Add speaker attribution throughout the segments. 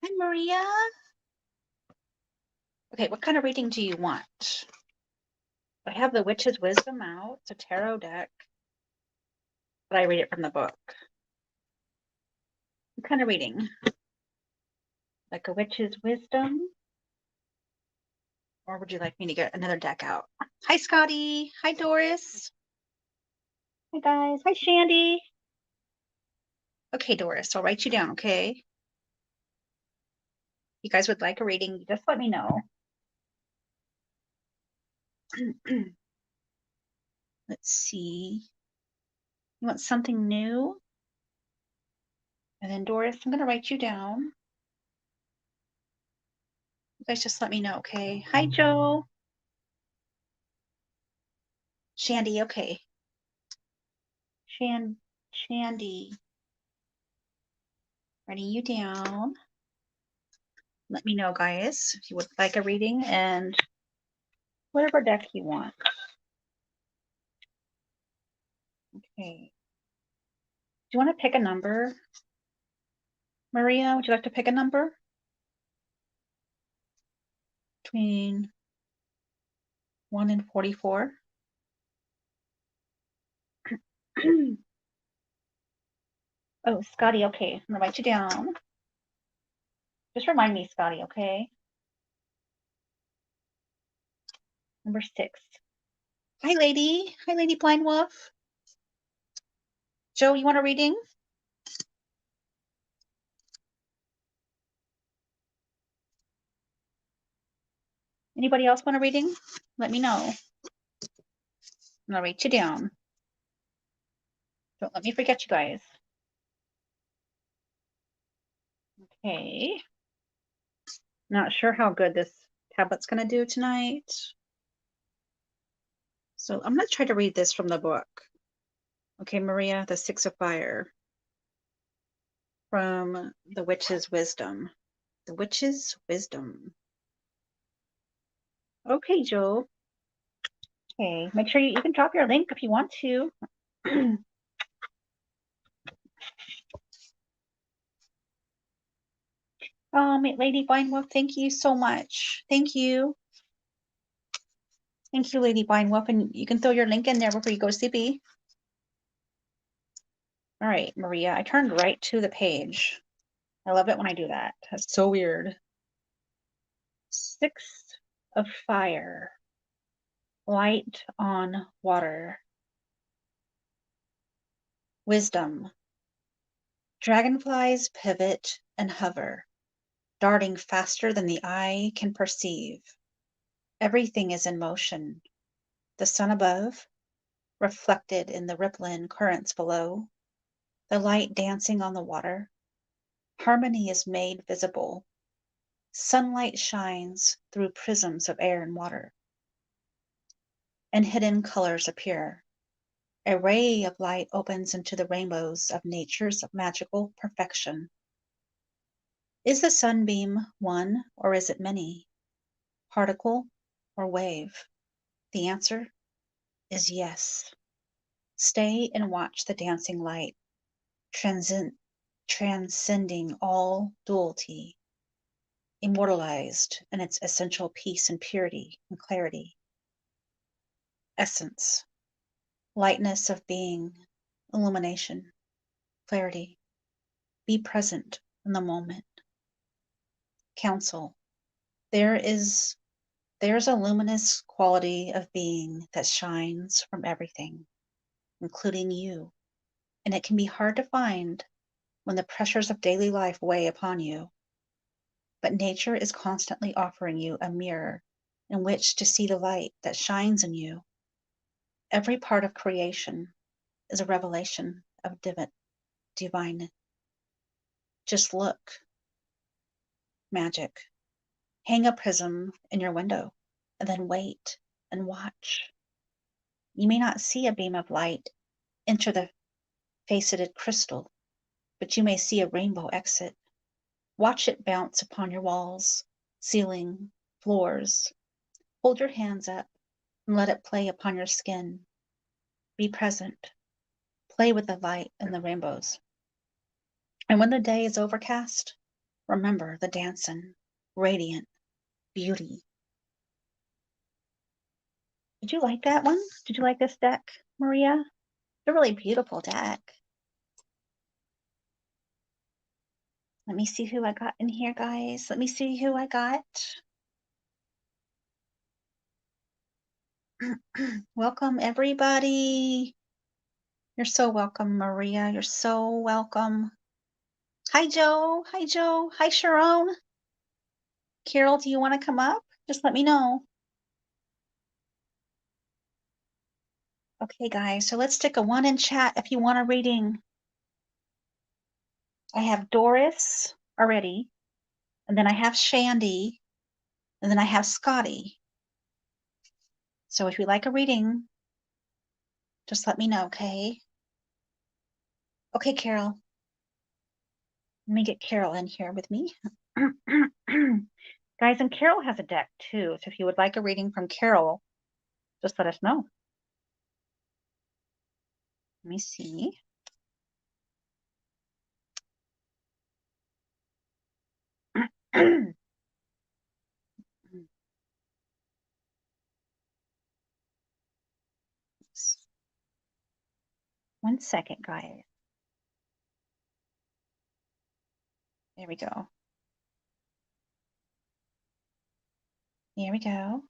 Speaker 1: Hi, Maria. Okay, what kind of reading do you want? I have the Witch's Wisdom out. It's a tarot deck, but I read it from the book. What kind of reading? Like a Witch's Wisdom? Or would you like me to get another deck out? Hi, Scotty. Hi, Doris. Hi, guys. Hi, Shandy. Okay, Doris, I'll write you down, okay? You guys would like a reading, just let me know. Let's see. You want something new? And then Doris, I'm going to write you down. You guys just let me know, okay? Hi, Joe. Shandy, okay. Shandy. Writing you down. Let me know, guys, if you would like a reading and whatever deck you want. Okay. Do you want to pick a number? Maria, would you like to pick a number? Between 1 and 44? Oh, Scotty, okay. I'm going to write you down. Just remind me, Scotty, okay? Number 6. Hi, lady. Hi, Lady Blind Wolf. Joe, you want a reading? Anybody else want a reading? Let me know. I'm going to write you down. Don't let me forget you guys. Okay. Not sure how good this tablet's going to do tonight. So I'm going to try to read this from the book. Okay, Maria, the 6 of Fire. From the Witch's Wisdom. The Witch's Wisdom. Okay, Joe. Okay, make sure you can drop your link if you want to. Lady Blindwolf, thank you so much. Thank you. Thank you, Lady Blindwolf. And you can throw your link in there before you go sleepy. All right, Maria, I turned right to the page. I love it when I do that. That's so weird. 6 of Fire. Light on water. Wisdom. Dragonflies pivot and hover, darting faster than the eye can perceive. Everything is in motion. The sun above, reflected in the rippling currents below, the light dancing on the water. Harmony is made visible. Sunlight shines through prisms of air and water, and hidden colors appear. A ray of light opens into the rainbows of nature's magical perfection. Is the sunbeam one or is it many? Particle or wave? The answer is yes. Stay and watch the dancing light, transcending all duality, immortalized in its essential peace and purity and clarity. Essence, lightness of being, illumination, clarity. Be present in the moment. Counsel, there's a luminous quality of being that shines from everything, including you, and it can be hard to find when the pressures of daily life weigh upon you. But nature is constantly offering you a mirror in which to see the light that shines in you. Every part of creation is a revelation of divine. Just look. Magic. Hang a prism in your window and then wait and watch. You may not see a beam of light enter the faceted crystal, but you may see a rainbow exit. Watch it bounce upon your walls, ceiling, floors. Hold your hands up and let it play upon your skin. Be present. Play with the light and the rainbows. And when the day is overcast, remember the dancing, radiant beauty. Did you like that one? Did you like this deck, Maria? It's a really beautiful deck. Let me see who I got in here, guys. Let me see who I got. Welcome, everybody. You're so welcome, Maria. You're so welcome. Hi, Joe. Hi, Joe. Hi, Sharon. Carol, do you want to come up? Just let me know. Okay, guys, so let's stick a 1 in chat if you want a reading. I have Doris already, and then I have Shandy, and then I have Scotty. So if you like a reading, just let me know, okay? Okay, Carol. Let me get Carol in here with me. Guys, and Carol has a deck too, so if you would like a reading from Carol, just let us know. Let me see. One second, guys. There we go. Here we go.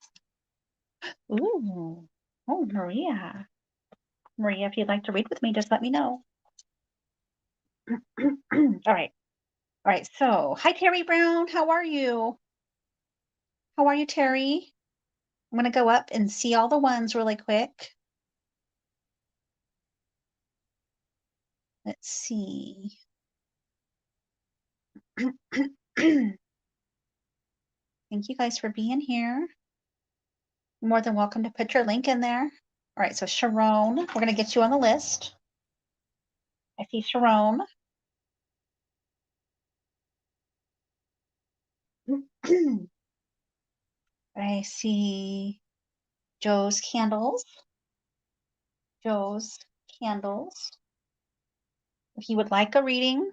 Speaker 1: Ooh. Oh, Maria. Maria, if you'd like to read with me, just let me know. All right. All right. So, hi, Terry Brown. How are you? How are you, Terry? I'm going to go up and see all the ones really quick. Let's see. Thank you guys for being here. You're more than welcome to put your link in there. All right, so Sharon, we're going to get you on the list. I see Sharon. I see Joe's Candles. Joe's Candles. If you would like a reading,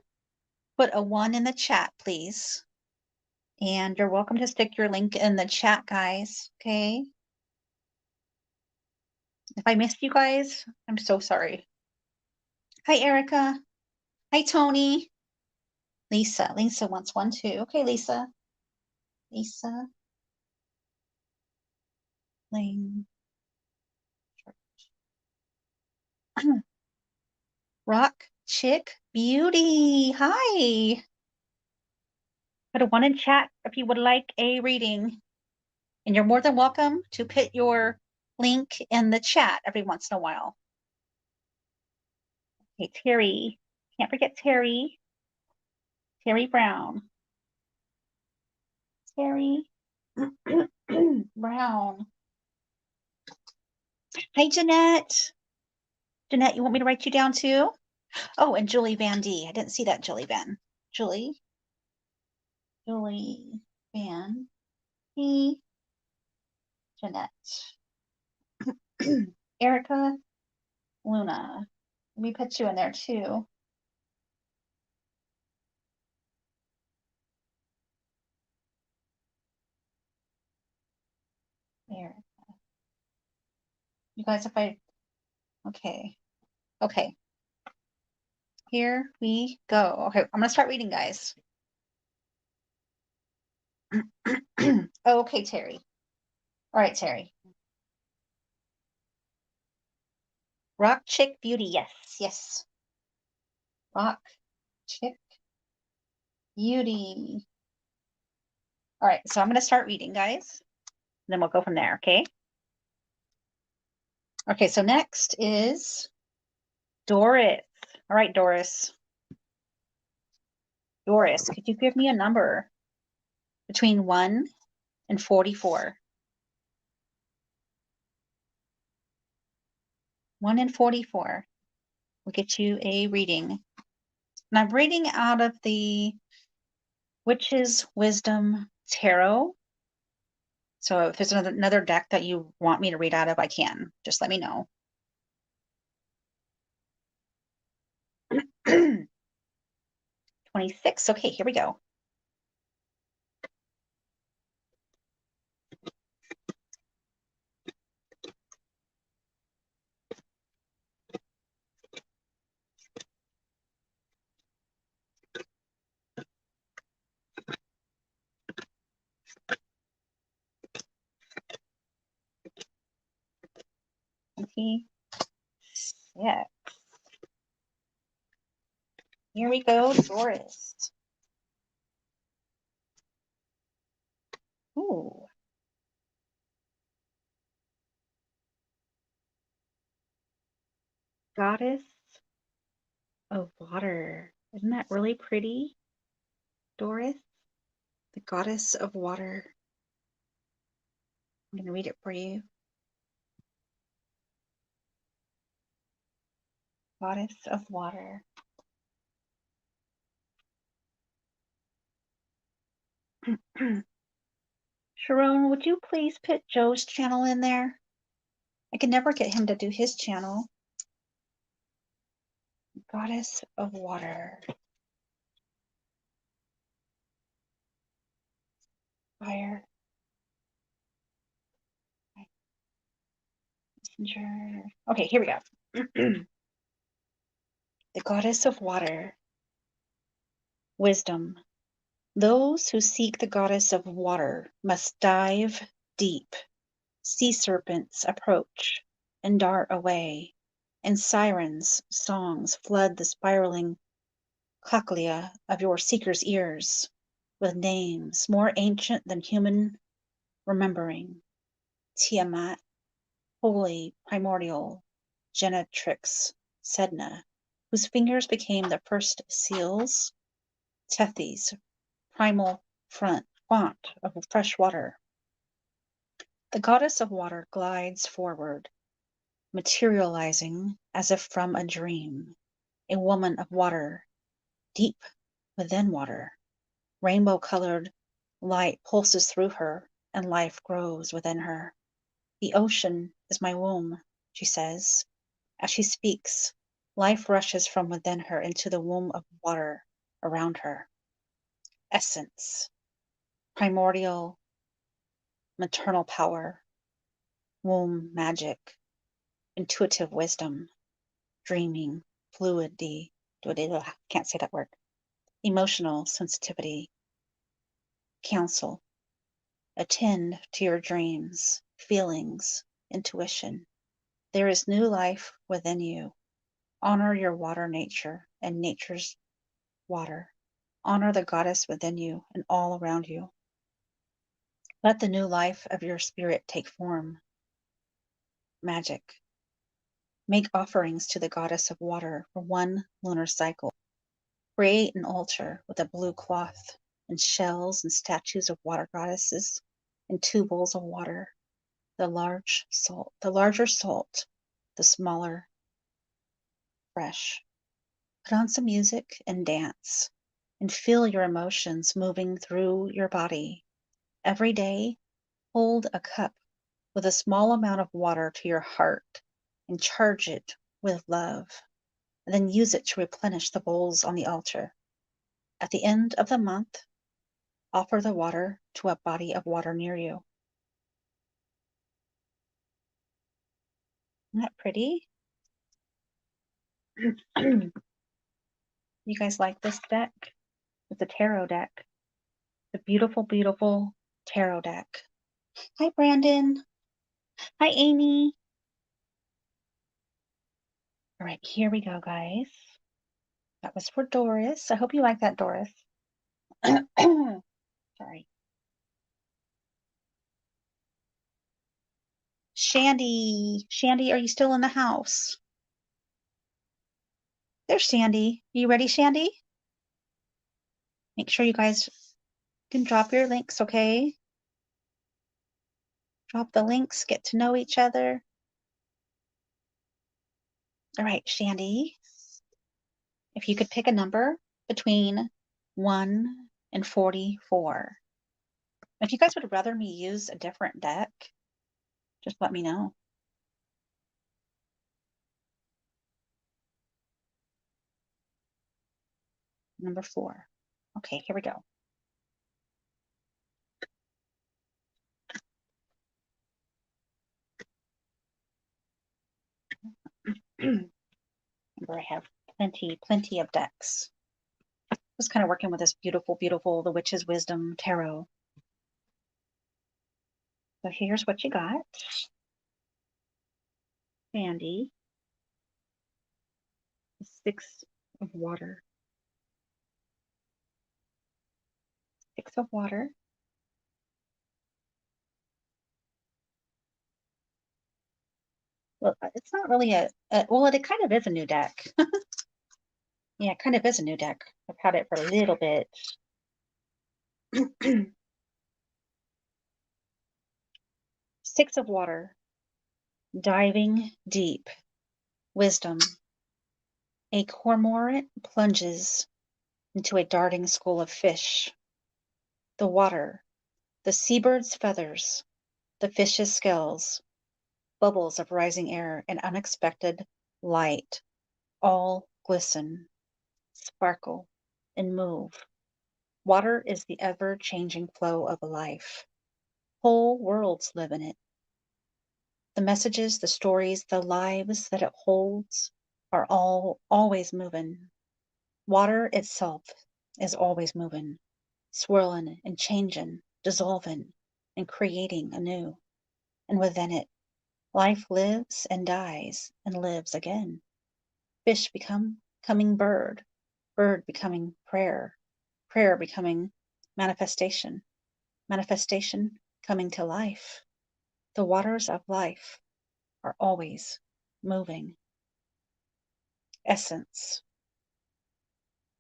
Speaker 1: put a 1 in the chat, please. And you're welcome to stick your link in the chat, guys, okay? If I missed you guys, I'm so sorry. Hi, Erica. Hi, Tony. Lisa. Lisa wants one too. Okay, Lisa. Lisa. Lane. Rock Chick Beauty. Hi. Put a 1 in chat if you would like a reading. And you're more than welcome to put your link in the chat every once in a while. Okay, Terry. Can't forget Terry. Terry Brown. Terry Brown. Hey, Jeanette. Jeanette, you want me to write you down too? Oh, and Julie Van D. I didn't see that, Julie Van. Julie Van D. Jeanette. Erica Luna. Let me put you in there too. Erica. You guys, okay. Okay. Here we go. Okay, I'm gonna start reading, guys. Okay, Terry. All right, Terry. Rock Chick Beauty. Yes, yes. Rock Chick Beauty. All right, so I'm going to start reading, guys. And then we'll go from there, okay? Okay, so next is Doris. All right, Doris. Doris, could you give me a number between 1 and 44? 1 and 44 will get you a reading. And I'm reading out of the Witch's Wisdom Tarot. So if there's another deck that you want me to read out of, I can. Just let me know. 26. Okay, here we go. Yeah. Here we go, Doris. Ooh. Goddess of water. Isn't that really pretty, Doris? The goddess of water. I'm going to read it for you. Goddess of water. Sharon, would you please put Joe's channel in there? I can never get him to do his channel. Goddess of water. Fire. Messenger. Okay, here we go. The goddess of water. Wisdom. Those who seek the goddess of water must dive deep. Sea serpents approach and dart away, and sirens' songs flood the spiraling cochlea of your seeker's ears with names more ancient than human remembering. Tiamat, holy, primordial, Genetrix, Sedna, whose fingers became the first seals. Tethys, primal font of fresh water. The goddess of water glides forward, materializing as if from a dream. A woman of water, deep within water. Rainbow-colored light pulses through her, and life grows within her. The ocean is my womb, she says. As she speaks, life rushes from within her into the womb of water around her. Essence, primordial, maternal power, womb magic, intuitive wisdom, dreaming, fluidity, can't say that word, emotional sensitivity, counsel. Attend to your dreams, feelings, intuition. There is new life within you. Honor your water nature and nature's water. Honor the goddess within you and all around you. Let the new life of your spirit take form. Magic. Make offerings to the goddess of water for 1 lunar cycle. Create an altar with a blue cloth and shells and statues of water goddesses and 2 bowls of water. The larger salt, the smaller fresh. Put on some music and dance and feel your emotions moving through your body. Every day, hold a cup with a small amount of water to your heart and charge it with love, and then use it to replenish the bowls on the altar. At the end of the month, offer the water to a body of water near you. Isn't that pretty? You guys like this deck? It's a tarot deck. The beautiful, beautiful tarot deck. Hi, Brandon. Hi, Amy. All right, here we go, guys. That was for Doris. I hope you like that, Doris. Sorry. Shandy. Shandy, are you still in the house? There's Shandy. Are you ready, Shandy? Make sure you guys can drop your links, okay? Drop the links, get to know each other. All right, Shandy, if you could pick a number between 1 and 44. If you guys would rather me use a different deck, just let me know. Number 4. Okay, here we go. Remember, I have plenty of decks. Just kind of working with this beautiful The Witch's Wisdom Tarot. So here's what you got. Sandy, the 6 of water. 6 of water. Well, it's not really well, it kind of is a new deck. Yeah, it kind of is a new deck. I've had it for a little bit. 6 of water. Diving deep. Wisdom. A cormorant plunges into a darting school of fish. The water. The seabird's feathers. The fish's scales. Bubbles of rising air and unexpected light. All glisten, sparkle, and move. Water is the ever-changing flow of life. Whole worlds live in it. The messages, the stories, the lives that it holds are all always moving. Water itself is always moving, swirling and changing, dissolving and creating anew. And within it, life lives and dies and lives again. Fish becoming bird, bird becoming prayer, prayer becoming manifestation, manifestation coming to life. The waters of life are always moving. Essence.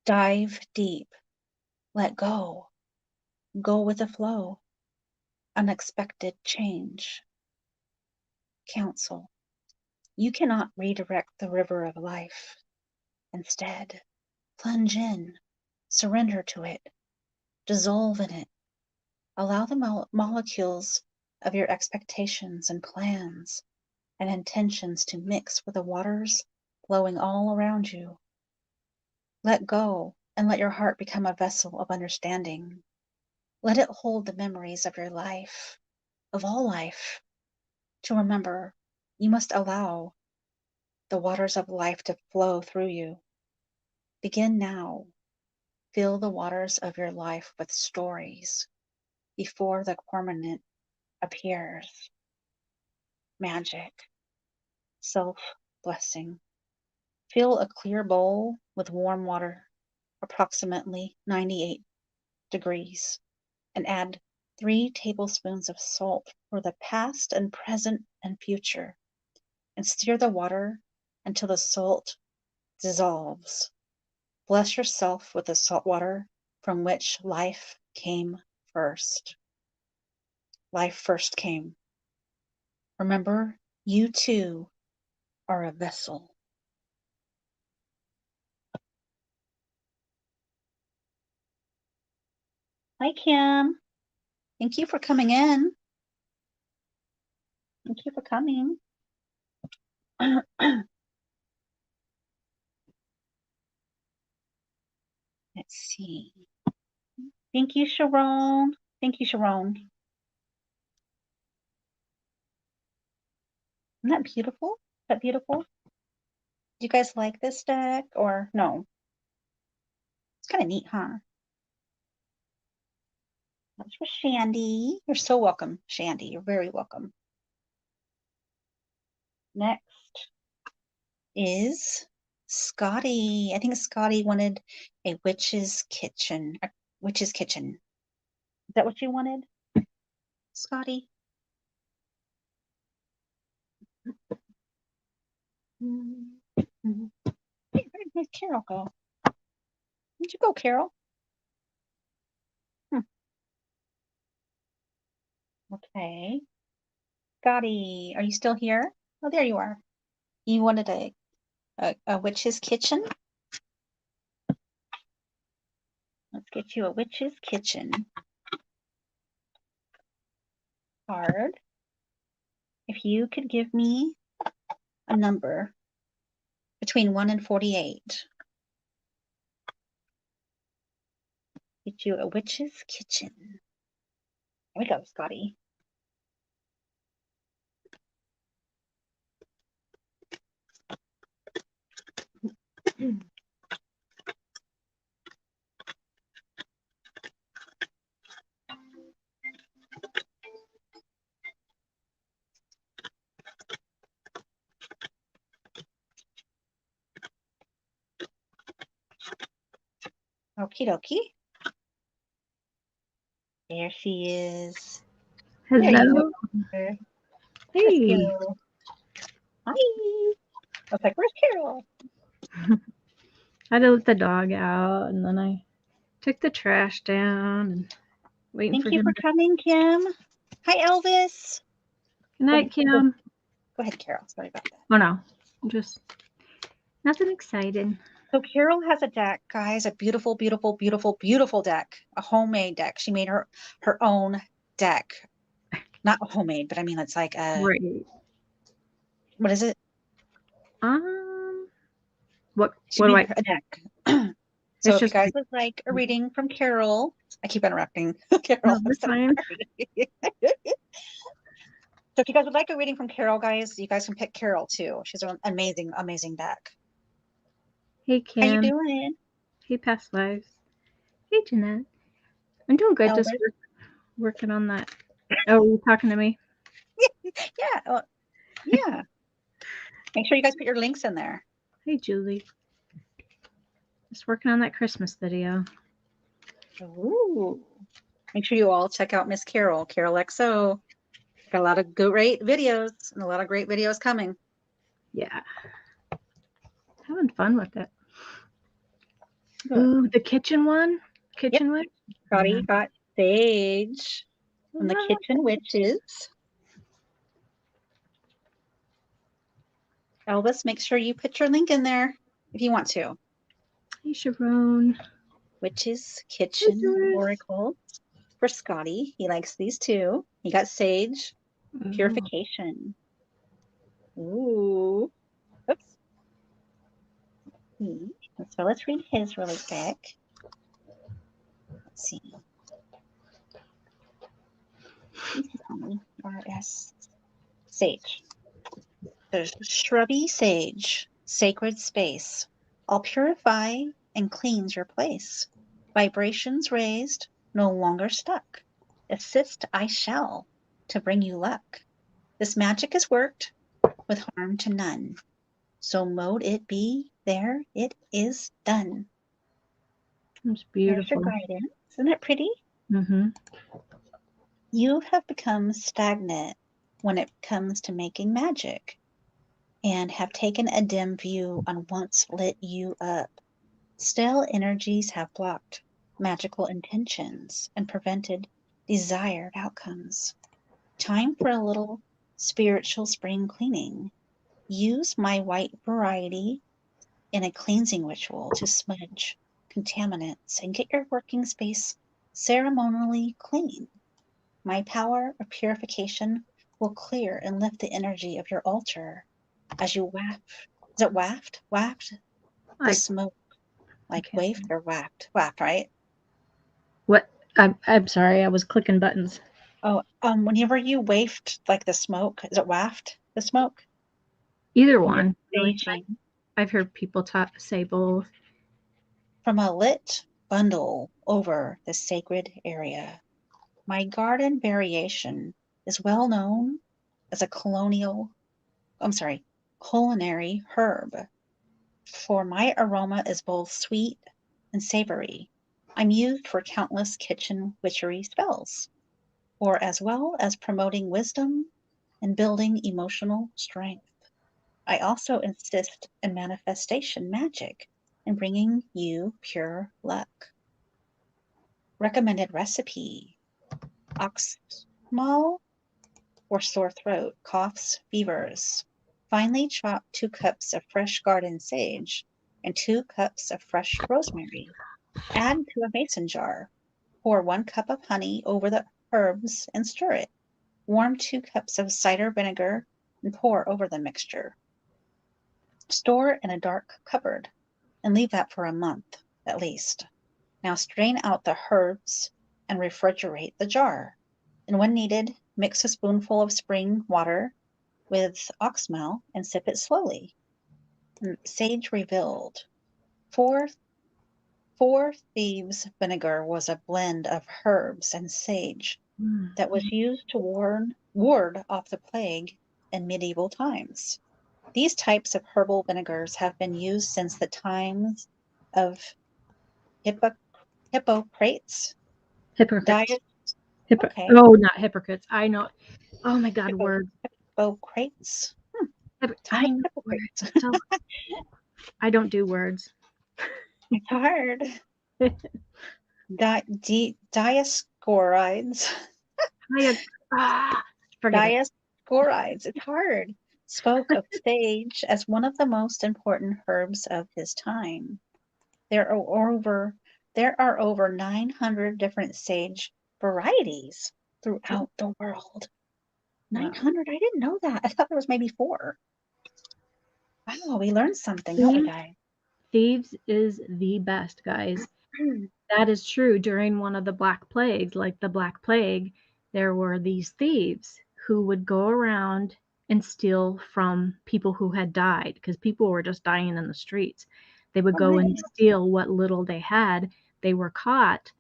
Speaker 1: Dive deep. Let go. Go with the flow. Unexpected change. Counsel. You cannot redirect the river of life. Instead, plunge in. Surrender to it. Dissolve in it. Allow the molecules of your expectations and plans and intentions to mix with the waters flowing all around you. Let go and let your heart become a vessel of understanding. Let it hold the memories of your life, of all life. To remember, you must allow the waters of life to flow through you. Begin now. Fill the waters of your life with stories before the cormorant appears. Magic. Self-blessing. Fill a clear bowl with warm water, approximately 98 degrees, and add 3 tablespoons of salt for the past and present and future, and stir the water until the salt dissolves. Bless yourself with the salt water from which life came first. Life first came. Remember, you too are a vessel. Hi, Kim. Thank you for coming in. Thank you for coming. Let's see. Thank you, Sharon. Thank you, Sharon. Isn't that beautiful? Is that beautiful? Do you guys like this deck or no? It's kind of neat, huh? That's for Shandy. You're so welcome, Shandy. You're very welcome. Next is Scotty. I think Scotty wanted a witch's kitchen. A witch's kitchen. Is that what you wanted, Scotty? Hey, where did Carol go? Where'd you go, Carol? Okay. Scotty, are you still here? Oh, there you are. You wanted a witch's kitchen? Let's get you a witch's kitchen card. If you could give me a number between 1 and 48. Get you a witch's kitchen. Here we go, Scotty. Okie dokie. There she is. There
Speaker 2: Hello.
Speaker 1: you are.
Speaker 2: Hey.
Speaker 1: Carol. Hi. I was like, where's Carol?
Speaker 2: I had to let the dog out, and then I took the trash down and waiting
Speaker 1: Thank
Speaker 2: for
Speaker 1: you
Speaker 2: him.
Speaker 1: for coming, Kim. Hi, Elvis.
Speaker 2: Good night, Kim.
Speaker 1: Go ahead, Carol. Sorry about that.
Speaker 2: Oh no, just nothing exciting.
Speaker 1: So Carol has a deck, guys, a beautiful, beautiful, beautiful, beautiful deck, a homemade deck. She made her own deck. Not homemade, but I mean, it's like a,
Speaker 2: Right.
Speaker 1: what is it?
Speaker 2: What
Speaker 1: She
Speaker 2: do
Speaker 1: made
Speaker 2: I?
Speaker 1: a deck. So
Speaker 2: It's
Speaker 1: if you
Speaker 2: just
Speaker 1: guys would like a reading from Carol, I keep interrupting Carol.
Speaker 2: no, this time.
Speaker 1: So if you guys would like a reading from Carol, guys, you guys can pick Carol too. She's an amazing, amazing deck.
Speaker 2: Hey,
Speaker 1: How you
Speaker 2: Kim.
Speaker 1: doing?
Speaker 2: Hey, past lives. Hey, Jeanette. I'm doing good. Just
Speaker 1: Elvis?
Speaker 2: working on that. Oh, are you talking to me?
Speaker 1: Yeah. Well, yeah. Make sure you guys put your links in there.
Speaker 2: Hey, Julie. Just working on that Christmas video.
Speaker 1: Ooh. Make sure you all check out Miss Carol, Carol XO. Got a lot of great videos and a lot of great videos coming.
Speaker 2: Yeah. Having fun with it.
Speaker 1: Good.
Speaker 2: Ooh, the kitchen one? Kitchen witch?
Speaker 1: Scotty got Sage from the Kitchen Witches. Elvis, make sure you put your link in there if you want to.
Speaker 2: Hey, Sharon.
Speaker 1: Witches Kitchen Oracle for Scotty. He likes these too. He got Sage.
Speaker 2: Oh.
Speaker 1: Purification. Ooh. Oops. So let's read his really quick. Let's see. RS. Sage. There's shrubby sage, sacred space. I'll purify and cleanse your place. Vibrations raised, no longer stuck. Assist I shall to bring you luck. This magic is worked with harm to none. So mote it be, there it is done.
Speaker 2: It's
Speaker 1: There's your
Speaker 2: beautiful.
Speaker 1: guidance. Isn't that pretty?
Speaker 2: Mm-hmm.
Speaker 1: You have become stagnant when it comes to making magic and have taken a dim view on once lit you up. Stale energies have blocked magical intentions and prevented desired outcomes. Time for a little spiritual spring cleaning. Use my white variety in a cleansing ritual to smudge contaminants and get your working space ceremonially clean. My power of purification will clear and lift the energy of your altar as you waft. Is it waft? Waft the smoke, like wafted or waft? Waft, right?
Speaker 2: What? I'm sorry. I was clicking buttons.
Speaker 1: Oh, whenever you waft like the smoke, is it waft the smoke?
Speaker 2: Either
Speaker 1: From your
Speaker 2: one. Really.
Speaker 1: station?
Speaker 2: I've heard people say both.
Speaker 1: From a lit bundle over the sacred area. My garden variation is well known as a culinary herb. For my aroma is both sweet and savory. I'm used for countless kitchen witchery spells, or as well as promoting wisdom and building emotional strength. I also insist in manifestation magic and bringing you pure luck. Recommended recipe: small or sore throat, coughs, fevers. Finely chop 2 cups of fresh garden sage and 2 cups of fresh rosemary. Add to a mason jar. Pour 1 cup of honey over the herbs and stir it. Warm 2 cups of cider vinegar and pour over the mixture. Store in a dark cupboard and leave that for a month at least. Now strain out the herbs and refrigerate the jar. And when needed, mix a spoonful of spring water with oxmel and sip it slowly. And sage revealed. Four Thieves vinegar was a blend of herbs and sage that was used to ward off the plague in medieval times. These types of herbal vinegars have been used since the times of Hippocrates.
Speaker 2: Hypocrites.
Speaker 1: Diet. Okay.
Speaker 2: Oh, not hypocrites. I know. Oh my God, words.
Speaker 1: Hippocrates.
Speaker 2: I
Speaker 1: Time
Speaker 2: know
Speaker 1: hypocrites.
Speaker 2: words. So I don't do words.
Speaker 1: It's hard. Dioscorides.
Speaker 2: Forget it.
Speaker 1: Dioscorides. It's hard. Spoke of sage as one of the most important herbs of his time. There are over 900 different sage varieties throughout the world. 900? I didn't know that. I thought there was maybe 4. Wow, we learned something, don't we, guys?
Speaker 2: Thieves is the best, guys. That is true. During one of the Black Plagues, like the Black Plague, there were these thieves who would go around and steal from people who had died, because people were just dying in the streets. They would go and steal what little they had. They were caught,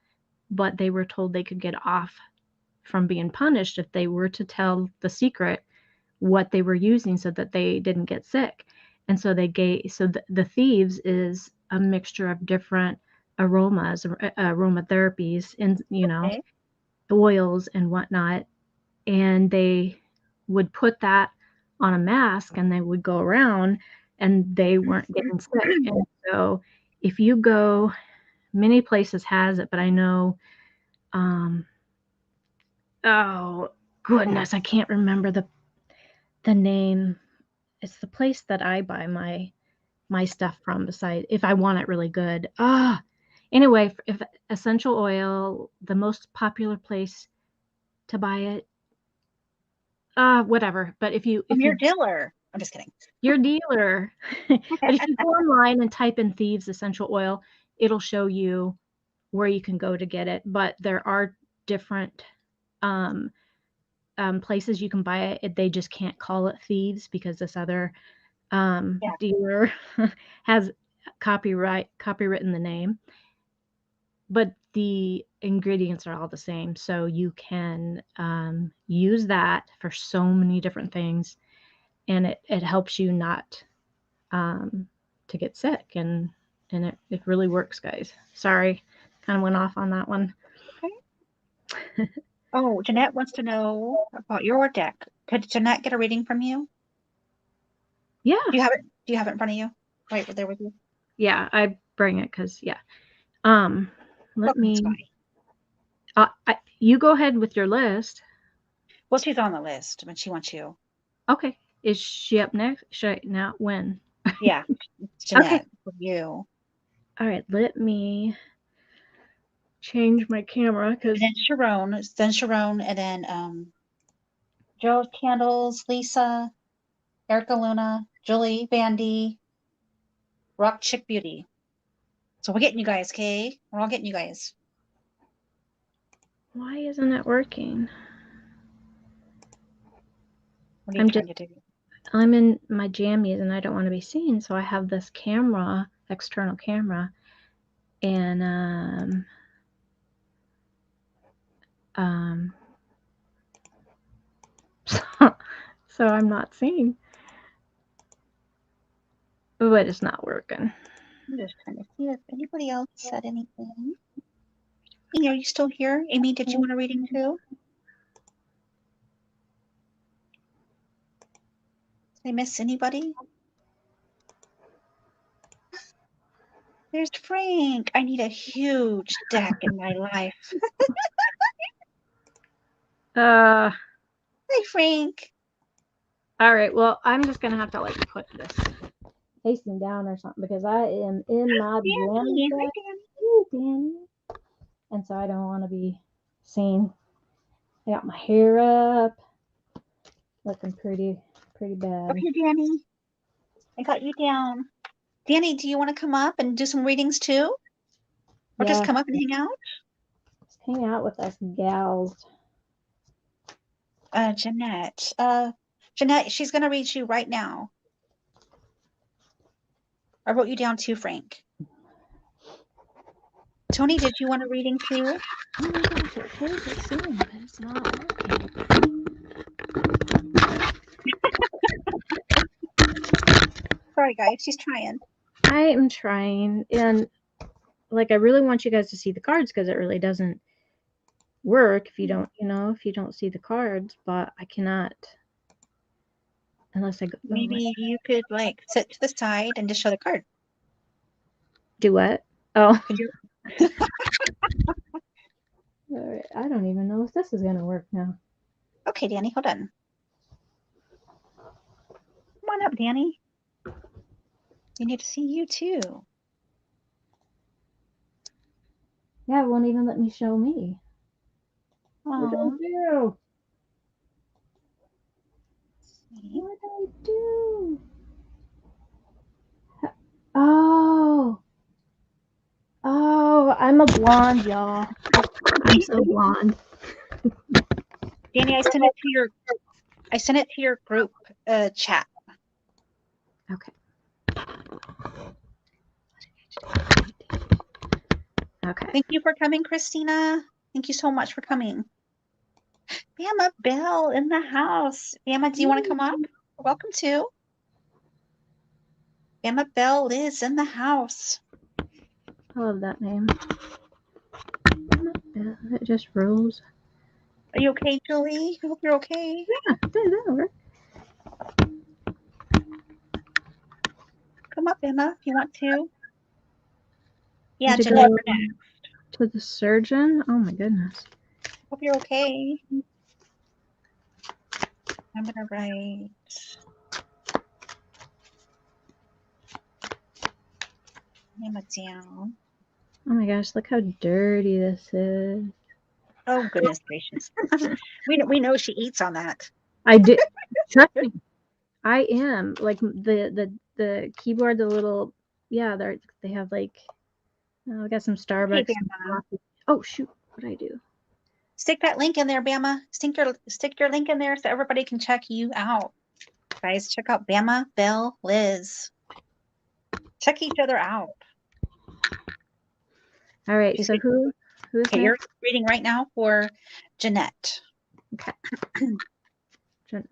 Speaker 2: but they were told they could get off from being punished if they were to tell the secret what they were using so that they didn't get sick. And so the thieves is a mixture of different aromas, aromatherapies, and
Speaker 1: Okay.
Speaker 2: oils and whatnot. And they would put that on a mask and they would go around and they weren't getting sick. And so if you go, many places has it, but I know, oh goodness, I can't remember the name. It's the place that I buy my stuff from, beside if I want it really good. Anyway, if essential oil, the most popular place to buy it, whatever. But if
Speaker 1: I'm your
Speaker 2: you
Speaker 1: dealer. I'm just kidding.
Speaker 2: your dealer, but if you go online and type in Thieves essential oil, it'll show you where you can go to get it. But there are different places you can buy it. They just can't call it Thieves because this other dealer has copywritten the name, but the ingredients are all the same. So you can use that for so many different things, and it helps you not to get sick, and it really works, guys. Sorry, kind of went off on that one.
Speaker 1: Okay. Oh, Jeanette wants to know about your deck. Could Jeanette get a reading from you?
Speaker 2: Yeah.
Speaker 1: Do you have it? Do you have it in front of you? Right there with you.
Speaker 2: Yeah, I bring it because let me. You go ahead with your list.
Speaker 1: Well, she's on the list, but she wants you.
Speaker 2: Okay. Is she up next? Now when?
Speaker 1: Yeah, Jeanette,
Speaker 2: Okay.
Speaker 1: for you.
Speaker 2: All right, let me change my camera because
Speaker 1: then Sharon, and then Joe Candles, Lisa, Erica Luna, Julie, Vandy, Rock Chick Beauty. So we're getting you guys, okay? We're all getting you guys.
Speaker 2: Why isn't it working?
Speaker 1: What are you trying to do?
Speaker 2: I'm in my jammies and I don't want to be seen, so I have this camera, external camera, and so I'm not seen. But it's not working.
Speaker 1: I'm just trying to see if anybody else said anything. Amy, are you still here? Amy, did you want a reading too? Did I miss anybody? There's Frank. I need a huge deck in my life.
Speaker 2: Hi,
Speaker 1: Frank.
Speaker 2: All right. Well, I'm just gonna have to like put this facing down or something because I am in my Danny
Speaker 1: Danny.
Speaker 2: bed.
Speaker 1: Hi, Danny.
Speaker 2: Ooh, Danny. And so I don't want to be seen. I got my hair up, looking pretty bad.
Speaker 1: Okay, Danny. I got you down. Danny, do you want to come up and do some readings too? Or just
Speaker 2: Yeah,
Speaker 1: come up and hang out?
Speaker 2: just hang out with us gals.
Speaker 1: Jeanette. Jeanette, she's going to read you right now. I wrote you down too, Frank. Tony, did you want a reading too?
Speaker 2: Oh my gosh, it shows it soon, but it's not working.
Speaker 1: Sorry, guys, she's trying.
Speaker 2: I am trying, and like I really want you guys to see the cards because it really doesn't work if you don't, if you don't see the cards. But I cannot unless I go.
Speaker 1: Maybe you could like sit to the side and just show the card.
Speaker 2: Do what? Oh.
Speaker 1: Could you?
Speaker 2: All right. I don't even know if this is gonna work now.
Speaker 1: Okay, Danny, hold on. Come on up, Danny. We need to see you too.
Speaker 2: Yeah, it won't even let me show me. What do I do? What do I do? Oh. Oh, I'm a blonde, y'all. I'm so blonde.
Speaker 1: Danny, I sent it to your group chat.
Speaker 2: Okay. Okay.
Speaker 1: Thank you for coming, Christina. Thank you so much for coming. Bama Bell in the house. Bama, do you want to come up? Welcome to. Bama Bell is in the house.
Speaker 2: I love that name. It just rolls.
Speaker 1: Are you okay, Julie? I hope you're okay.
Speaker 2: Yeah, that'll work.
Speaker 1: Come up, Bama, if you want to. Yeah,
Speaker 2: To
Speaker 1: Jeanette,
Speaker 2: go
Speaker 1: you're next.
Speaker 2: to the surgeon. Oh my goodness.
Speaker 1: Hope you're okay. I'm gonna write. Bama down.
Speaker 2: Oh my gosh, look how dirty this is.
Speaker 1: Oh goodness gracious. we know she eats on that.
Speaker 2: I did. Trust me. I am like the keyboard, the little they have like I got some Starbucks.
Speaker 1: Okay,
Speaker 2: oh shoot, what did I do?
Speaker 1: Stick that link in there, Bama. Stick your link in there so everybody can check you out. Guys, check out Bama, Bell, Liz. Check each other out.
Speaker 2: All right, so who's
Speaker 1: okay, you're reading right now for Jeanette.
Speaker 2: Okay. Jeanette.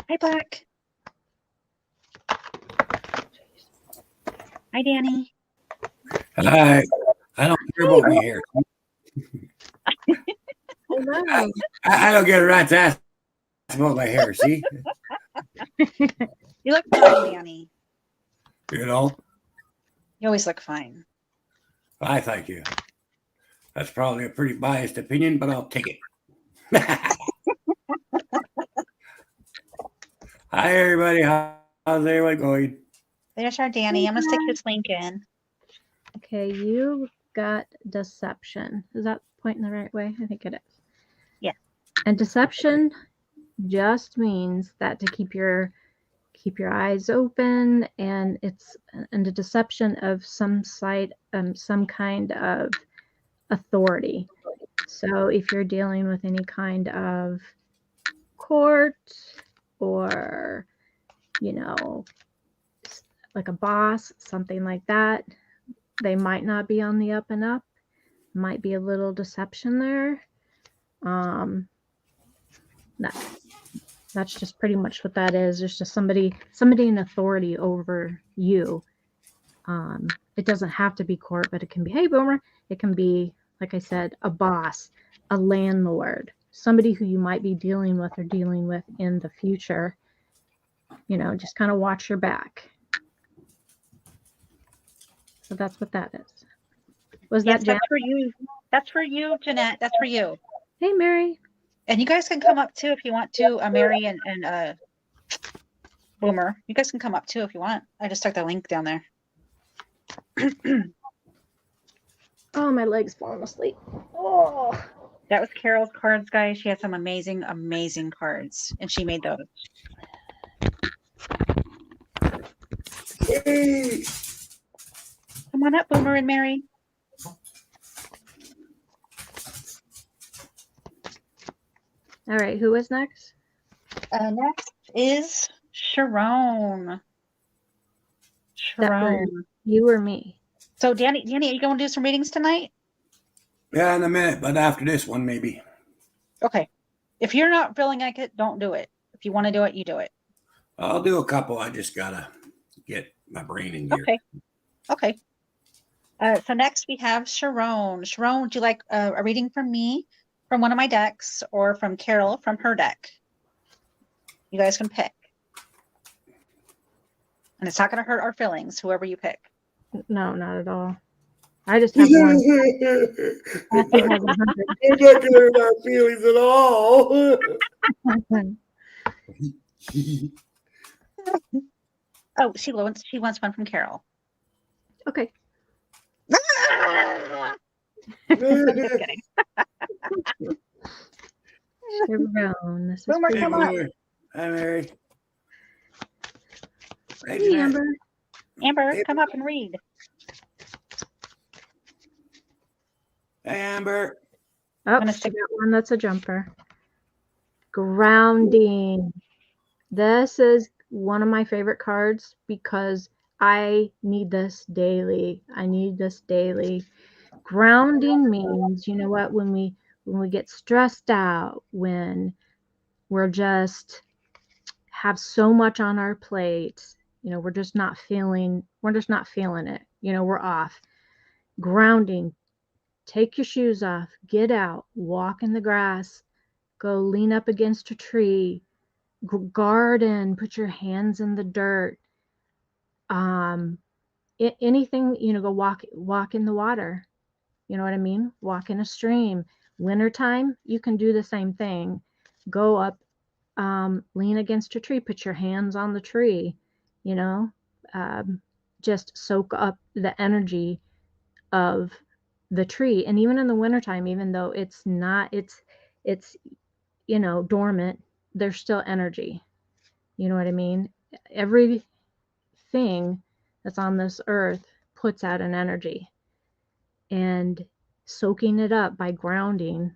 Speaker 1: Hi, Black. Hi, Danny.
Speaker 3: Hi. I don't care about my hair. I don't get a rat's ass about my hair, see?
Speaker 1: You look fine, Danny.
Speaker 3: You know?
Speaker 1: You always look fine.
Speaker 3: I thank you. That's probably a pretty biased opinion, but I'll take it. Hi, everybody. How's everyone going?
Speaker 1: There's our Danny. I'm going to stick his link in.
Speaker 2: Okay, you got deception. Is that pointing the right way? I think it is.
Speaker 1: Yeah.
Speaker 2: And deception just means that to keep your eyes open, and it's a deception of some kind of authority. So if you're dealing with any kind of court or like a boss, something like that, they might not be on the up and up, might be a little deception there. That's just pretty much what that is. There's just somebody in authority over you. It doesn't have to be court, but it can be, hey, Boomer. It can be, like I said, a boss, a landlord, somebody who you might be dealing with in the future. Just kind of watch your back. So that's what that is. Was
Speaker 1: Yes,
Speaker 2: that Jan?
Speaker 1: that's for you. That's for you, Jeanette. That's for you.
Speaker 2: Hey, Mary.
Speaker 1: And you guys can come up too if you want to. Mary and Boomer. You guys can come up too if you want. I just stuck the link down there.
Speaker 2: Oh, my leg's falling asleep. Oh.
Speaker 1: That was Carol's cards, guys. She had some amazing, amazing cards, and she made those.
Speaker 3: Hey.
Speaker 1: Come on up, Boomer and Mary.
Speaker 2: All right, who was next?
Speaker 1: Next is Sharon. Sharon.
Speaker 2: You or me?
Speaker 1: So, Danny, are you going to do some readings tonight?
Speaker 3: Yeah, in a minute, but after this one, maybe.
Speaker 1: Okay. If you're not feeling like it, don't do it. If you want to do it, you do it.
Speaker 3: I'll do a couple. I just gotta get my brain in gear.
Speaker 1: Okay. So next we have Sharon. Sharon, would you like a reading from me, from one of my decks, or from Carol from her deck? You guys can pick. And it's not going to hurt our feelings, whoever you pick.
Speaker 2: No, not at all. I just have one.
Speaker 3: I'm not going to hurt our feelings at all.
Speaker 1: Oh, she wants one from Carol.
Speaker 2: Okay.
Speaker 1: Just kidding.
Speaker 2: Sharon, this is
Speaker 1: Boomer,
Speaker 2: for
Speaker 1: come
Speaker 2: you.
Speaker 1: up.
Speaker 3: Hi, Mary.
Speaker 2: Hey, Amber.
Speaker 1: Amber, come up and read.
Speaker 3: Hey, Amber.
Speaker 2: Oh, she got one that's a jumper. Grounding. This is one of my favorite cards because I need this daily. Grounding means, you know what, when we get stressed out, when we're just have so much on our plate, you know, we're just not feeling it. You know, we're off. Grounding. Take your shoes off, get out, walk in the grass, go lean up against a tree, garden, put your hands in the dirt. Anything, you know, go walk in the water. You know what I mean? Walk in a stream. Wintertime, you can do the same thing. Go up, lean against a tree, put your hands on the tree, you know, just soak up the energy of the tree. And even in the wintertime, even though it's you know, dormant, there's still energy. You know what I mean? Everything that's on this earth puts out an energy, and soaking it up by grounding,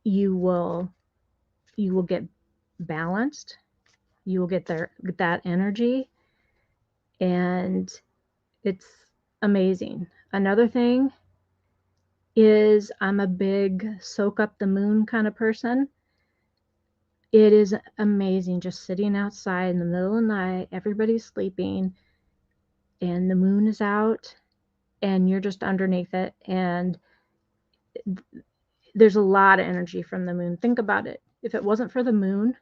Speaker 2: you will get balanced, you will get that energy, and it's amazing. Another thing is, I'm a big soak up the moon kind of person. It is amazing just sitting outside in the middle of the night, everybody's sleeping, and the moon is out, and you're just underneath it, and there's a lot of energy from the moon. Think about it. If it wasn't for the moon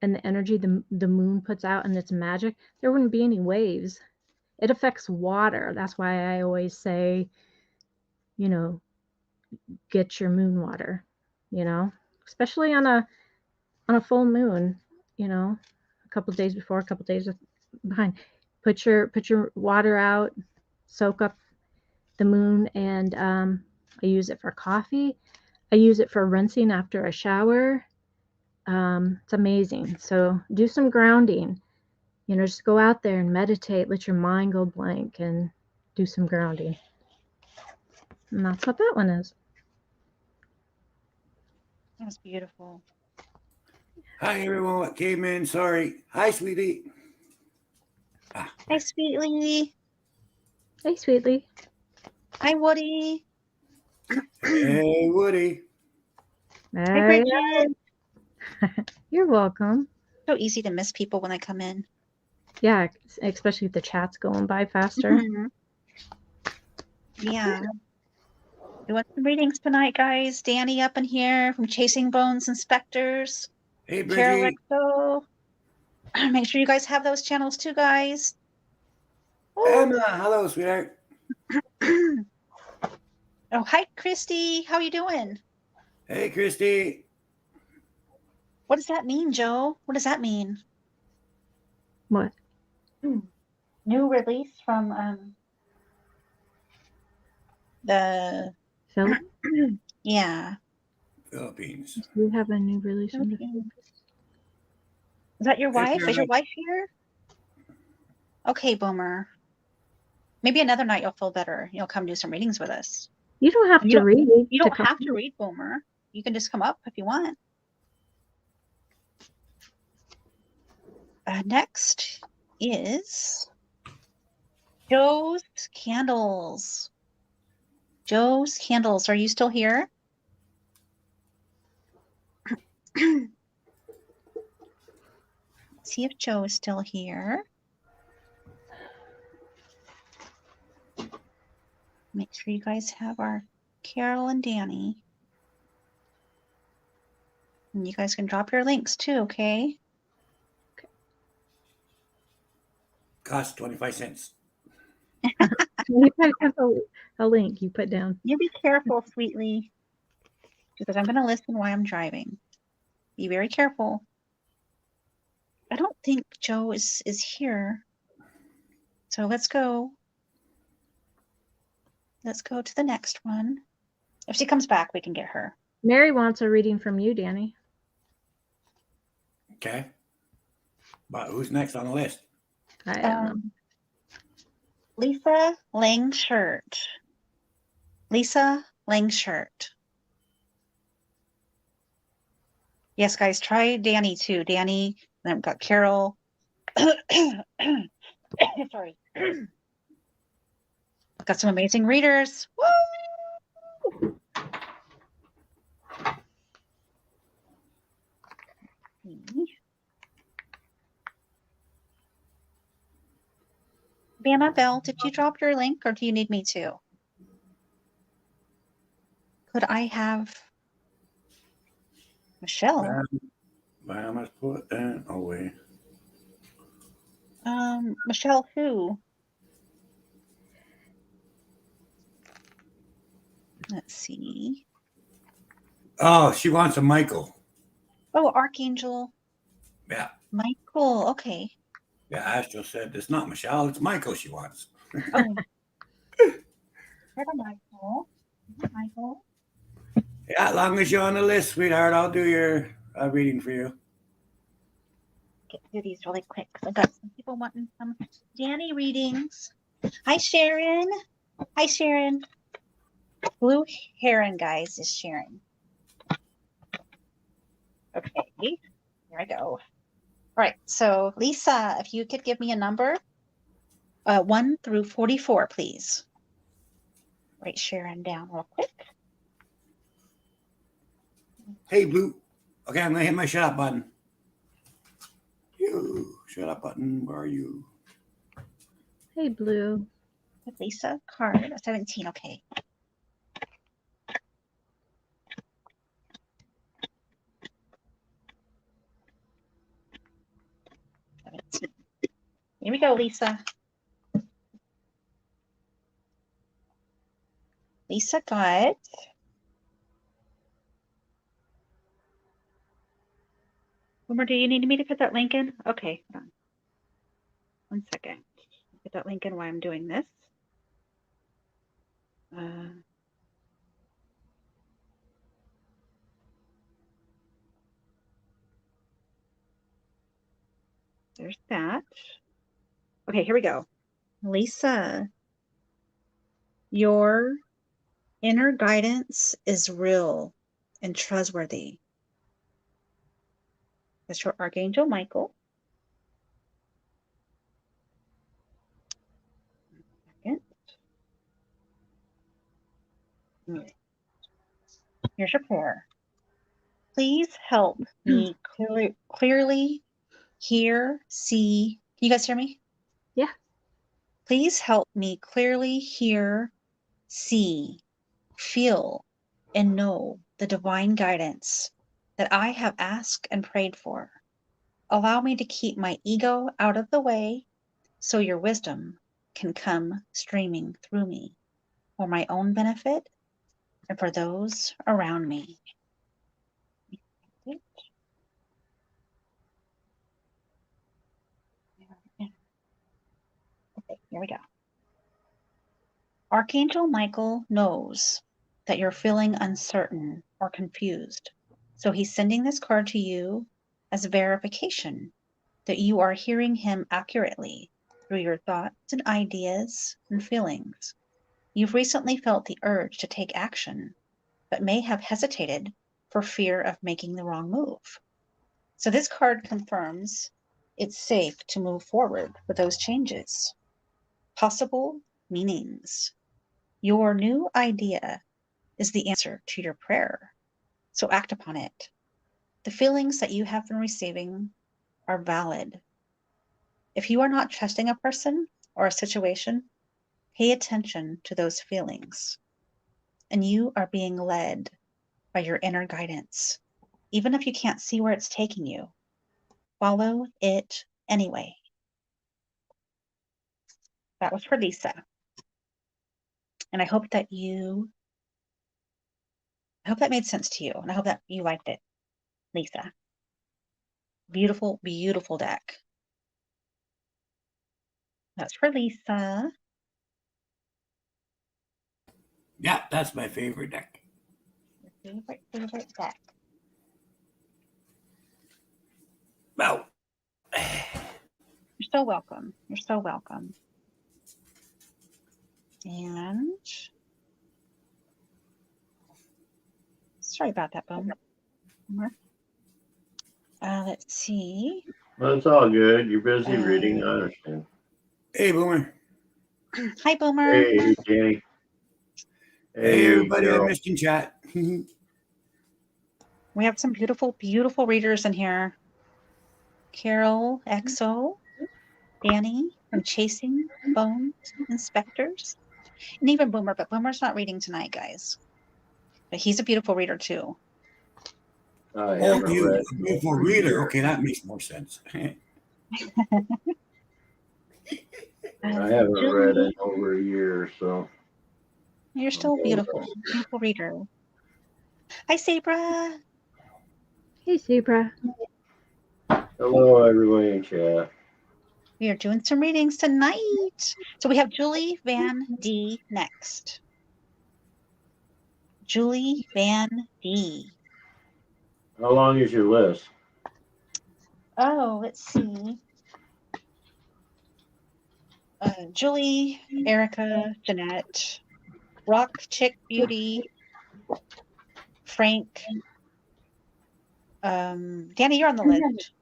Speaker 2: and the energy the moon puts out and its magic, there wouldn't be any waves. It affects water. That's why I always say, you know, get your moon water, you know, especially on a full moon, you know, a couple of days before, a couple of days behind. Put your water out, soak up the moon, and I use it for coffee. I use it for rinsing after a shower. It's amazing. So do some grounding. You know, just go out there and meditate. Let your mind go blank and do some grounding. And that's what that one is.
Speaker 1: That was beautiful.
Speaker 3: Hi, everyone. What came in? Sorry. Hi, sweetie.
Speaker 1: Hi, Sweetly.
Speaker 2: Hey, Sweetly.
Speaker 1: Hi, Woody.
Speaker 3: Hey, Woody.
Speaker 1: Hi, Bridget.
Speaker 2: You're welcome.
Speaker 1: So easy to miss people when they come in.
Speaker 2: Yeah, especially if the chat's going by faster.
Speaker 1: Yeah. We want some readings tonight, guys. Danny up in here from Chasing Bones Inspectors.
Speaker 3: Hey,
Speaker 1: Carol
Speaker 3: Bridgie.
Speaker 1: Exo. Make sure you guys have those channels too, guys.
Speaker 3: Emma. Hello, sweetheart.
Speaker 1: Oh, hi, Christy. How you doing?
Speaker 3: Hey, Christy.
Speaker 1: What does that mean, Joe? What does that mean?
Speaker 2: What?
Speaker 1: New release from the
Speaker 2: So,
Speaker 1: yeah.
Speaker 3: Philippines.
Speaker 2: do you have a new release from the
Speaker 1: Philippines. Is that your
Speaker 3: Hey,
Speaker 1: wife? Is your
Speaker 3: Carolyn.
Speaker 1: wife here? Okay, Boomer. Maybe another night you'll feel better. You'll come do some readings with us.
Speaker 2: You don't have
Speaker 1: And
Speaker 2: to read.
Speaker 1: you
Speaker 2: to
Speaker 1: don't
Speaker 2: come.
Speaker 1: have to read, Boomer. You can just come up if you want. Next is Joe's Candles. Joe's Candles. Are you still here? See if Joe is still here. Make sure you guys have our Carol and Danny. And you guys can drop your links too, okay?
Speaker 3: Cost 25 cents.
Speaker 2: You guys have a link you put down.
Speaker 1: You be careful, sweetly. Because I'm going to listen while I'm driving. Be very careful. I don't think Joe is here. So let's go. Let's go to the next one. If she comes back, we can get her.
Speaker 2: Mary wants a reading from you, Danny.
Speaker 3: Okay. But who's next on the list?
Speaker 2: I don't know.
Speaker 1: Lisa Langshirt. Lisa Langshirt. Yes, guys, try Danny too. Danny, then we've got Carol. Sorry. Got some amazing readers. Woo! Bama Bell, did you drop your link or do you need me to? Could I have Michelle?
Speaker 3: I must put that away.
Speaker 1: Michelle who? Let's see.
Speaker 3: Oh, she wants a Michael.
Speaker 1: Oh, Archangel
Speaker 3: Yeah.
Speaker 1: Michael. Okay.
Speaker 3: Yeah, Astro said it's not Michelle, it's Michael she wants.
Speaker 1: Oh. Michael. Michael.
Speaker 3: Yeah, as long as you're on the list, sweetheart, I'll do your reading for you.
Speaker 1: Get through these really quick because I got some people wanting some Danny readings. Hi, Sharon. Hi, Sharon. Blue Heron, guys, is Sharon. Okay, here I go. All right, so Lisa, if you could give me a number, 1 through 44, please. Write Sharon down real quick.
Speaker 3: Hey, Blue. Okay, I'm gonna hit my shut up button. You shut up button. Where are you?
Speaker 2: Hey, Blue.
Speaker 1: Lisa card 17. Okay. Here we go, Lisa. Lisa got Boomer, do you need me to put that link in? Okay, hold on. 1 second. Put that link in while I'm doing this. There's that. Okay, here we go. Lisa, your inner guidance is real and trustworthy. That's your Archangel Michael. Second. Here's your prayer. Please help me clearly hear, see. Can you guys hear me?
Speaker 2: Yeah.
Speaker 1: Please help me clearly hear, see, feel, and know the divine guidance that I have asked and prayed for. Allow me to keep my ego out of the way so your wisdom can come streaming through me for my own benefit and for those around me. Okay, here we go. Archangel Michael knows that you're feeling uncertain or confused. So he's sending this card to you as verification that you are hearing him accurately through your thoughts and ideas and feelings. You've recently felt the urge to take action, but may have hesitated for fear of making the wrong move. So this card confirms it's safe to move forward with those changes. Possible meanings. Your new idea is the answer to your prayer, so act upon it. The feelings that you have been receiving are valid. If you are not trusting a person or a situation, pay attention to those feelings. And you are being led by your inner guidance. Even if you can't see where it's taking you, follow it anyway. That was for Lisa. And I hope that made sense to you. And I hope that you liked it, Lisa. Beautiful, beautiful deck. That's for Lisa.
Speaker 3: Yeah, that's my favorite deck.
Speaker 1: Your favorite deck.
Speaker 3: Well,
Speaker 1: You're so welcome. You're so welcome. And sorry about that, Boomer. Let's see.
Speaker 4: Well, it's all good. You're busy reading. I understand.
Speaker 3: hey, Boomer.
Speaker 1: Hi, Boomer.
Speaker 4: Hey, Danny.
Speaker 3: Hey, everybody I
Speaker 4: Carol.
Speaker 3: missed in chat.
Speaker 1: We have some beautiful, beautiful readers in here. Carol, EXO, Danny from Chasing Bones Inspectors, and even Boomer, but Boomer's not reading tonight, guys. But he's a beautiful reader too.
Speaker 4: I
Speaker 3: Oh,
Speaker 4: haven't
Speaker 3: you,
Speaker 4: read.
Speaker 3: a beautiful reader. Okay, that makes more sense.
Speaker 4: I haven't read in over a year, so.
Speaker 1: You're still beautiful, beautiful reader. Hi, Sabra.
Speaker 2: Hey, Zebra.
Speaker 4: Hello, everybody in chat.
Speaker 1: We are doing some readings tonight. So we have Julie Van D next. Julie Van D.
Speaker 4: How long is your list?
Speaker 1: Oh, let's see. Julie, Erica, Jeanette, Rock Chick Beauty, Frank. Danny, you're on the list.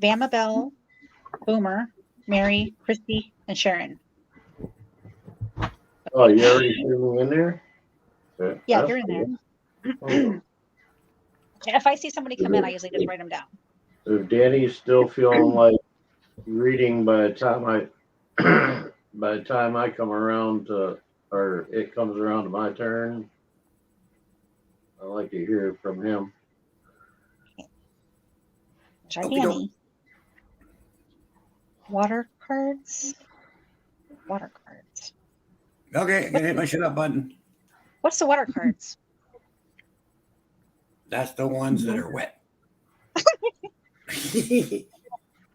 Speaker 1: Bama Bell, Boomer, Mary, Christy, and Sharon.
Speaker 4: Oh, you already threw me in there? Okay,
Speaker 1: Yeah,
Speaker 4: that's
Speaker 1: you're in there.
Speaker 4: cool.
Speaker 1: If I see somebody come in, I usually just write them down.
Speaker 4: If Danny's still feeling like reading by the time I come around to, or it comes around to my turn, I like to hear it from him.
Speaker 1: Try Danny. Water cards. Water cards.
Speaker 3: Okay, I'm gonna hit my shut up button.
Speaker 1: What's the water cards?
Speaker 3: That's the ones that are wet.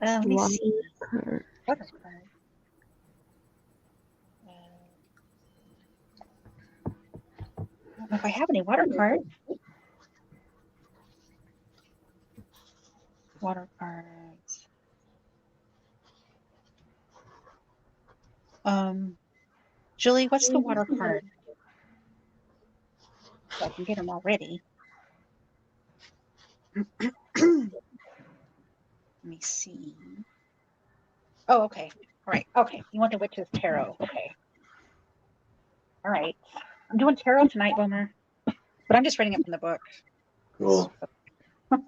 Speaker 1: Let me
Speaker 2: Water
Speaker 1: see.
Speaker 2: card.
Speaker 1: Water card. I don't know if I have any water cards. Water cards. Julie, what's the water card? So I can get them already. Let me see. Oh, okay. All right. Okay. You want the Witch's Tarot. Okay. All right. I'm doing tarot tonight, Boomer. But I'm just reading it from the book.
Speaker 4: Cool.
Speaker 1: All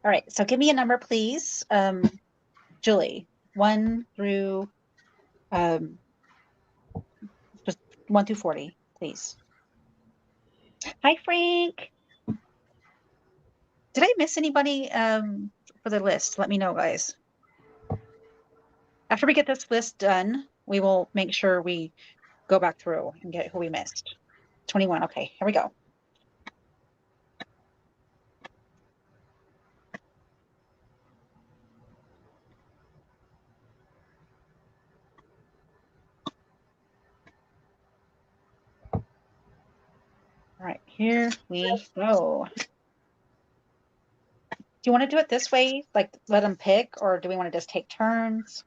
Speaker 1: right. So give me a number, please. Julie, 1 through 40, please. Hi, Frank. Did I miss anybody for the list? Let me know, guys. After we get this list done, we will make sure we go back through and get who we missed. 21. Okay, here we go. All right, here we go. Do you want to do it this way, like let them pick, or do we want to just take turns?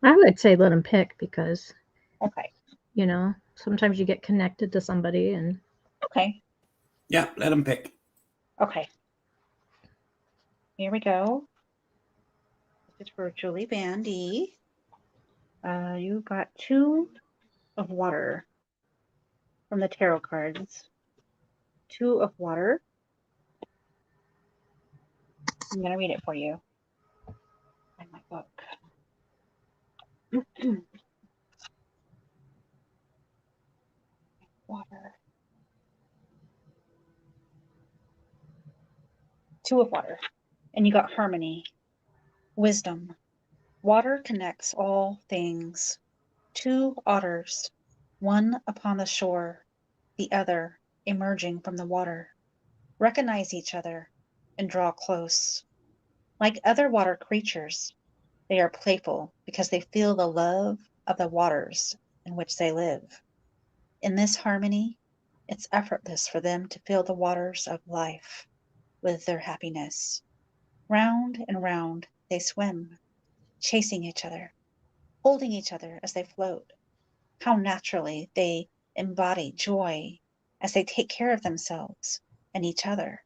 Speaker 2: I would say let them pick because,
Speaker 1: Okay.
Speaker 2: you know, sometimes you get connected to somebody and.
Speaker 1: Okay.
Speaker 3: Yeah, let them pick.
Speaker 1: Okay. Here we go. This is for Julie Bandy. You got 2 of water from the tarot cards. 2 of water. I'm going to read it for you. In my book. Water. 2 of water. And you got harmony. Wisdom. Water connects all things. 2 otters, one upon the shore, the other emerging from the water, recognize each other and draw close. Like other water creatures, they are playful because they feel the love of the waters in which they live. In this harmony, it's effortless for them to feel the waters of life with their happiness. Round and round they swim, chasing each other, holding each other as they float. How naturally they embody joy as they take care of themselves and each other.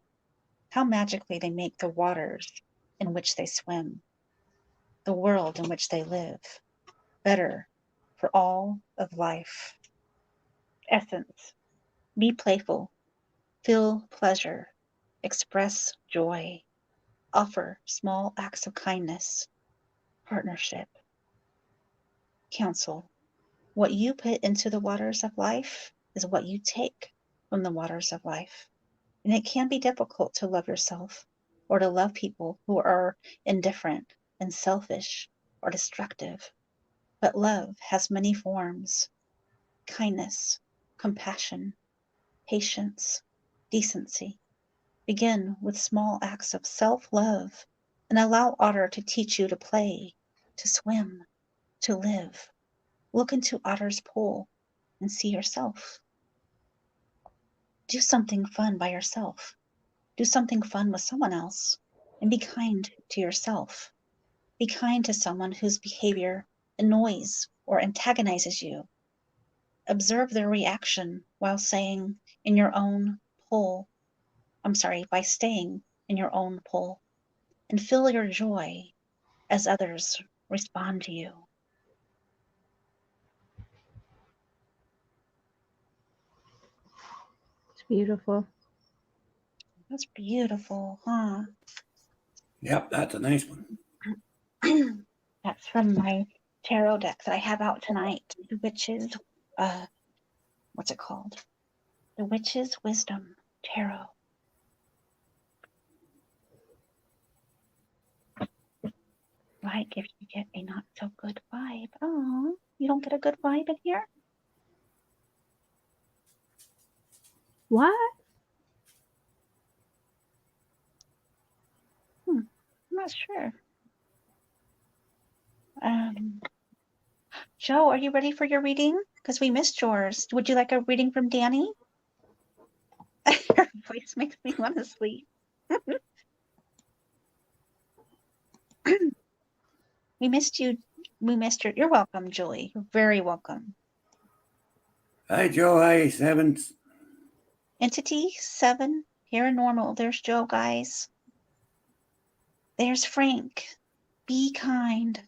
Speaker 1: How magically they make the waters in which they swim, the world in which they live, better for all of life. Essence. Be playful, feel pleasure, express joy, offer small acts of kindness, partnership. Counsel. What you put into the waters of life is what you take from the waters of life. And it can be difficult to love yourself or to love people who are indifferent and selfish or destructive. But love has many forms: kindness, compassion, patience, decency. Begin with small acts of self-love and allow Otter to teach you to play, to swim, to live. Look into Otter's pool and see yourself. Do something fun by yourself. Do something fun with someone else, and be kind to yourself. Be kind to someone whose behavior annoys or antagonizes you. Observe their reaction while staying in your own pool, and feel your joy as others respond to you.
Speaker 2: It's beautiful.
Speaker 1: That's beautiful, huh?
Speaker 3: Yep, that's a nice one.
Speaker 1: That's from my tarot deck that I have out tonight, the Witch's, what's it called? The Witch's Wisdom Tarot. Like if you get a not so good vibe. Oh, you don't get a good vibe in here?
Speaker 2: What?
Speaker 1: I'm not sure. Joe, are you ready for your reading? Because we missed yours. Would you like a reading from Danny? Her voice makes me want to sleep. We missed you. We missed your. You're welcome, Julie. You're very welcome.
Speaker 3: Hi, Joe. Hi, Sevens.
Speaker 1: Entity 7, paranormal. There's Joe, guys. There's Frank. Be kind.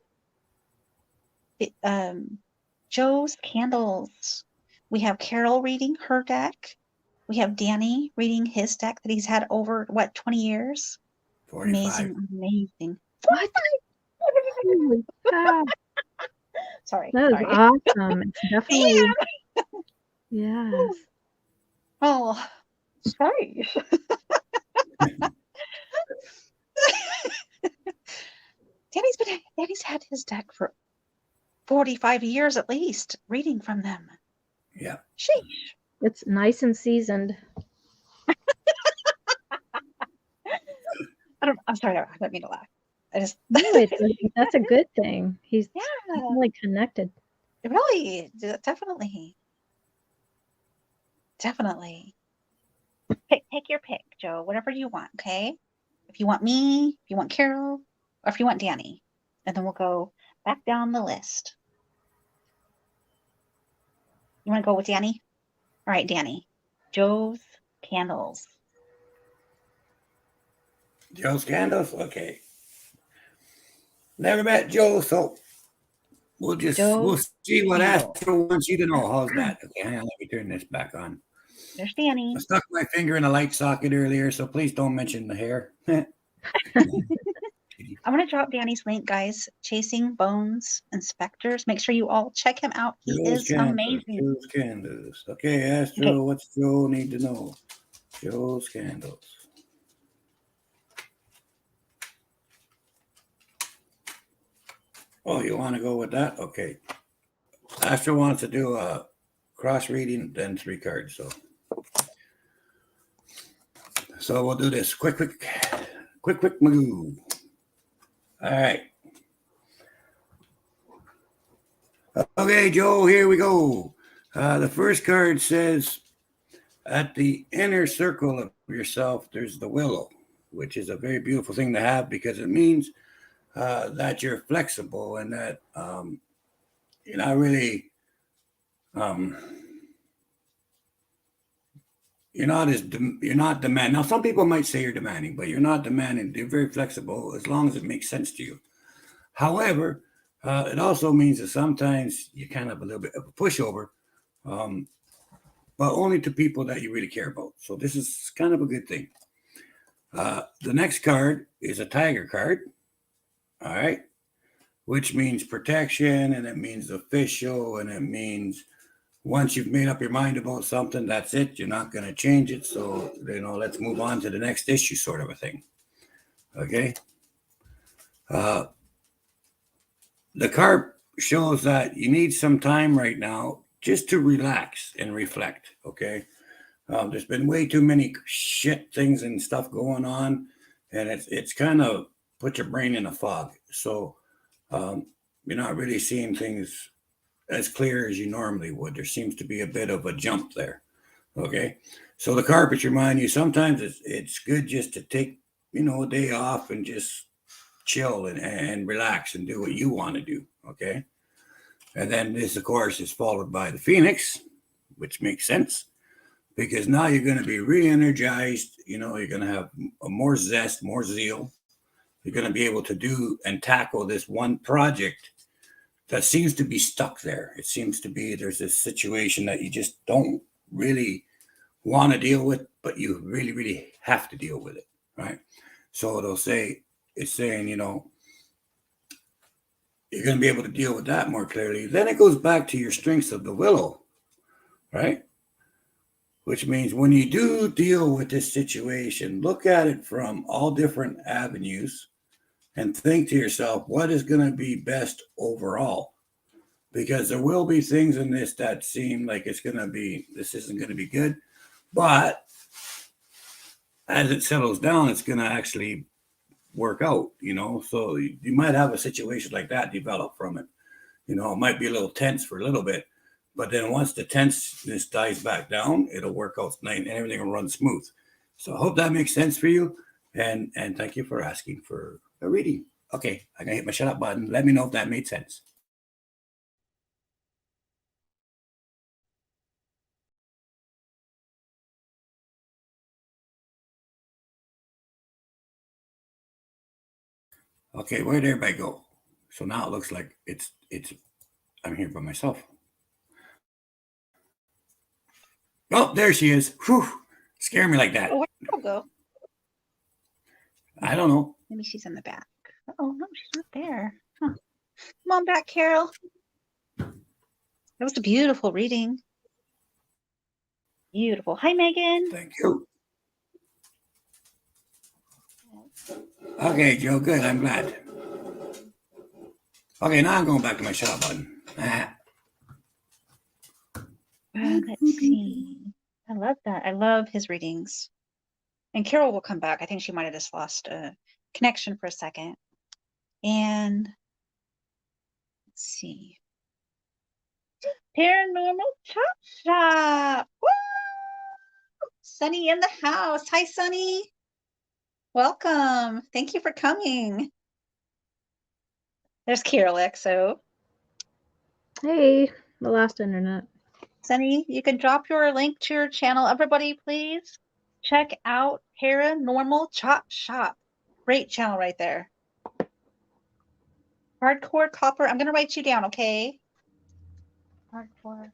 Speaker 1: Joe's candles. We have Carol reading her deck. We have Danny reading his deck that he's had over, 20 years?
Speaker 3: 45.
Speaker 1: Amazing.
Speaker 2: What? Holy cow.
Speaker 1: Sorry.
Speaker 2: That is awesome. It's definitely. Yes.
Speaker 1: Oh, sorry. Danny's had his deck for 45 years at least, reading from them.
Speaker 3: Yeah.
Speaker 1: Sheesh.
Speaker 2: It's nice and seasoned.
Speaker 1: I'm sorry, I didn't mean to laugh. I just,
Speaker 2: No, that's a good thing. He's
Speaker 1: yeah,
Speaker 2: really connected.
Speaker 1: really, definitely. Definitely. Take your pick, Joe, whatever you want, okay? If you want me, if you want Carol, or if you want Danny. And then we'll go back down the list. You want to go with Danny? All right, Danny. Joe's candles.
Speaker 3: Joe's candles? Okay. Never met Joe, so we'll see what
Speaker 1: candles.
Speaker 3: Astro wants you to know. How's that? Okay, hang on, let me turn this back on.
Speaker 1: There's Danny.
Speaker 3: I stuck my finger in a light socket earlier, so please don't mention the hair.
Speaker 1: I'm going to drop Danny's link, guys. Chasing Bones Inspectors. Make sure you all check him out. He is amazing.
Speaker 3: Joe's candles. Okay, Astro,
Speaker 1: Okay.
Speaker 3: what's Joe need to know? Joe's candles. Oh, you want to go with that? Okay. Astro wants to do a cross reading, then 3 cards. So we'll do this. Quick Magoo. All right. Okay, Joe, here we go. The first card says, at the inner circle of yourself, there's the willow, which is a very beautiful thing to have because it means that you're flexible and that you're not really, you're not demanding. Now, some people might say you're demanding, but you're not demanding. You're very flexible as long as it makes sense to you. However, it also means that sometimes you kind of have a little bit of a pushover, but only to people that you really care about. So this is kind of a good thing. The next card is a tiger card. All right. Which means protection, and it means official, and it means once you've made up your mind about something, that's it. You're not going to change it. So, let's move on to the next issue, sort of a thing. Okay. The card shows that you need some time right now just to relax and reflect. Okay. There's been way too many shit things and stuff going on, and it's kind of put your brain in a fog. So you're not really seeing things as clear as you normally would. There seems to be a bit of a jump there. Okay. So the carpets remind you sometimes it's good just to take, a day off and just chill and relax and do what you want to do. Okay. And then this, of course, is followed by the Phoenix, which makes sense because now you're going to be re-energized. You're going to have more zest, more zeal. You're going to be able to do and tackle this one project that seems to be stuck there. It seems to be there's this situation that you just don't really want to deal with, but you really, really have to deal with it, right? So it's saying, you're going to be able to deal with that more clearly. Then it goes back to your strengths of the willow, right? Which means when you do deal with this situation, look at it from all different avenues and think to yourself, what is going to be best overall? Because there will be things in this that seem like this isn't going to be good. But as it settles down, it's going to actually work out, So you might have a situation like that develop from it. It might be a little tense for a little bit, but then once the tenseness dies back down, it'll work out and everything will run smooth. So I hope that makes sense for you. And thank you for asking for a reading. Okay, I'm going to hit my shut up button. Let me know if that made sense. Okay, where'd everybody go? So now it looks like I'm here by myself. Oh, there she is. Whew, scare me like that.
Speaker 1: Oh, where'd Carol go?
Speaker 3: I don't know.
Speaker 1: Maybe she's in the back. Oh, no, she's not there. Huh. Come on back, Carol. That was a beautiful reading. Beautiful. Hi, Megan.
Speaker 3: Thank you. Okay, Joe, good. I'm glad. Okay, now I'm going back to my shut up button.
Speaker 1: Let's see. I love that. I love his readings. And Carol will come back. I think she might have just lost a connection for a second. And let's see. Paranormal Chop Shop. Woo! Sunny in the house. Hi, Sunny. Welcome. Thank you for coming. There's Carol XO.
Speaker 2: Hey, the last internet.
Speaker 1: Sunny, you can drop your link to your channel. Everybody, please check out Paranormal Chop Shop. Great channel right there. Hardcore Copper. I'm going to write you down, okay? Hardcore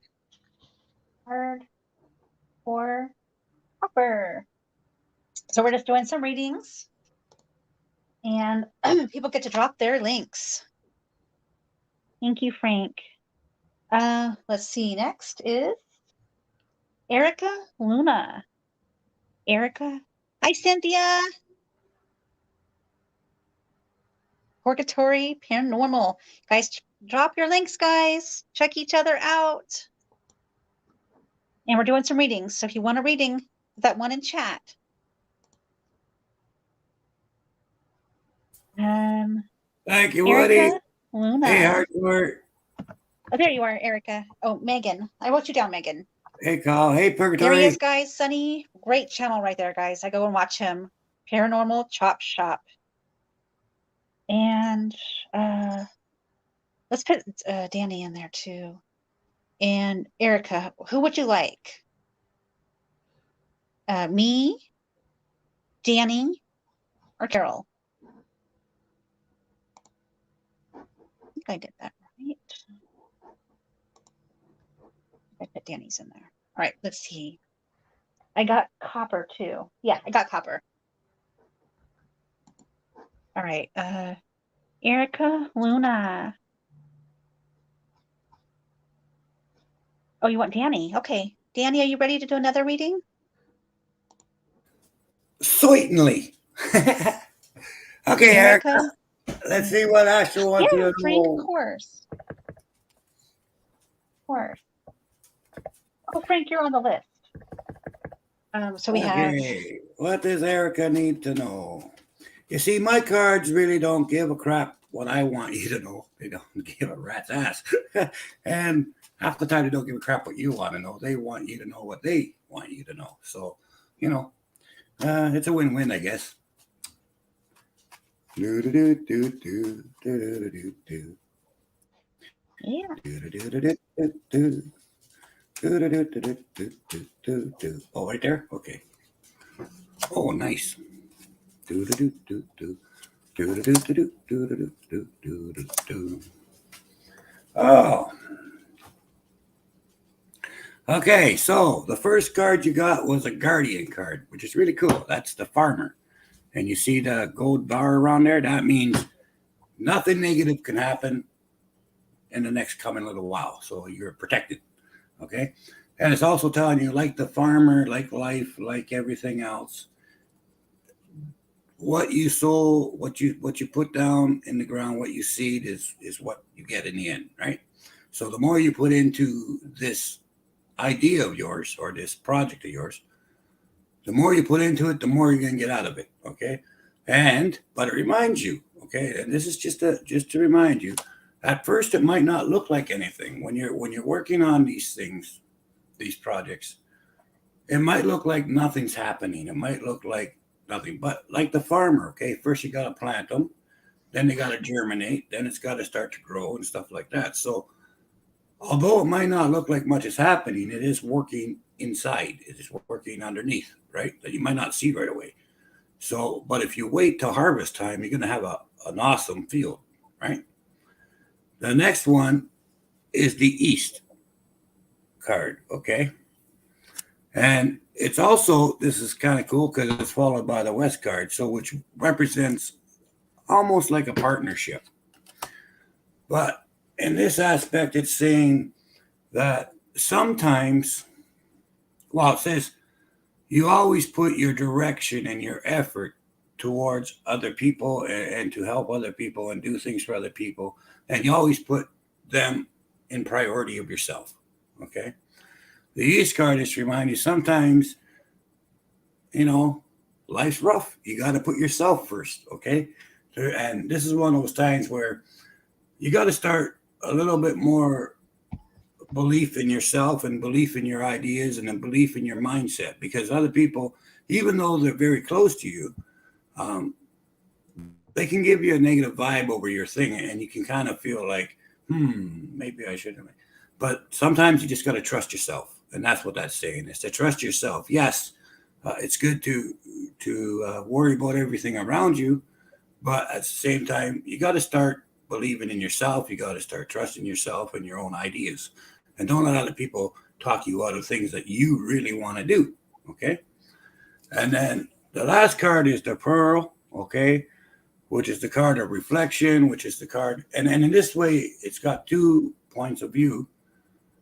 Speaker 1: Copper. So we're just doing some readings. And people get to drop their links. Thank you, Frank. Let's see. Next is Erica Luna. Erica. Hi, Cynthia. Purgatory Paranormal. Guys, drop your links, guys. Check each other out. And we're doing some readings. So if you want a reading, that one in chat.
Speaker 3: Thank you,
Speaker 1: Erica
Speaker 3: Woody.
Speaker 1: Luna.
Speaker 3: Hey, Hardcore.
Speaker 1: Oh, there you are, Erica. Oh, Megan. I wrote you down, Megan.
Speaker 3: Hey, Carl. Hey,
Speaker 1: There
Speaker 3: Purgatory.
Speaker 1: he is, guys. Sunny. Great channel right there, guys. I go and watch him. Paranormal Chop Shop. And let's put Danny in there too. And Erica, who would you like? Me, Danny, or Carol? I think I did that right. I put Danny's in there. All right, let's see. I got Copper too. Yeah, I got Copper. All right. Erica Luna. Oh, you want Danny? Okay. Danny, are you ready to do another reading?
Speaker 3: Certainly. Okay, Erica. Let's see what Astro wants
Speaker 1: Yeah,
Speaker 3: to
Speaker 1: Frank,
Speaker 3: know.
Speaker 1: of course. Of course. Oh, Frank, you're on the list. So we have.
Speaker 3: Okay, what does Erica need to know? You see, my cards really don't give a crap what I want you to know. They don't give a rat's ass. And half the time they don't give a crap what you want to know. They want you to know what they want you to know. So, you know, it's a win-win, I guess.
Speaker 1: Yeah.
Speaker 3: Oh, right there? Okay. Oh, nice. Oh. Okay, so the first card you got was a guardian card, which is really cool. That's the farmer. And you see the gold bar around there? That means nothing negative can happen in the next coming little while. So you're protected. Okay. And it's also telling you, like the farmer, like life, like everything else, what you sow, what you put down in the ground, what you seed is what you get in the end, right? So the more you put into this idea of yours or this project of yours, the more you put into it, the more you're going to get out of it. Okay. But it reminds you, okay, and this is just to remind you, at first it might not look like anything when you're working on these things, these projects. It might look like nothing's happening. It might look like nothing, but like the farmer, okay, first you got to plant them, then they got to germinate, then it's got to start to grow and stuff like that. So although it might not look like much is happening, it is working inside. It is working underneath, right? That you might not see right away. So, but if you wait till harvest time, you're going to have an awesome field, right? The next one is the East card, okay? And it's also, this is kind of cool because it's followed by the West card, so which represents almost like a partnership. But in this aspect, it's saying that sometimes, well, it says you always put your direction and your effort towards other people and to help other people and do things for other people. And you always put them in priority of yourself. Okay. The East card is to remind you sometimes, you know, life's rough. You got to put yourself first, okay? And this is one of those times where you got to start a little bit more belief in yourself and belief in your ideas and a belief in your mindset, because other people, even though they're very close to you, they can give you a negative vibe over your thing, and you can kind of feel like, maybe I shouldn't. But sometimes you just got to trust yourself, and that's what that's saying, is to trust yourself. Yes, it's good to worry about everything around you, but at the same time, you got to start believing in yourself. You got to start trusting yourself and your own ideas, and don't let other people talk you out of things that you really want to do. Okay, and then the last card is the Pearl. Okay, which is the card of reflection, which is the card, and in this way, it's got 2 points of view.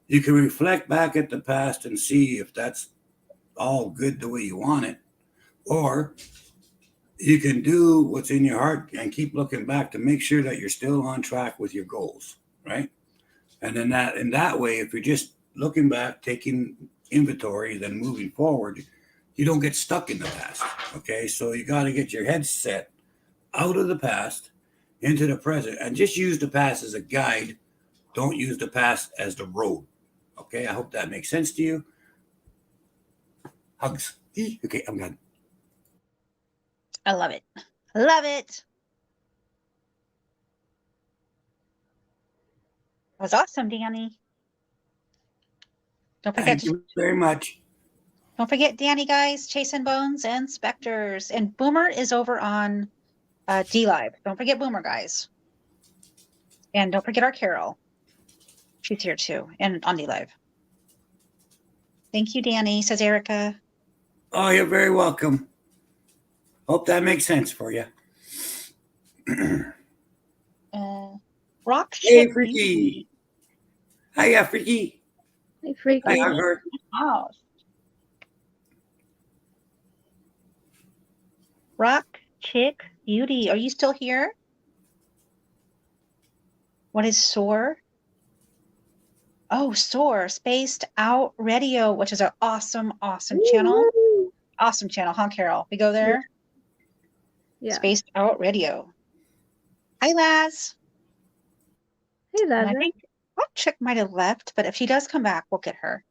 Speaker 3: You can reflect back at the past and see if that's all good the way you want it, or you can do what's in your heart and keep looking back to make sure that you're still on track with your goals, right? And then that in that way, if you're just looking back, taking inventory, then moving forward, you don't get stuck in the past. Okay, so you got to get your head set out of the past into the present, and just use the past as a guide. Don't use the past as the road. Okay, I hope that makes sense to you. Hugs. Okay, I'm done.
Speaker 1: I love it. Love it. That was awesome, Danny. Don't forget
Speaker 3: Thank you very much.
Speaker 1: Don't forget Danny, guys, Chasing Bones and Specters. And Boomer is over on D Live. Don't forget Boomer, guys. And don't forget our Carol. She's here too, and on D Live. Thank you, Danny, says Erica.
Speaker 3: Oh, you're very welcome. Hope that makes sense for you.
Speaker 1: Rock
Speaker 3: Hey,
Speaker 1: Ship
Speaker 3: Freaky.
Speaker 1: Beauty.
Speaker 3: Hiya, Freaky.
Speaker 2: Hey, Freaky.
Speaker 3: Hi, Hugger.
Speaker 1: Oh. Rock Chick Beauty. Are you still here? What is SOAR? Oh, SOAR, Spaced Out Radio, which is an awesome channel.
Speaker 2: Woo!
Speaker 1: Awesome channel, huh, Carol? We go there?
Speaker 2: Yeah.
Speaker 1: Spaced Out Radio. Hi, Laz.
Speaker 2: Hey,
Speaker 1: And I
Speaker 2: Lazarus.
Speaker 1: think Rock Chick might have left, but if she does come back, we'll get her.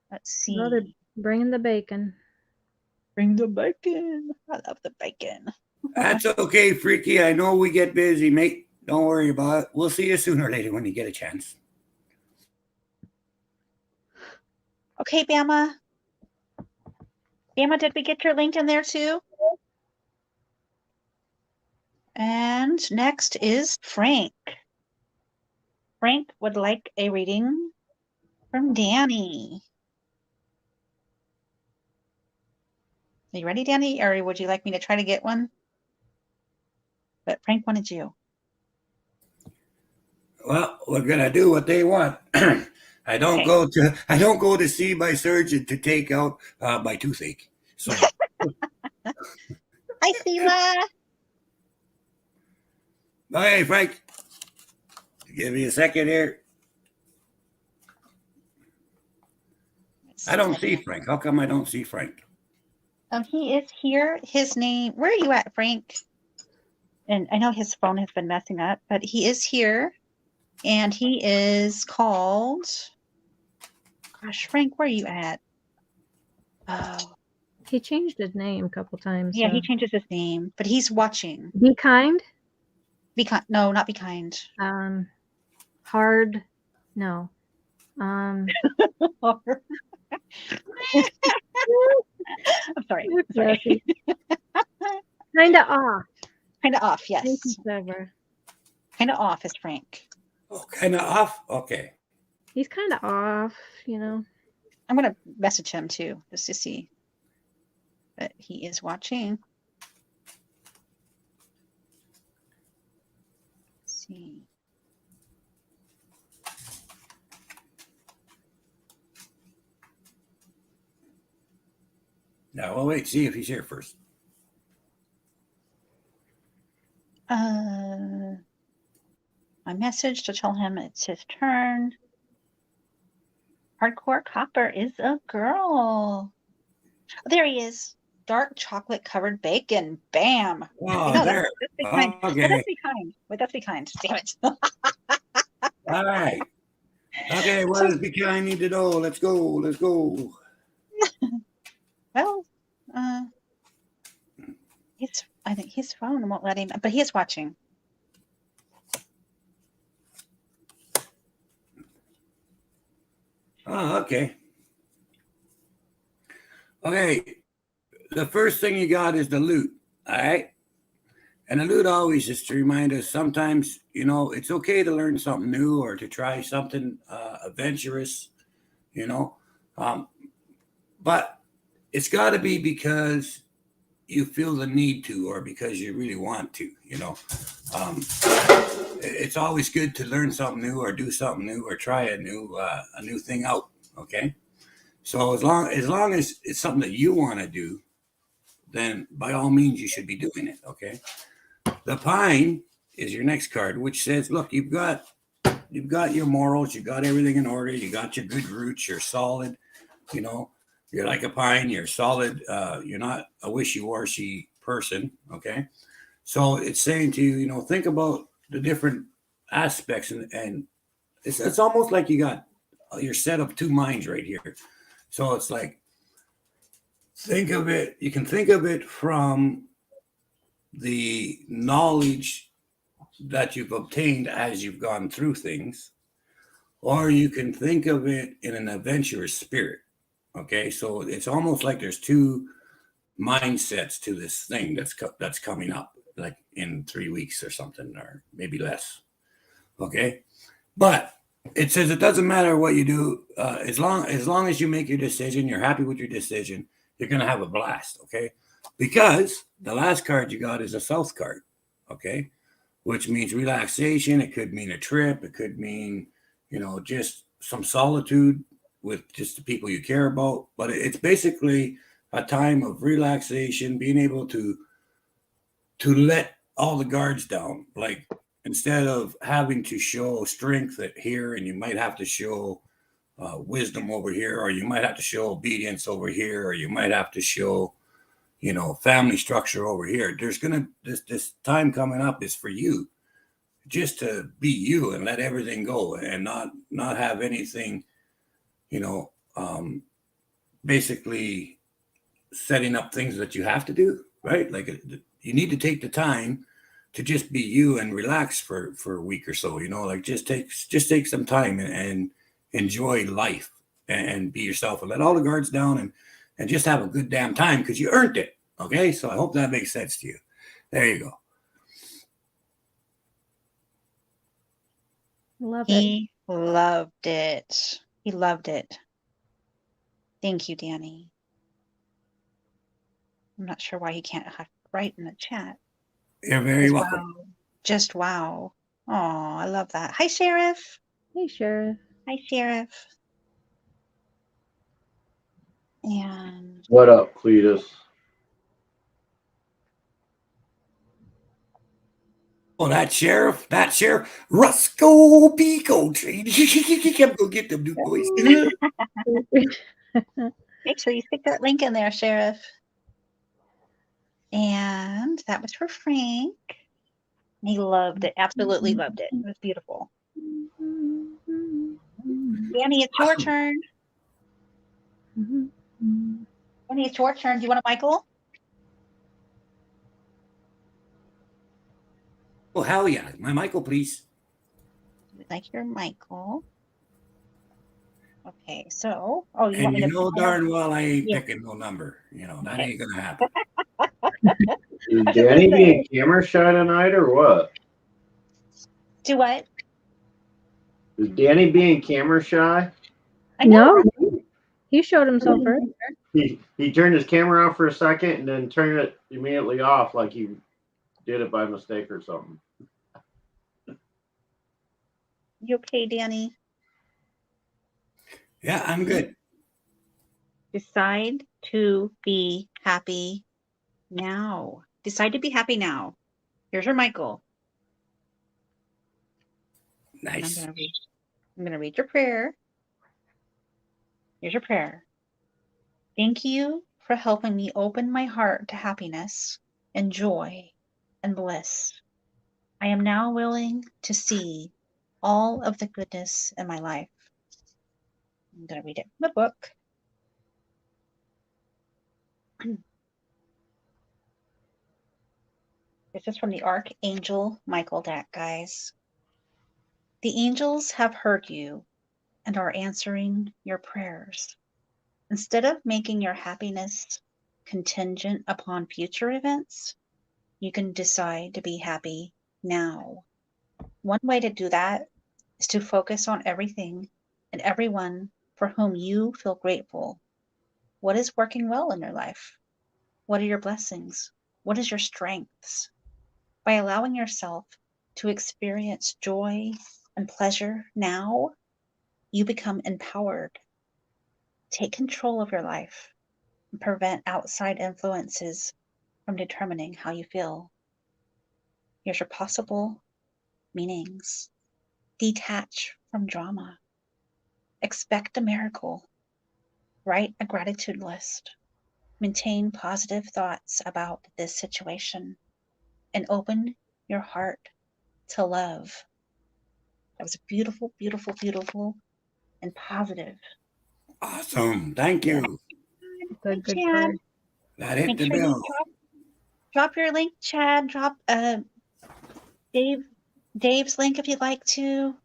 Speaker 1: Let's see.
Speaker 2: No, they're bringing the bacon.
Speaker 1: Bring the bacon. I love the bacon.
Speaker 3: That's okay, Freaky. I know we get busy, mate. Don't worry about it. We'll see you sooner or later when you get a chance.
Speaker 1: Okay, Bama. Bama, did we get your link in there too? And next is Frank. Frank would like a reading from Danny. Are you ready, Danny? Or would you like me to try to get one? But Frank wanted you.
Speaker 3: Well, we're gonna do what they want. I don't go to see my surgeon to take out my toothache. So
Speaker 1: Hi, Sela.
Speaker 3: hey, Frank. Give me a second here. I don't see Frank. How come I don't see Frank?
Speaker 1: He is here. His name, where are you at, Frank? And I know his phone has been messing up, but he is here. And he is called, gosh, Frank, where are you at? Oh,
Speaker 2: He changed his name a couple times.
Speaker 1: yeah,
Speaker 2: so.
Speaker 1: he changes his name, but he's watching.
Speaker 2: Be kind.
Speaker 1: Be kind. No, not be kind.
Speaker 2: Hard. No.
Speaker 1: I'm sorry.
Speaker 2: Sorry. Kind of off.
Speaker 1: Kind of off, yes.
Speaker 2: Whatever.
Speaker 1: Kind of off is Frank.
Speaker 3: Oh, kind of off? Okay.
Speaker 2: He's kind of off, you know.
Speaker 1: I'm going to message him too, just to see. But he is watching. Let's see.
Speaker 3: Now we'll wait, see if he's here first.
Speaker 1: My message to tell him it's his turn. Hardcore Copper is a girl. Oh, there he is. Dark chocolate covered bacon. Bam.
Speaker 3: Oh,
Speaker 1: No,
Speaker 3: there.
Speaker 1: that's be kind. Well,
Speaker 3: Okay.
Speaker 1: that's be kind. Wait, that's be kind. Damn it.
Speaker 3: All right. Okay. What does be kind need to know? Let's go. Let's go.
Speaker 1: Well, I think his phone won't let him, but he is watching.
Speaker 3: Oh, okay. Okay. The first thing you got is the loot. All right. And the loot always is to remind us sometimes, it's okay to learn something new or to try something adventurous, you know. But it's got to be because you feel the need to or because you really want to, it's always good to learn something new or do something new or try a new thing out. Okay. So as long as it's something that you want to do, then by all means you should be doing it. Okay. The pine is your next card, which says, look, you've got your morals, you got everything in order, you got your good roots, you're solid, you're like a pine, you're solid, you're not a wishy-washy person. Okay. So it's saying to you, think about the different aspects, and it's almost like you're set of two minds right here. So it's like, you can think of it from the knowledge that you've obtained as you've gone through things, or you can think of it in an adventurous spirit. Okay, so it's almost like there's two mindsets to this thing that's coming up, like in 3 weeks or something, or maybe less. Okay, but it says it doesn't matter what you do, as long as you make your decision, you're happy with your decision, you're gonna have a blast. Okay, because the last card you got is a South card. Okay, which means relaxation. It could mean a trip. It could mean, just some solitude with just the people you care about. But it's basically a time of relaxation, being able to let all the guards down. Like, instead of having to show strength here, and you might have to show wisdom over here, or you might have to show obedience over here, or you might have to show family structure over here. There's this time coming up is for you just to be you and let everything go and not have anything, basically setting up things that you have to do, right? Like, you need to take the time to just be you and relax for a week or so, like just take some time and enjoy life and be yourself and let all the guards down and just have a good damn time because you earned it. Okay, so I hope that makes sense to you. There you go.
Speaker 2: Love it.
Speaker 1: He loved it. He loved it. Thank you, Danny. I'm not sure why he can't write in the chat.
Speaker 3: You're very welcome.
Speaker 1: Wow. Just wow. Oh, I love that. Hi, Sheriff.
Speaker 2: Hey, Sheriff.
Speaker 1: Hi, Sheriff. And
Speaker 4: What up, Cletus?
Speaker 3: Oh, that sheriff, Roscoe Pico. He kept go get them new boys.
Speaker 1: make sure you stick that link in there, Sheriff. And that was for Frank. He loved it. Absolutely loved it. It was beautiful. Danny, it's your turn. Danny, it's your turn. Do you want a Michael?
Speaker 3: Oh, hell yeah. My Michael, please.
Speaker 1: We'd like your Michael. Okay, so, you want
Speaker 3: And
Speaker 1: me to
Speaker 3: darn well I ain't
Speaker 1: Yeah.
Speaker 3: picking no number. That ain't going to happen.
Speaker 4: Is Danny being camera shy tonight or what?
Speaker 1: do what?
Speaker 4: Is Danny being camera shy?
Speaker 1: I know.
Speaker 2: No, he showed himself earlier.
Speaker 4: He turned his camera on for a second and then turned it immediately off like he did it by mistake or something.
Speaker 1: You okay, Danny?
Speaker 3: Yeah, I'm good.
Speaker 1: Decide to be happy now. Decide to be happy now. Here's your Michael.
Speaker 3: Nice.
Speaker 1: I'm gonna read your prayer. Here's your prayer. Thank you for helping me open my heart to happiness and joy and bliss. I am now willing to see all of the goodness in my life. I'm going to read it from the book. This is from the Archangel Michael deck, guys. The angels have heard you and are answering your prayers. Instead of making your happiness contingent upon future events, you can decide to be happy now. One way to do that is to focus on everything and everyone for whom you feel grateful. What is working well in your life? What are your blessings? What is your strengths? By allowing yourself to experience joy and pleasure now, you become empowered. Take control of your life and prevent outside influences from determining how you feel. Here's your possible meanings. Detach from drama. Expect a miracle. Write a gratitude list. Maintain positive thoughts about this situation and open your heart to love. That was beautiful, beautiful, beautiful, and positive.
Speaker 3: Awesome. Thank you.
Speaker 2: Good
Speaker 1: Chad,
Speaker 2: card.
Speaker 3: That hit
Speaker 1: make
Speaker 3: the
Speaker 1: sure
Speaker 3: bill.
Speaker 1: you drop your link, Chad. Drop Dave's link if you'd like to.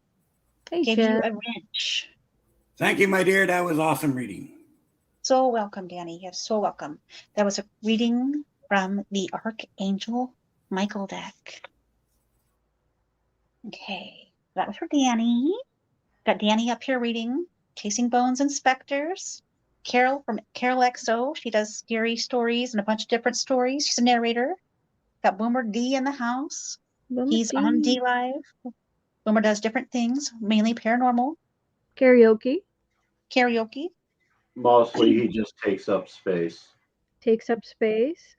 Speaker 2: Hey,
Speaker 1: Give you
Speaker 2: Chad.
Speaker 1: a wrench.
Speaker 3: Thank you, my dear. That was awesome reading.
Speaker 1: So welcome, Danny. You're so welcome. That was a reading from the Archangel Michael deck. Okay, that was for Danny. Got Danny up here reading Chasing Bones and Specters. Carol from Carol XO. She does scary stories and a bunch of different stories. She's a narrator. Got Boomer D in the house. He's on D Live. Boomer does different things, mainly paranormal,
Speaker 2: Karaoke.
Speaker 1: karaoke.
Speaker 4: Mostly he just takes up space.
Speaker 2: Takes up space.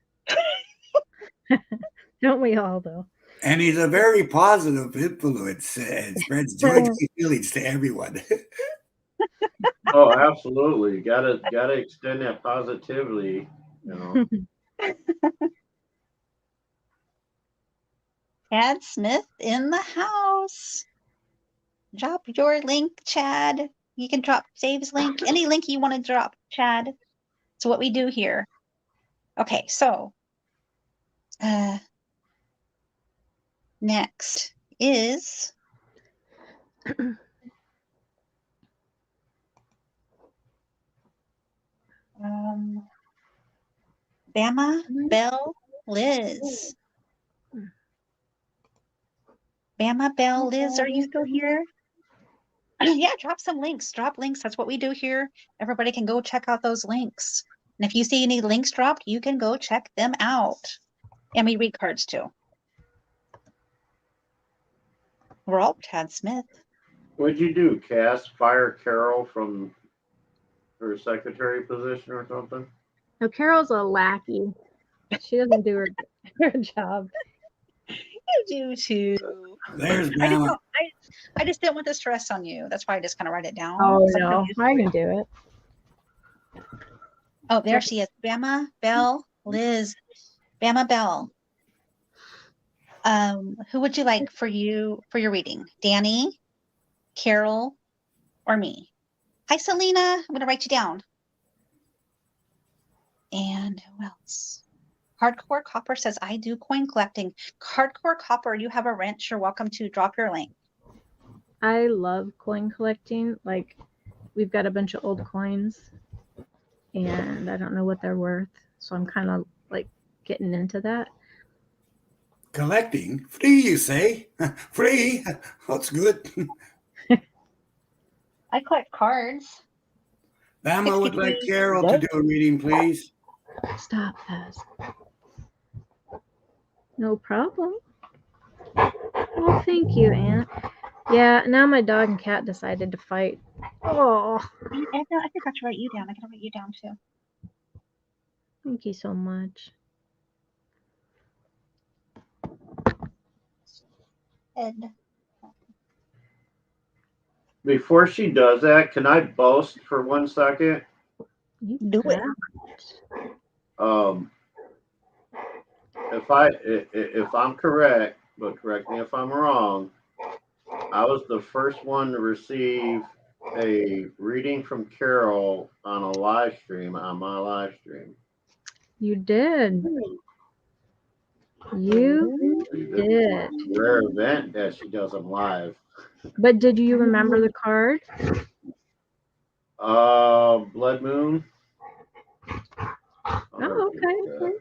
Speaker 2: Don't we all, though?
Speaker 3: And he's a very positive influence and spreads joyful feelings to everyone.
Speaker 4: Oh, absolutely. Gotta extend that positivity, you know.
Speaker 1: Chad Smith in the house. Drop your link, Chad. You can drop Dave's link, any link you want to drop, Chad. So what we do here. Okay, so next is Bama Bell Liz. Bama Bell Liz, are you still here? Yeah, drop some links. Drop links. That's what we do here. Everybody can go check out those links. And if you see any links dropped, you can go check them out. And we read cards too. We're all Chad Smith.
Speaker 4: What'd you do, Cass? Fire Carol from her secretary position or something?
Speaker 2: No, Carol's a lackey. She doesn't do her job.
Speaker 1: You do too.
Speaker 3: There's Bama.
Speaker 1: I just didn't want the stress on you. That's why I just kind of write it down.
Speaker 2: Oh,
Speaker 1: So
Speaker 2: no. I can do it.
Speaker 1: Oh, there she is. Bama Bell Liz. Bama Bell. Who would you like for your reading? Danny, Carol, or me? Hi, Selena. I'm going to write you down. And who else? Hardcore Copper says, I do coin collecting. Hardcore Copper, you have a wrench. You're welcome to drop your link.
Speaker 2: I love coin collecting. Like, we've got a bunch of old coins, and I don't know what they're worth. So I'm kind of like getting into that.
Speaker 3: Collecting? Free, you say? Free? That's good.
Speaker 1: I collect cards.
Speaker 3: Bama would like Carol to do a reading, please.
Speaker 2: Stop, Fez. No problem. Well, thank you, Aunt. Yeah, now my dog and cat decided to fight. Oh,
Speaker 1: I forgot to write you down. I gotta write you down too.
Speaker 2: thank you so much.
Speaker 1: Ed.
Speaker 4: Before she does that, can I boast for 1 second?
Speaker 2: You
Speaker 1: Do it.
Speaker 2: bet.
Speaker 4: If I'm correct, but correct me if I'm wrong, I was the first one to receive a reading from Carol on a live stream, on my live stream.
Speaker 2: You did. You did.
Speaker 4: Rare event that she does them live.
Speaker 2: But did you remember the card?
Speaker 4: Blood Moon.
Speaker 2: Oh, okay.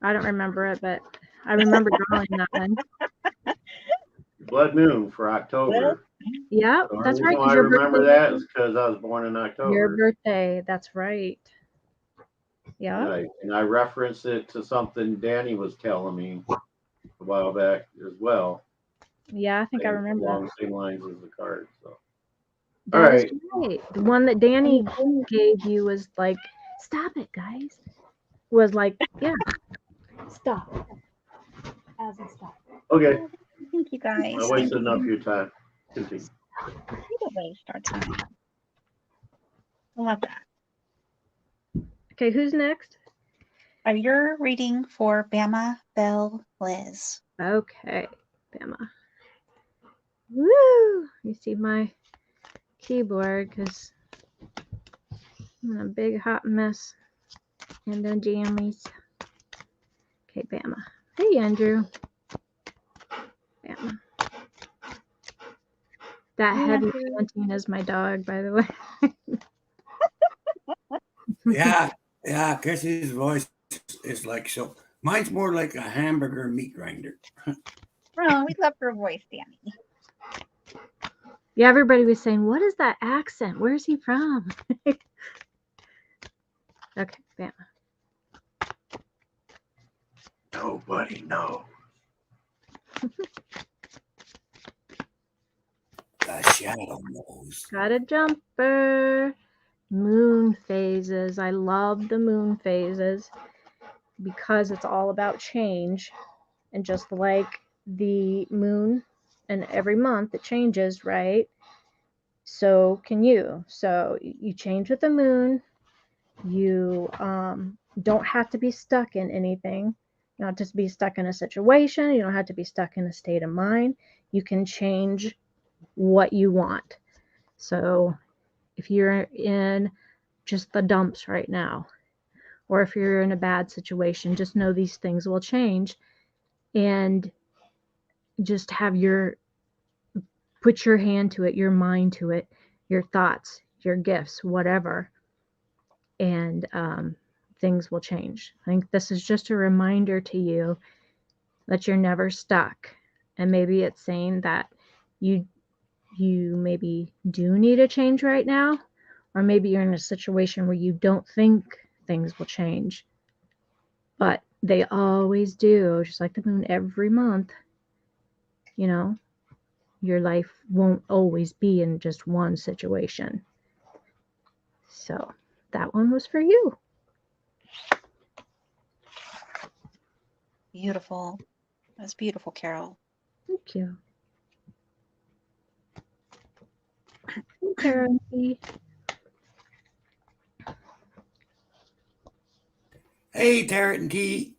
Speaker 2: I don't remember it, but I remember drawing that one.
Speaker 4: Blood Moon for October.
Speaker 2: Yeah,
Speaker 4: The
Speaker 2: that's
Speaker 4: only
Speaker 2: right.
Speaker 4: reason why I remember that is because I was born in October.
Speaker 2: Your birthday. That's right. Yeah.
Speaker 4: Right. And I referenced it to something Danny was telling me a while back as well.
Speaker 2: Yeah, I think I remember
Speaker 4: along
Speaker 2: that.
Speaker 4: the same lines as the card. So
Speaker 2: That is right. The one that Danny gave you was like, stop it, guys. Was like, yeah, stop. As in stop.
Speaker 4: okay,
Speaker 1: Thank you guys.
Speaker 4: I wasted enough of your time. Continue.
Speaker 1: You don't waste our time. I love that.
Speaker 2: Okay, who's next?
Speaker 1: You're reading for Bama Bell Liz.
Speaker 2: Okay, Bama. Woo! You see my keyboard because I'm in a big hot mess and then jammies. Okay, Bama. Hey, Andrew. Bama. That heavy chanting is my dog, by the way.
Speaker 3: Yeah, Chrissy's voice is like so. Mine's more like a hamburger meat grinder.
Speaker 1: Oh, we love her voice, Danny.
Speaker 2: Yeah, everybody was saying, what is that accent? Where's he from? Okay, Bama.
Speaker 4: Nobody knows.
Speaker 3: The shadow knows.
Speaker 2: Got a jumper. Moon phases. I love the moon phases because it's all about change. And just like the moon, and every month it changes, right? So can you. So you change with the moon. You don't have to be stuck in anything. You don't have to be stuck in a situation. You don't have to be stuck in a state of mind. You can change what you want. So if you're in just the dumps right now, or if you're in a bad situation, just know these things will change, and just have put your hand to it, your mind to it, your thoughts, your gifts, whatever, and things will change. I think this is just a reminder to you that you're never stuck. And maybe it's saying that you maybe do need a change right now, or maybe you're in a situation where you don't think things will change, but they always do, just like the moon every month. You know, your life won't always be in just one situation. So that one was for you.
Speaker 1: Beautiful. That's beautiful, Carol.
Speaker 2: Thank you. Carol.
Speaker 3: Hey, Tarot and T.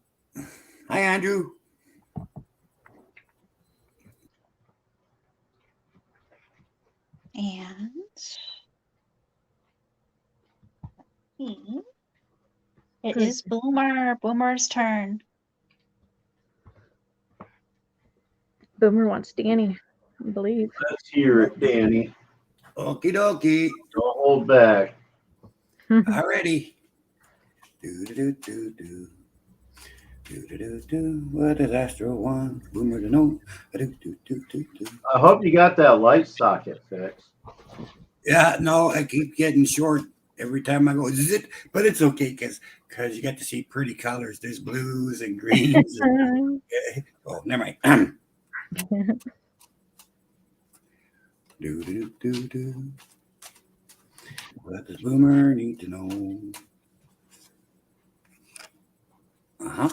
Speaker 3: Hi, Andrew.
Speaker 1: And it
Speaker 2: Good.
Speaker 1: is Boomer's turn.
Speaker 2: Boomer wants Danny, I believe.
Speaker 4: Let's hear it, Danny.
Speaker 3: Okie dokie.
Speaker 4: Don't hold back.
Speaker 3: Alrighty. Do. What does Astro want? Boomer to know. Do.
Speaker 4: I hope you got that light socket fixed.
Speaker 3: Yeah, no, I keep getting short every time I go zit, but it's okay because you get to see pretty colors. There's blues and greens. Oh, never mind. Do. What does Boomer need to know? Uh-huh.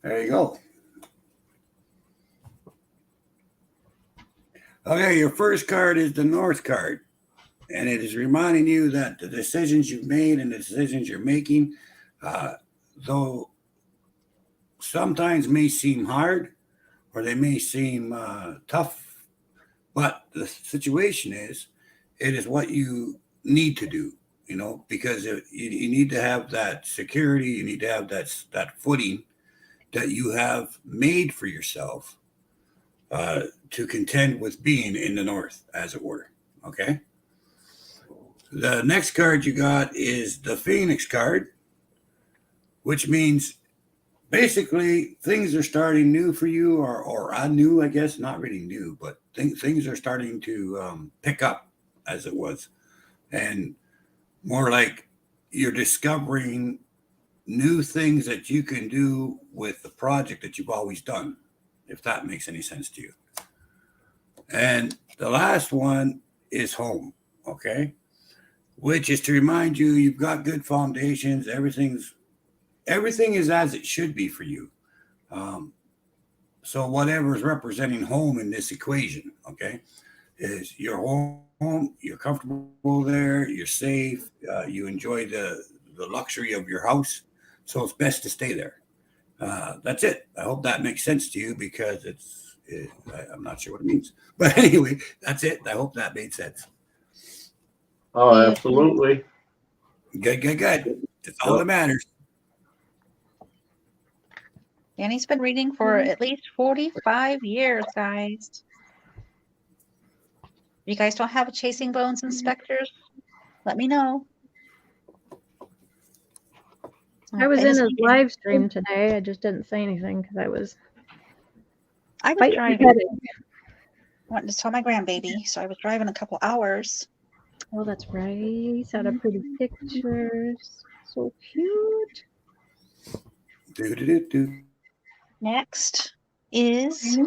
Speaker 3: There you go. Okay, your first card is the North card. And it is reminding you that the decisions you've made and the decisions you're making, though sometimes may seem hard or they may seem tough, but the situation is, it is what you need to do, because you need to have that security, you need to have that footing that you have made for yourself to contend with being in the North, as it were. Okay. The next card you got is the Phoenix card, which means basically things are starting new for you, or anew, I guess, not really new, but things are starting to pick up, as it was, and more like you're discovering new things that you can do with the project that you've always done, if that makes any sense to you. And the last one is home, okay? Which is to remind you, you've got good foundations. Everything is as it should be for you. So whatever is representing home in this equation, okay, is your home. You're comfortable there. You're safe. You enjoy the luxury of your house. So it's best to stay there. That's it. I hope that makes sense to you, because I'm not sure what it means. But anyway, that's it. I hope that made sense.
Speaker 4: Oh, absolutely.
Speaker 3: Good. That's all that matters.
Speaker 1: Danny's been reading for at least 45 years, guys. If you guys don't have a Chasing Bones inspectors, let me know.
Speaker 2: I was in his live stream today. I just didn't say anything because I was
Speaker 1: driving. I went to saw my grandbaby, so I was driving a couple hours.
Speaker 2: Oh, that's right. Saw the pretty pictures. So cute.
Speaker 1: Next is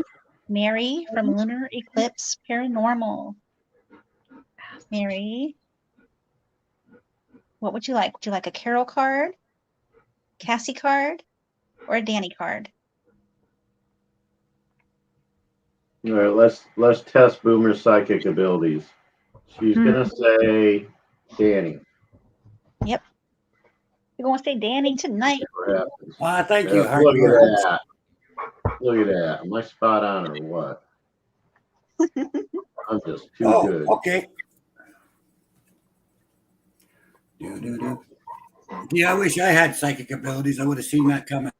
Speaker 1: Mary from Lunar Eclipse Paranormal. Mary, what would you like? Would you like a Carol card, Cassie card, or a Danny card?
Speaker 4: All right, let's test Boomer's psychic abilities. She's gonna say Danny.
Speaker 1: Yep. You're gonna say Danny tonight.
Speaker 3: Thank you.
Speaker 4: Look at that. Look at that. Am I spot on or what? I'm just too good.
Speaker 3: Okay. Yeah, I wish I had psychic abilities. I would have seen that coming.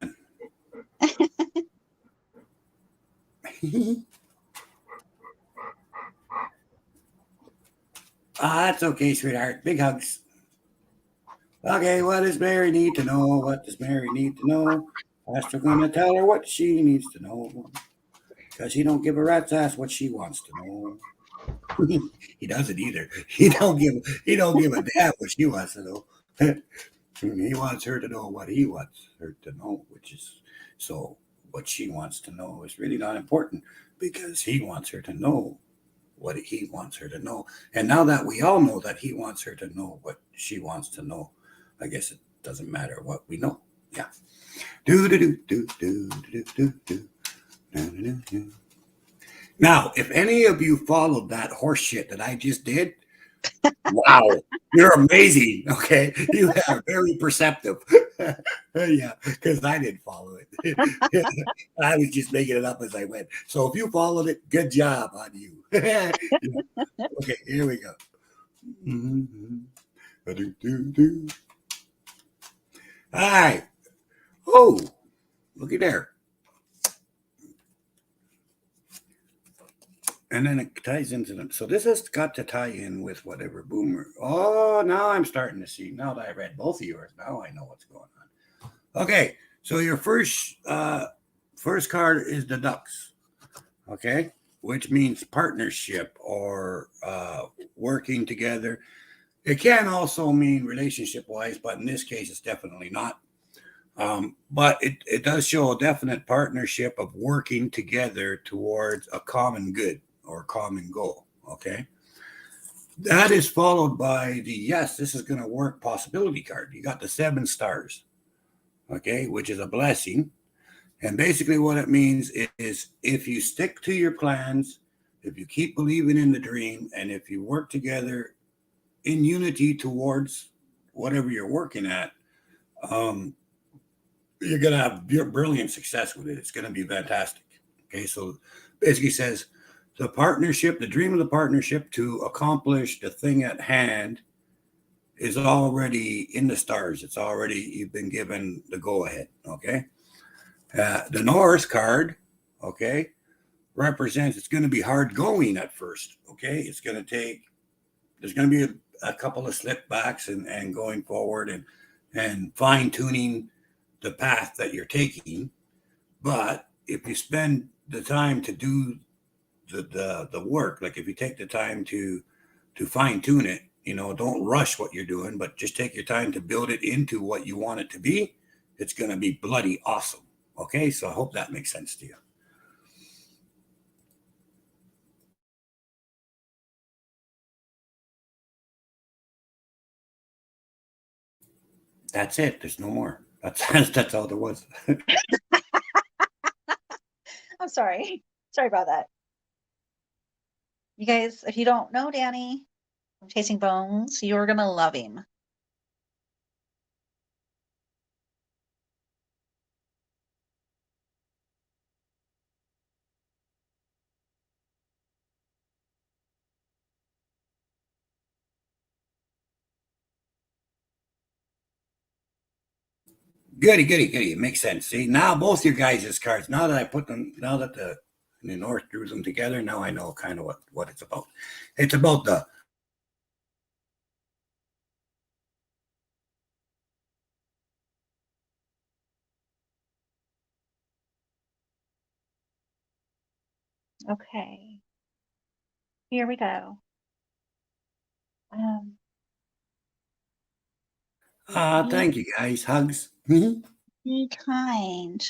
Speaker 3: That's okay, sweetheart. Big hugs. Okay, what does Mary need to know? What does Mary need to know? Pastor gonna tell her what she needs to know, because he don't give a rat's ass what she wants to know. He doesn't either. He don't give a damn what she wants to know. He wants her to know what he wants her to know, which is, so what she wants to know is really not important, because he wants her to know what he wants her to know. And now that we all know that he wants her to know what she wants to know, I guess it doesn't matter what we know. Yeah. Now, if any of you followed that horse shit that I just did, wow, you're amazing. Okay, you are very perceptive. Yeah, because I didn't follow it. I was just making it up as I went. So if you followed it, good job on you. Yeah. Okay, here we go. All right. Oh, looky there. And then it ties into them. So this has got to tie in with whatever Boomer. Oh, now I'm starting to see. Now that I read both of yours, now I know what's going on. Okay, so your first card is the Ducks. Okay, which means partnership or working together. It can also mean relationship-wise, but in this case, it's definitely not. But it does show a definite partnership of working together towards a common good or common goal. Okay. That is followed by the yes, this is going to work possibility card. You got the 7 stars. Okay. Which is a blessing. And basically what it means is if you stick to your plans, if you keep believing in the dream, and if you work together in unity towards whatever you're working at, you're going to have brilliant success with it. It's going to be fantastic. Okay, so basically says the partnership, the dream of the partnership to accomplish the thing at hand is already in the stars. It's already, you've been given the go ahead. Okay. The North card, okay, represents it's going to be hard going at first. Okay. It's going to take, there's going to be a couple of slip backs and going forward and fine tuning the path that you're taking. But if you spend the time to do the work, like if you take the time to fine tune it, don't rush what you're doing, but just take your time to build it into what you want it to be. It's going to be bloody awesome. Okay, so I hope that makes sense to you. That's it. There's no more. That's all there was.
Speaker 1: I'm sorry. Sorry about that. You guys, if you don't know Danny from Chasing Bones, you're going to love him.
Speaker 3: Goody. It makes sense. See, now both your guys' cards, now that I put them, now that the North drew them together, now I know kind of what it's about. It's about the
Speaker 1: Okay. Here we go.
Speaker 3: thank you guys. Hugs.
Speaker 1: Be kind.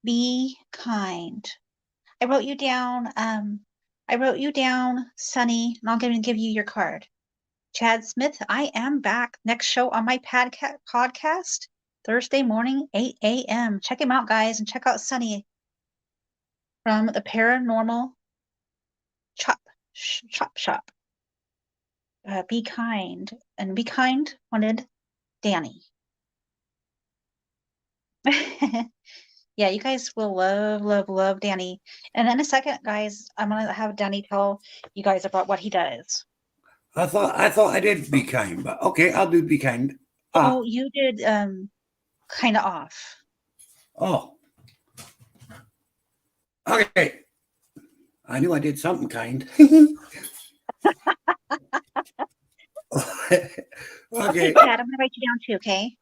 Speaker 1: Be kind. I wrote you down, Sunny, and I'm going to give you your card. Chad Smith, I am back. Next show on my podcast, Thursday morning, 8 a.m. Check him out, guys, and check out Sunny from the Paranormal Chop Shop. Be kind. And be kind wanted Danny. Yeah, you guys will love Danny. And in a second, guys, I'm going to have Danny tell you guys about what he does.
Speaker 3: I thought I did be kind, but okay, I'll do be kind.
Speaker 1: Oh, you did kind of off.
Speaker 3: Oh. Okay. I knew I did something kind. Okay.
Speaker 1: Chad, I'm going to write you down too, okay?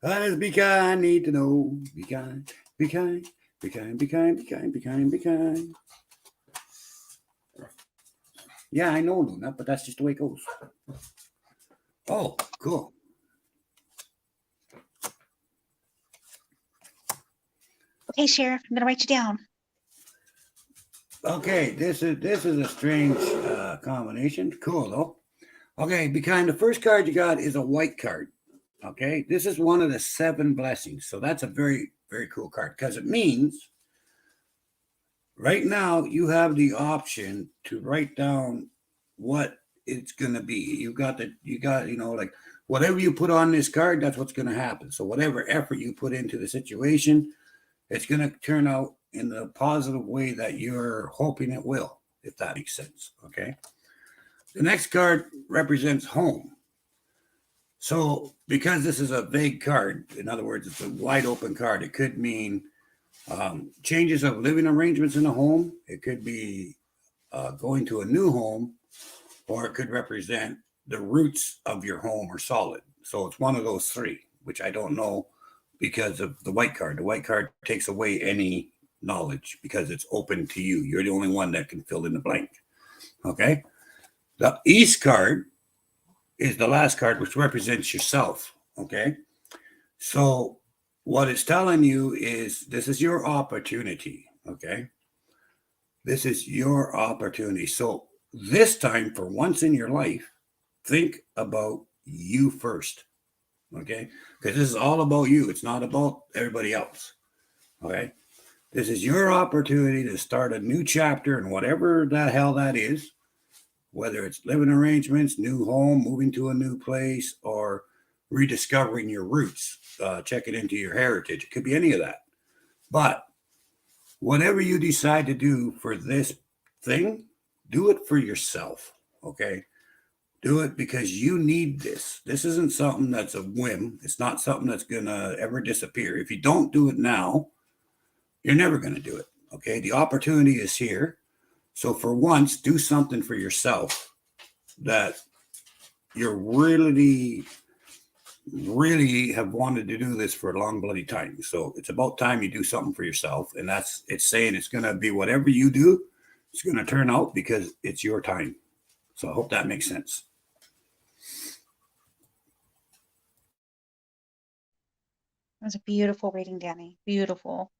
Speaker 3: Let's be kind, need to know. Be kind, be kind, be kind, be kind, be kind, be kind, be kind. Yeah, I know, Luna, but that's just the way it goes. Oh, cool.
Speaker 1: Okay, Sheriff, I'm gonna write you down.
Speaker 3: Okay, this is a strange combination. Cool though. Okay, be kind. The first card you got is a white card. Okay, this is one of the 7 blessings. So that's a very, very cool card because it means right now you have the option to write down what it's going to be. You got, like whatever you put on this card, that's what's going to happen. So whatever effort you put into the situation, it's going to turn out in the positive way that you're hoping it will, if that makes sense. Okay. The next card represents home. So because this is a vague card, in other words, it's a wide open card, it could mean changes of living arrangements in a home. It could be going to a new home, or it could represent the roots of your home are solid. So it's one of those 3, which I don't know because of the white card. The white card takes away any knowledge because it's open to you. You're the only one that can fill in the blank. Okay. The East card is the last card, which represents yourself. Okay. So what it's telling you is this is your opportunity. Okay. This is your opportunity. So this time, for once in your life, think about you first. Okay. Because this is all about you. It's not about everybody else. Okay. This is your opportunity to start a new chapter in whatever the hell that is, whether it's living arrangements, new home, moving to a new place, or rediscovering your roots, checking into your heritage. It could be any of that. But whatever you decide to do for this thing, do it for yourself, okay? Do it because you need this. This isn't something that's a whim. It's not something that's going to ever disappear. If you don't do it now, you're never going to do it, okay? The opportunity is here. So for once, do something for yourself that you're really have wanted to do this for a long bloody time. So it's about time you do something for yourself. And it's saying it's going to be whatever you do, it's going to turn out because it's your time. So I hope that makes sense.
Speaker 1: It was a beautiful reading, Danny. Beautiful.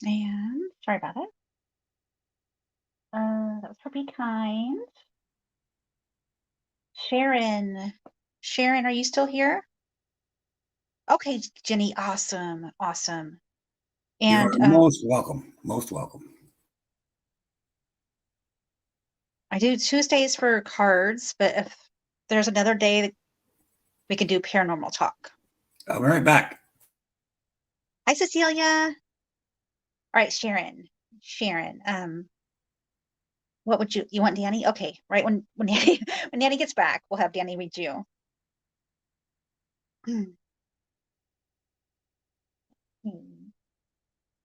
Speaker 1: And sorry about it. That was for Be Kind. Sharon, are you still here? Okay, Jenny, awesome. And
Speaker 3: You're most welcome. Most welcome.
Speaker 1: I do Tuesdays for cards, but if there's another day that we can do paranormal talk.
Speaker 3: I'll be right back.
Speaker 1: Hi, Cecilia. All right, Sharon. What would you want, Danny? Okay, right when Danny when Danny gets back, we'll have Danny read you.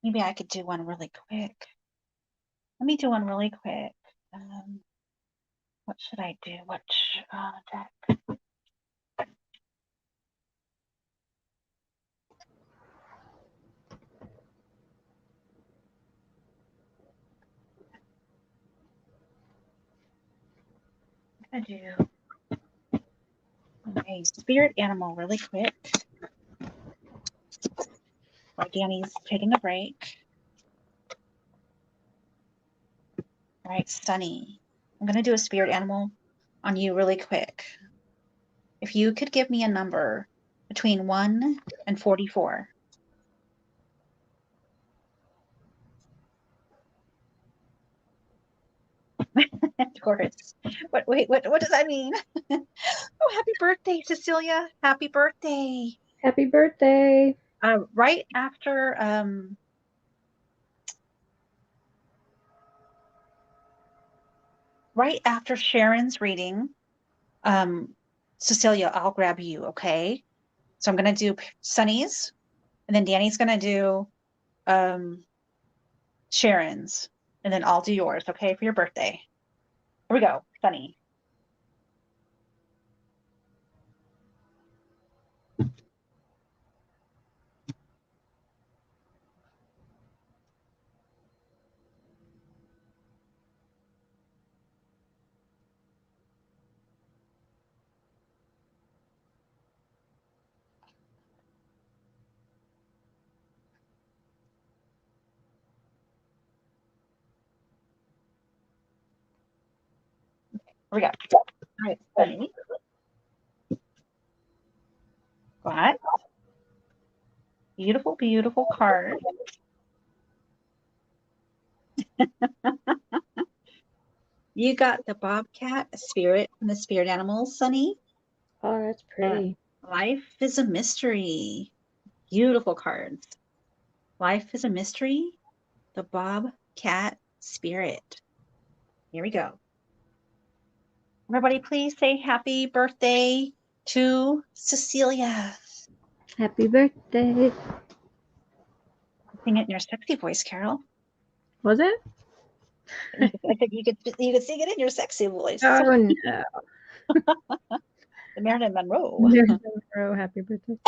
Speaker 1: Maybe I could do one really quick. Let me do one really quick. What should I do? What deck? I'm gonna do a spirit animal really quick. While Danny's taking a break. All right, Sunny. I'm gonna do a spirit animal on you really quick. If you could give me a number between 1 and 44. Taurus. What does that mean? Oh, happy birthday, Cecilia. Happy birthday.
Speaker 2: Happy birthday.
Speaker 1: Right after Sharon's reading, Cecilia, I'll grab you, okay? So I'm gonna do Sunny's, and then Danny's gonna do Sharon's, and then I'll do yours, okay, for your birthday. Here we go, Sunny. Here we go. All right, Sunny. Got beautiful, beautiful card. You got the bobcat, a spirit from the spirit animals, Sunny.
Speaker 2: Oh, that's pretty.
Speaker 1: Life is a mystery. Beautiful cards. Life is a mystery. The bobcat spirit. Here we go. Everybody, please say happy birthday to Cecilia.
Speaker 2: Happy birthday.
Speaker 1: Sing it in your sexy voice, Carol.
Speaker 2: Was it?
Speaker 1: I think you could sing it in your sexy voice.
Speaker 2: Oh, no.
Speaker 1: The Marilyn Monroe.
Speaker 2: Marilyn Monroe, happy birthday.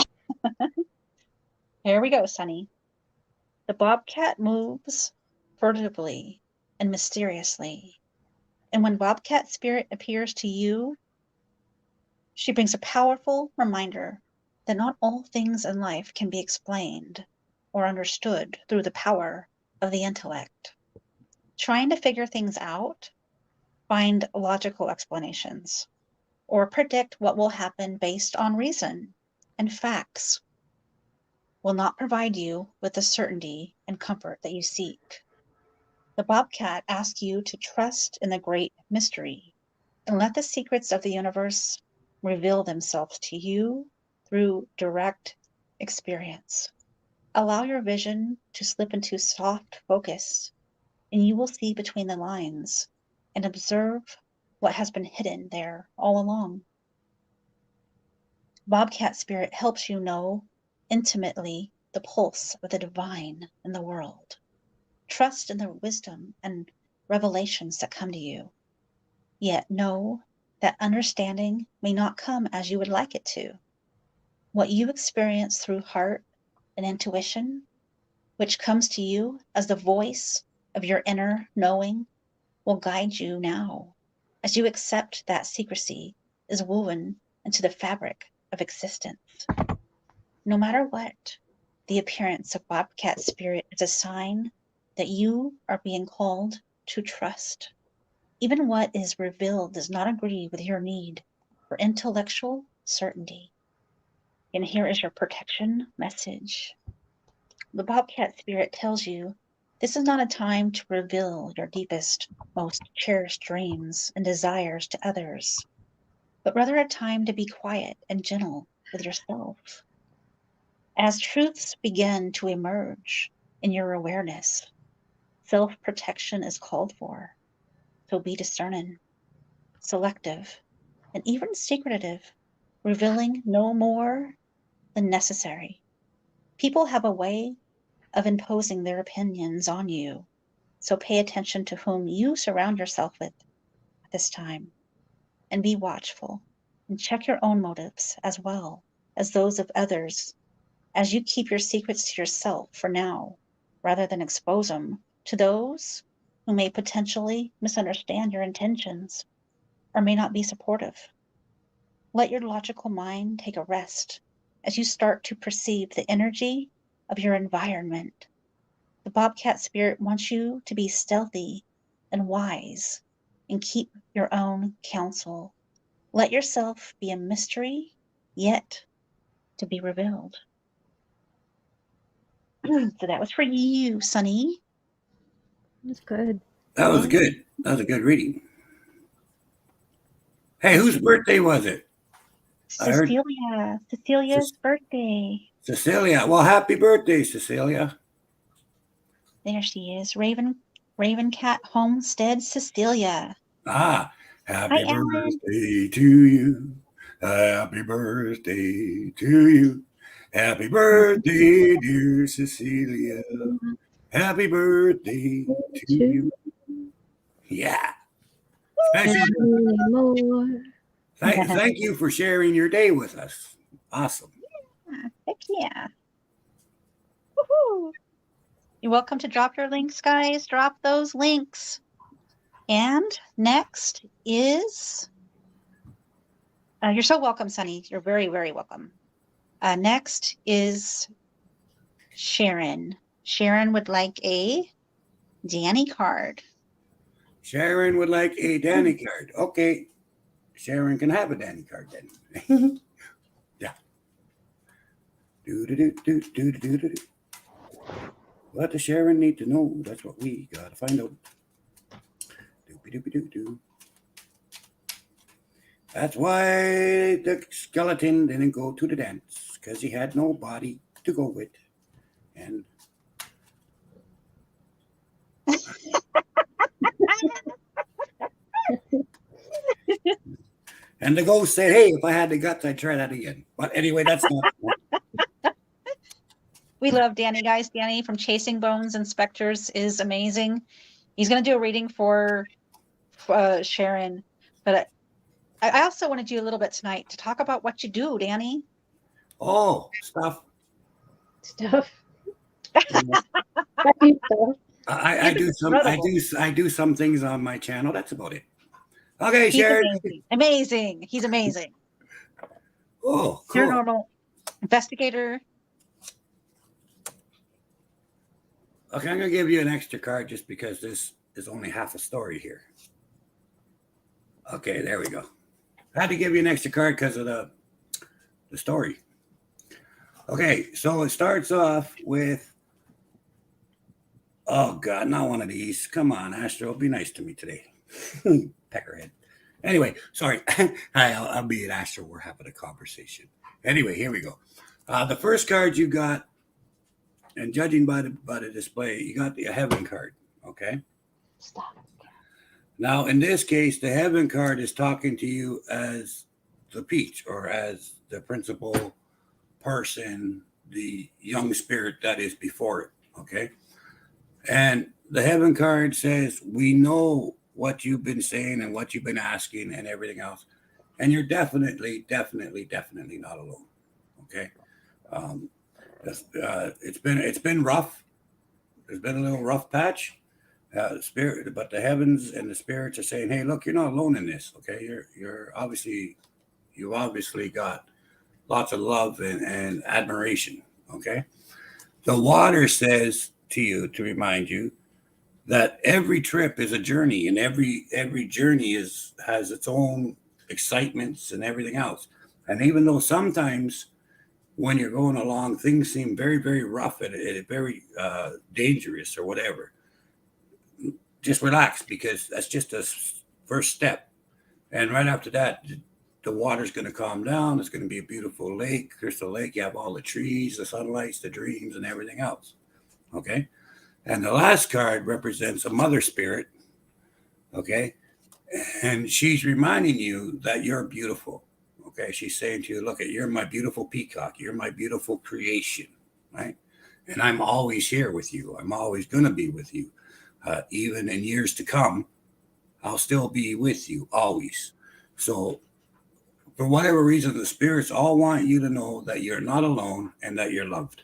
Speaker 1: Here we go, Sunny. The bobcat moves furtively and mysteriously. And when bobcat spirit appears to you, she brings a powerful reminder that not all things in life can be explained or understood through the power of the intellect. Trying to figure things out find logical explanations or predict what will happen based on reason and facts will not provide you with the certainty and comfort that you seek. The bobcat asks you to trust in the great mystery and let the secrets of the universe reveal themselves to you through direct experience. Allow your vision to slip into soft focus, and you will see between the lines and observe what has been hidden there all along. Bobcat Spirit helps you know intimately the pulse of the divine in the world. Trust in the wisdom and revelations that come to you. Yet know that understanding may not come as you would like it to. What you experience through heart and intuition, which comes to you as the voice of your inner knowing, will guide you now as you accept that secrecy is woven into the fabric of existence. No matter what, the appearance of Bobcat Spirit is a sign that you are being called to trust. Even what is revealed does not agree with your need for intellectual certainty. And here is your protection message. The Bobcat Spirit tells you this is not a time to reveal your deepest, most cherished dreams and desires to others, but rather a time to be quiet and gentle with yourself. As truths begin to emerge in your awareness, self-protection is called for. So be discerning, selective, and even secretive, revealing no more than necessary. People have a way of imposing their opinions on you, so pay attention to whom you surround yourself with at this time, and be watchful, and check your own motives as well as those of others as you keep your secrets to yourself for now, rather than expose them to those who may potentially misunderstand your intentions or may not be supportive. Let your logical mind take a rest as you start to perceive the energy of your environment. The Bobcat Spirit wants you to be stealthy and wise and keep your own counsel. Let yourself be a mystery, yet to be revealed. So that was for you, Sunny.
Speaker 2: That's good.
Speaker 3: That was good. That was a good reading. Hey, whose birthday was it? I heard
Speaker 1: Cecilia's birthday.
Speaker 3: Cecilia. Well, happy birthday, Cecilia.
Speaker 1: There she is, Raven Cat Homestead, Cecilia.
Speaker 3: Ah, happy
Speaker 1: Hi, Alan.
Speaker 3: birthday to you. Happy birthday to you. Happy birthday, dear Cecilia. Happy birthday to you. Yeah. Especially,
Speaker 2: More.
Speaker 3: thank you for sharing your day with us. Awesome.
Speaker 1: Heck yeah. Woohoo. You're welcome to drop your links, guys. Drop those links. And next is, you're so welcome, Sunny. You're very, very welcome. Next is Sharon. Sharon would like a Danny card.
Speaker 3: Sharon would like a Danny card. Okay. Sharon can have a Danny card then. Yeah. Do. What does Sharon need to know? That's what we gotta find out. Do. That's why the skeleton didn't go to the dance, because he had no body to go with. And and the ghost said, hey, if I had the guts, I'd try that again. But anyway, that's not.
Speaker 1: We love Danny, guys. Danny from Chasing Bones and Specters is amazing. He's going to do a reading for Sharon, but I also want to do a little bit tonight to talk about what you do, Danny.
Speaker 3: Oh, stuff. I do some things on my channel. That's about it. Okay,
Speaker 1: He's
Speaker 3: Sharon.
Speaker 1: amazing. He's amazing.
Speaker 3: Oh, cool.
Speaker 1: Paranormal investigator.
Speaker 3: Okay, I'm gonna give you an extra card just because this is only half a story here. Okay, there we go. I had to give you an extra card because of the story. Okay, so it starts off with, oh God, not one of these. Come on, Astro, be nice to me today. Peckerhead. Anyway, sorry. I'll be an Astro. We're having a conversation. Anyway, here we go. The first card you got, and judging by the display, you got the Heaven card. Okay.
Speaker 2: Stop.
Speaker 3: Now, in this case, the Heaven card is talking to you as the peach, or as the principal person, the young spirit that is before it. Okay. And the Heaven card says, we know what you've been saying and what you've been asking and everything else. And you're definitely not alone. Okay. It's been rough. There's been a little rough patch. Spirit, but the heavens and the spirits are saying, hey, look, you're not alone in this. Okay. You've obviously got lots of love and admiration. Okay. The water says to you, to remind you that every trip is a journey, and every journey has its own excitements and everything else. And even though sometimes when you're going along, things seem very, very rough and very dangerous or whatever, just relax, because that's just a first step. And right after that, the water's going to calm down. It's going to be a beautiful lake, crystal lake. You have all the trees, the sunlights, the dreams, and everything else. Okay. And the last card represents a mother spirit. Okay. And she's reminding you that you're beautiful. Okay. She's saying to you, look, you're my beautiful peacock. You're my beautiful creation. Right. And I'm always here with you. I'm always going to be with you. Even in years to come, I'll still be with you always. So for whatever reason, the spirits all want you to know that you're not alone and that you're loved.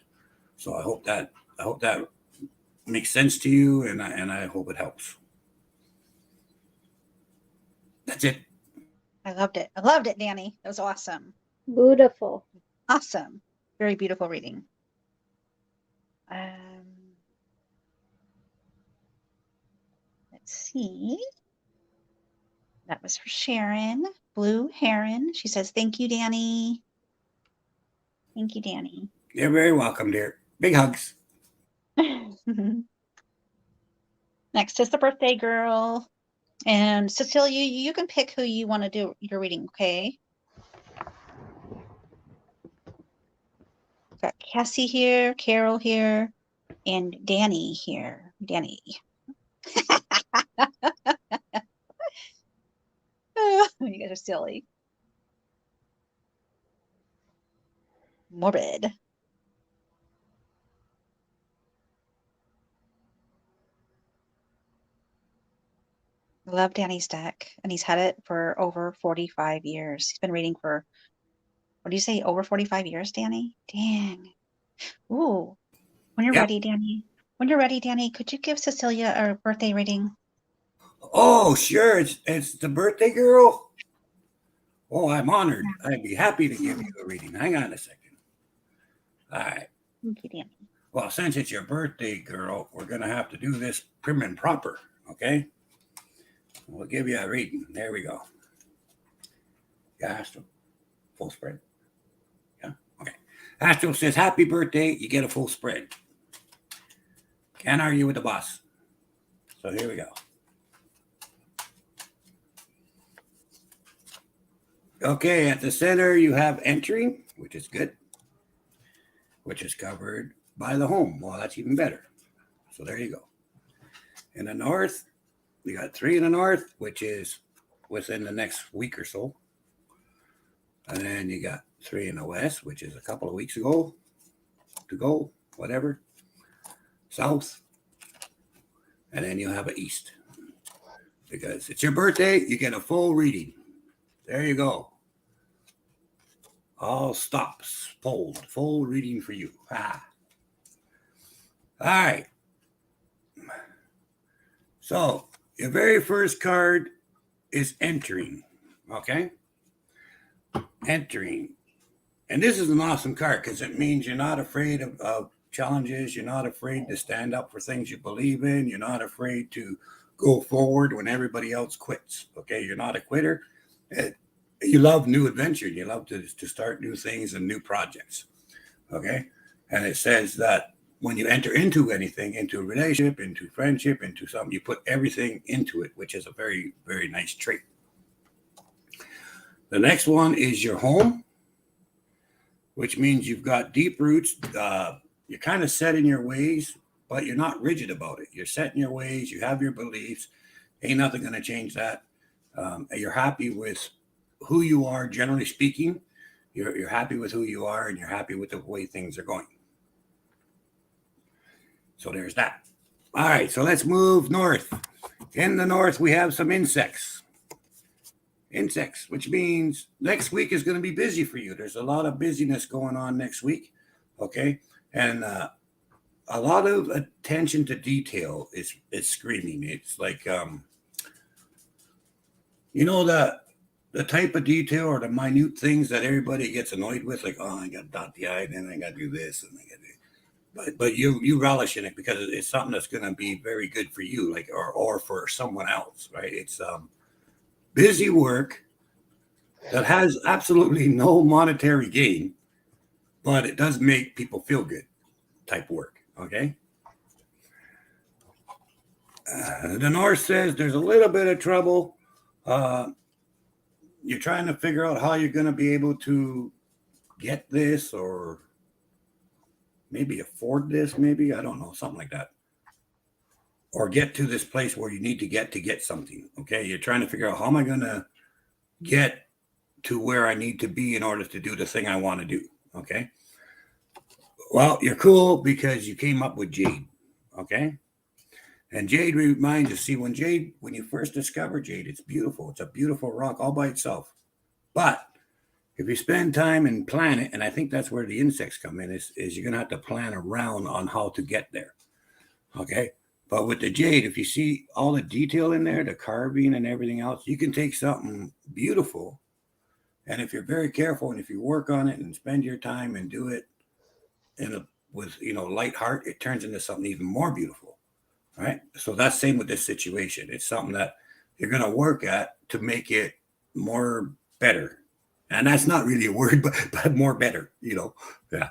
Speaker 3: So I hope that makes sense to you, and I hope it helps. That's it.
Speaker 1: I loved it. I loved it, Danny. That was awesome.
Speaker 2: Beautiful.
Speaker 1: Awesome. Very beautiful reading. Let's see. That was for Sharon. Blue Heron. She says, thank you, Danny. Thank you, Danny.
Speaker 3: You're very welcome, dear. Big hugs.
Speaker 1: Next is the birthday girl. And Cecilia, you can pick who you want to do your reading, okay? Got Cassie here, Carol here, and Danny here. Danny. Oh, you guys are silly. Morbid. I love Danny's deck, and he's had it for over 45 years. He's been reading for, what do you say, over 45 years, Danny? Dang. Ooh. When you're ready, Danny. When you're ready, Danny, could you give Cecilia a birthday reading?
Speaker 3: Oh, sure. It's the birthday girl. Oh, I'm honored. I'd be happy to give you a reading. Hang on a second. All right.
Speaker 1: Thank you, Danny.
Speaker 3: Well, since it's your birthday, girl, we're going to have to do this prim and proper, okay? We'll give you a reading. There we go. Yeah, Astro. Full spread. Yeah, okay. Astro says, happy birthday. You get a full spread. Can't argue with the boss. So here we go. Okay, at the center, you have entering, which is good, which is covered by the home. Well, that's even better. So there you go. In the north, you got 3 in the north, which is within the next week or so. And then you got 3 in the west, which is a couple of weeks ago to go, whatever. South. And then you have an east. Because it's your birthday, you get a full reading. There you go. All stops, pulled, full reading for you. Ah. All right. So your very first card is entering. Okay. Entering. And this is an awesome card because it means you're not afraid of challenges. You're not afraid to stand up for things you believe in. You're not afraid to go forward when everybody else quits. Okay, you're not a quitter. You love new adventure. You love to start new things and new projects. Okay, and it says that when you enter into anything, into a relationship, into friendship, into something, you put everything into it, which is a very, very nice trait. The next one is your home, which means you've got deep roots. You're kind of set in your ways, but you're not rigid about it. You're set in your ways. You have your beliefs. Ain't nothing going to change that. You're happy with who you are, generally speaking. You're happy with who you are, and you're happy with the way things are going. So there's that. All right, so let's move north. In the north, we have some insects. Insects, which means next week is going to be busy for you. There's a lot of busyness going on next week, okay? And a lot of attention to detail is screaming. It's like, you know, the type of detail or the minute things that everybody gets annoyed with, like, oh, I got to dot the I, and then I got to do this, and I got to do. But you relish in it because it's something that's going to be very good for you, like or for someone else, right? It's busy work that has absolutely no monetary gain, but it does make people feel good type work, okay? The North says there's a little bit of trouble. You're trying to figure out how you're going to be able to get this or maybe afford this, maybe, I don't know, something like that. Or get to this place where you need to get something, okay? You're trying to figure out how am I going to get to where I need to be in order to do the thing I want to do, okay? Well, you're cool because you came up with jade, okay? And jade reminds you, see, when you first discover jade, it's beautiful. It's a beautiful rock all by itself. But if you spend time and plan it, and I think that's where the insects come in, is you're going to have to plan around on how to get there, okay? But with the jade, if you see all the detail in there, the carving and everything else, you can take something beautiful. And if you're very careful and if you work on it and spend your time and do it with light heart, it turns into something even more beautiful, right? So that's same with this situation. It's something that you're going to work at to make it more better. And that's not really a word, but more better, yeah.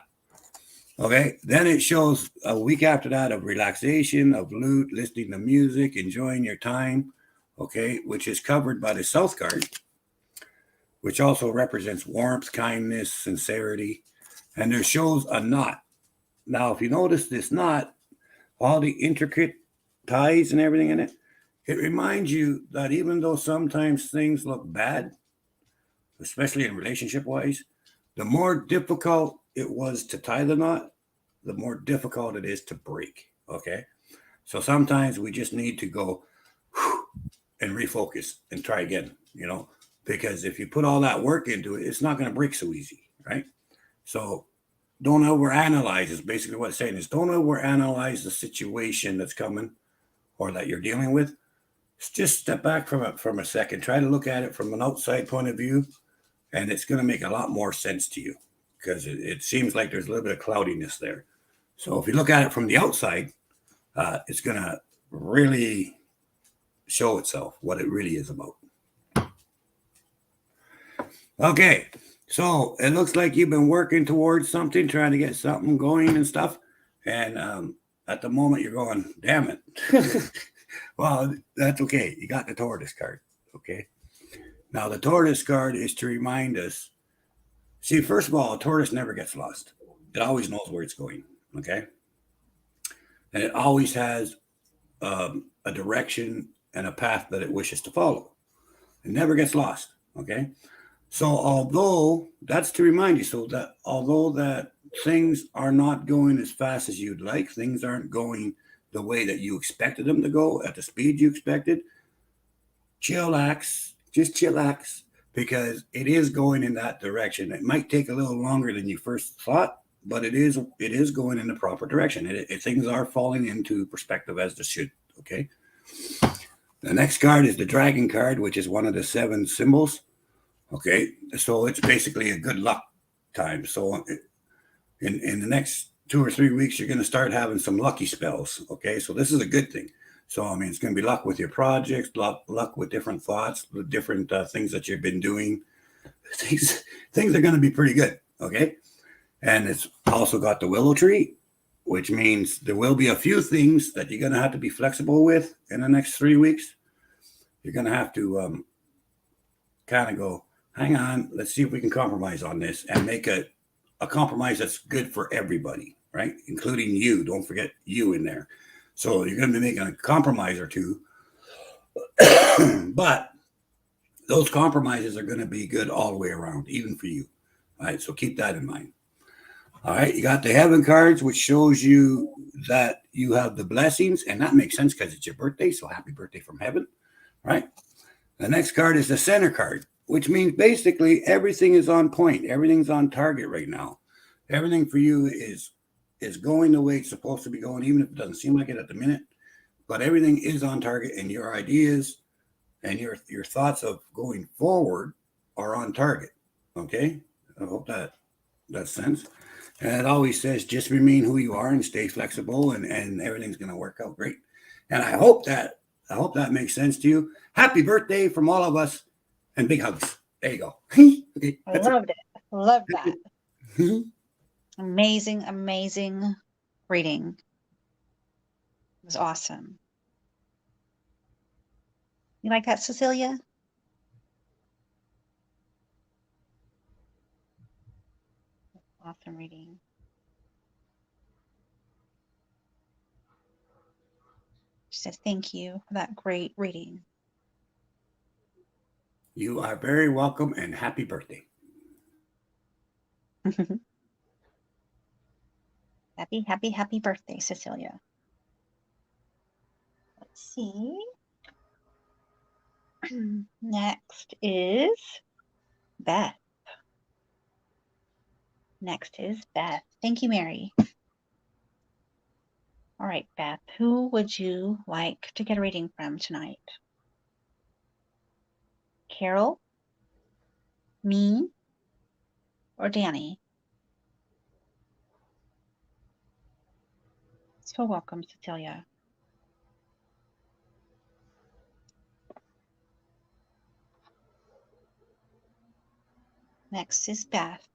Speaker 3: Okay, then it shows a week after that of relaxation, of lute, listening to music, enjoying your time, okay, which is covered by the South card, which also represents warmth, kindness, sincerity. And there shows a knot. Now, if you notice this knot, all the intricate ties and everything in it, it reminds you that even though sometimes things look bad, especially in relationship-wise, the more difficult it was to tie the knot, the more difficult it is to break, okay? So sometimes we just need to go and refocus and try again, because if you put all that work into it, it's not going to break so easy, right? So don't overanalyze is basically what it's saying is don't overanalyze the situation that's coming or that you're dealing with. Just step back from a second. Try to look at it from an outside point of view, and it's going to make a lot more sense to you because it seems like there's a little bit of cloudiness there. So if you look at it from the outside, it's going to really show itself what it really is about. Okay, so it looks like you've been working towards something, trying to get something going and stuff. And at the moment you're going, damn it. Well, that's okay. You got the Tortoise card, okay? Now, the Tortoise card is to remind us. See, first of all, a tortoise never gets lost. It always knows where it's going, okay? And it always has a direction and a path that it wishes to follow. It never gets lost, okay? So although, that's to remind you, so that although that things are not going as fast as you'd like, things aren't going the way that you expected them to go at the speed you expected, chillax, just chillax, because it is going in that direction. It might take a little longer than you first thought, but it is going in the proper direction. Things are falling into perspective as they should, okay? The next card is the Dragon card, which is one of the 7 symbols, okay? So it's basically a good luck time. So in the next 2 or 3 weeks, you're going to start having some lucky spells, okay? So this is a good thing. So, I mean, it's going to be luck with your projects, luck with different thoughts, with different things that you've been doing. Things are going to be pretty good. Okay. And it's also got the willow tree, which means there will be a few things that you're going to have to be flexible with in the next 3 weeks. You're going to have to kind of go, hang on, let's see if we can compromise on this and make a compromise that's good for everybody, right? Including you. Don't forget you in there. So you're going to be making a compromise or two. But those compromises are going to be good all the way around, even for you. All right, so keep that in mind. All right, you got the heaven cards, which shows you that you have the blessings, and that makes sense because it's your birthday, so happy birthday from heaven, right? The next card is the center card, which means basically everything is on point. Everything's on target right now. Everything for you is going the way it's supposed to be going, even if it doesn't seem like it at the minute. But everything is on target, and your ideas and your thoughts of going forward are on target. Okay? I hope that sense. And it always says just remain who you are and stay flexible, and everything's going to work out great. And I hope that makes sense to you. Happy birthday from all of us, and big hugs. There you go. Okay,
Speaker 1: I loved it. Love that. Amazing reading. It was awesome. You like that, Cecilia? Awesome reading. She says, thank you for that great reading.
Speaker 3: You are very welcome, and happy birthday.
Speaker 1: Happy birthday, Cecilia. Let's see. Next is Beth. Thank you, Mary. All right, Beth, who would you like to get a reading from tonight? Carol, me, or Danny? So welcome, Cecilia. Next is Beth.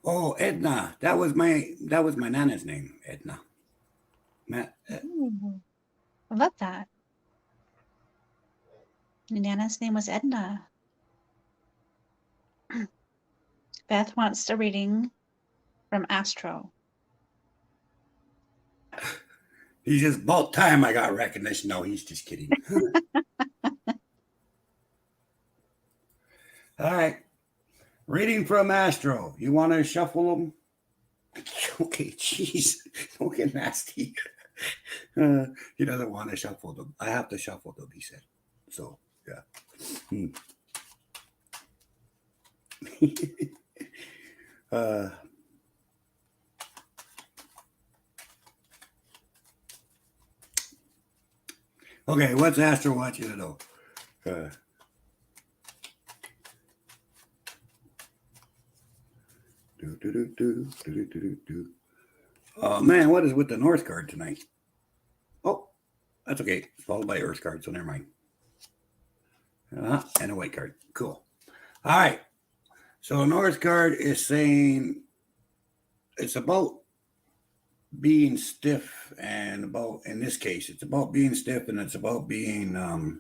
Speaker 3: Oh, Edna. That was my nana's name, Edna.
Speaker 1: Ooh, I love that. Nana's name was Edna. Beth wants a reading from Astro.
Speaker 3: He's just about time I got recognition. No, he's just kidding. All right. Reading from Astro. You want to shuffle them? Okay, jeez. Don't get nasty. He doesn't want to shuffle them. I have to shuffle them, he said. So, yeah. Okay, what's Astro want you to know? Oh man, what is with the North card tonight? Oh, that's okay. It's followed by Earth card, so never mind. And a white card. Cool. All right. So North card is saying it's about being stiff, and about, in this case, it's about being stiff, and it's about being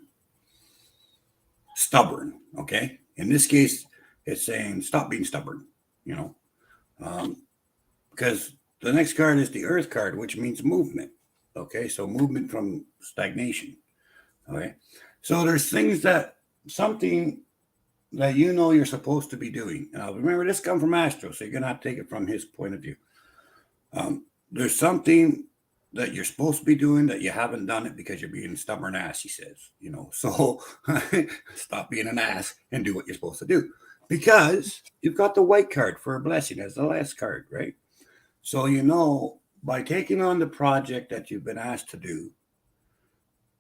Speaker 3: stubborn. Okay. In this case, it's saying stop being stubborn. You know, because the next card is the Earth card, which means movement. Okay, so movement from stagnation. Okay, so there's something that you know you're supposed to be doing. Now, remember, this comes from Astro, so you're going to have to take it from his point of view. There's something that you're supposed to be doing that you haven't done it because you're being a stubborn ass, he says. You know, so stop being an ass and do what you're supposed to do. Because you've got the white card for a blessing as the last card, right? So, you know, by taking on the project that you've been asked to do,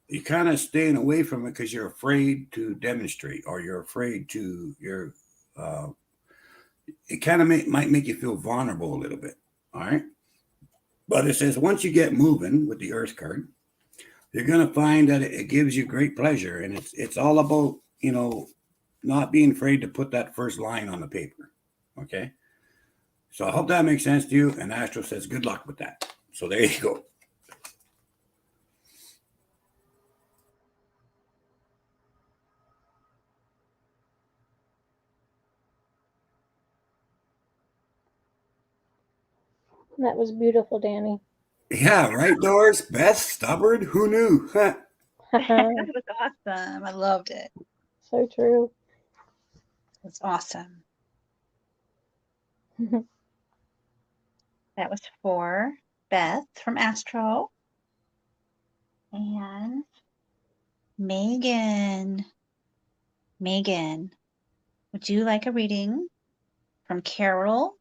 Speaker 3: you're kind of staying away from it because you're afraid to demonstrate, or you're afraid to, it kind of might make you feel vulnerable a little bit, All right. But it says once you get moving with the Earth card, you're going to find that it gives you great pleasure. And it's all about, not being afraid to put that first line on the paper. Okay. So I hope that makes sense to you. And Astro says, good luck with that. So there you go.
Speaker 2: That was beautiful, Danny.
Speaker 3: Yeah, right, Doris? Beth, stubborn? Who knew?
Speaker 1: That was awesome. I loved it.
Speaker 2: So true.
Speaker 1: It's awesome. That was for Beth from Astro. And Megan. Megan, would you like a reading from Carol,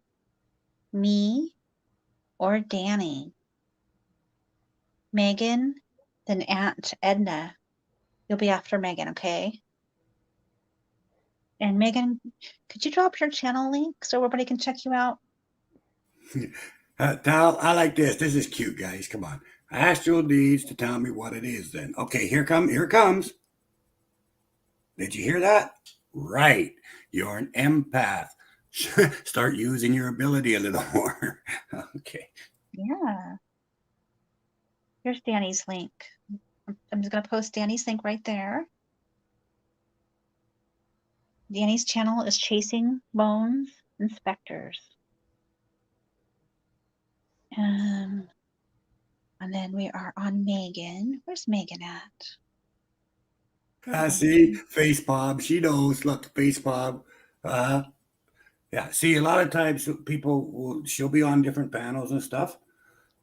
Speaker 1: me, or Danny? Megan, then Aunt Edna. You'll be after Megan, okay? And Megan, could you drop your channel link so everybody can check you out?
Speaker 3: Tal, I like this. This is cute, guys. Come on. Astro needs to tell me what it is then. Okay, here it comes. Did you hear that? Right. You're an empath. Start using your ability a little more. Okay.
Speaker 1: Yeah. Here's Danny's link. I'm just going to post Danny's link right there. Danny's channel is Chasing Bones and Specters. And then we are on Megan. Where's Megan at?
Speaker 3: See, face palm. She knows. Look, face palm. Yeah. See, a lot of times she'll be on different panels and stuff,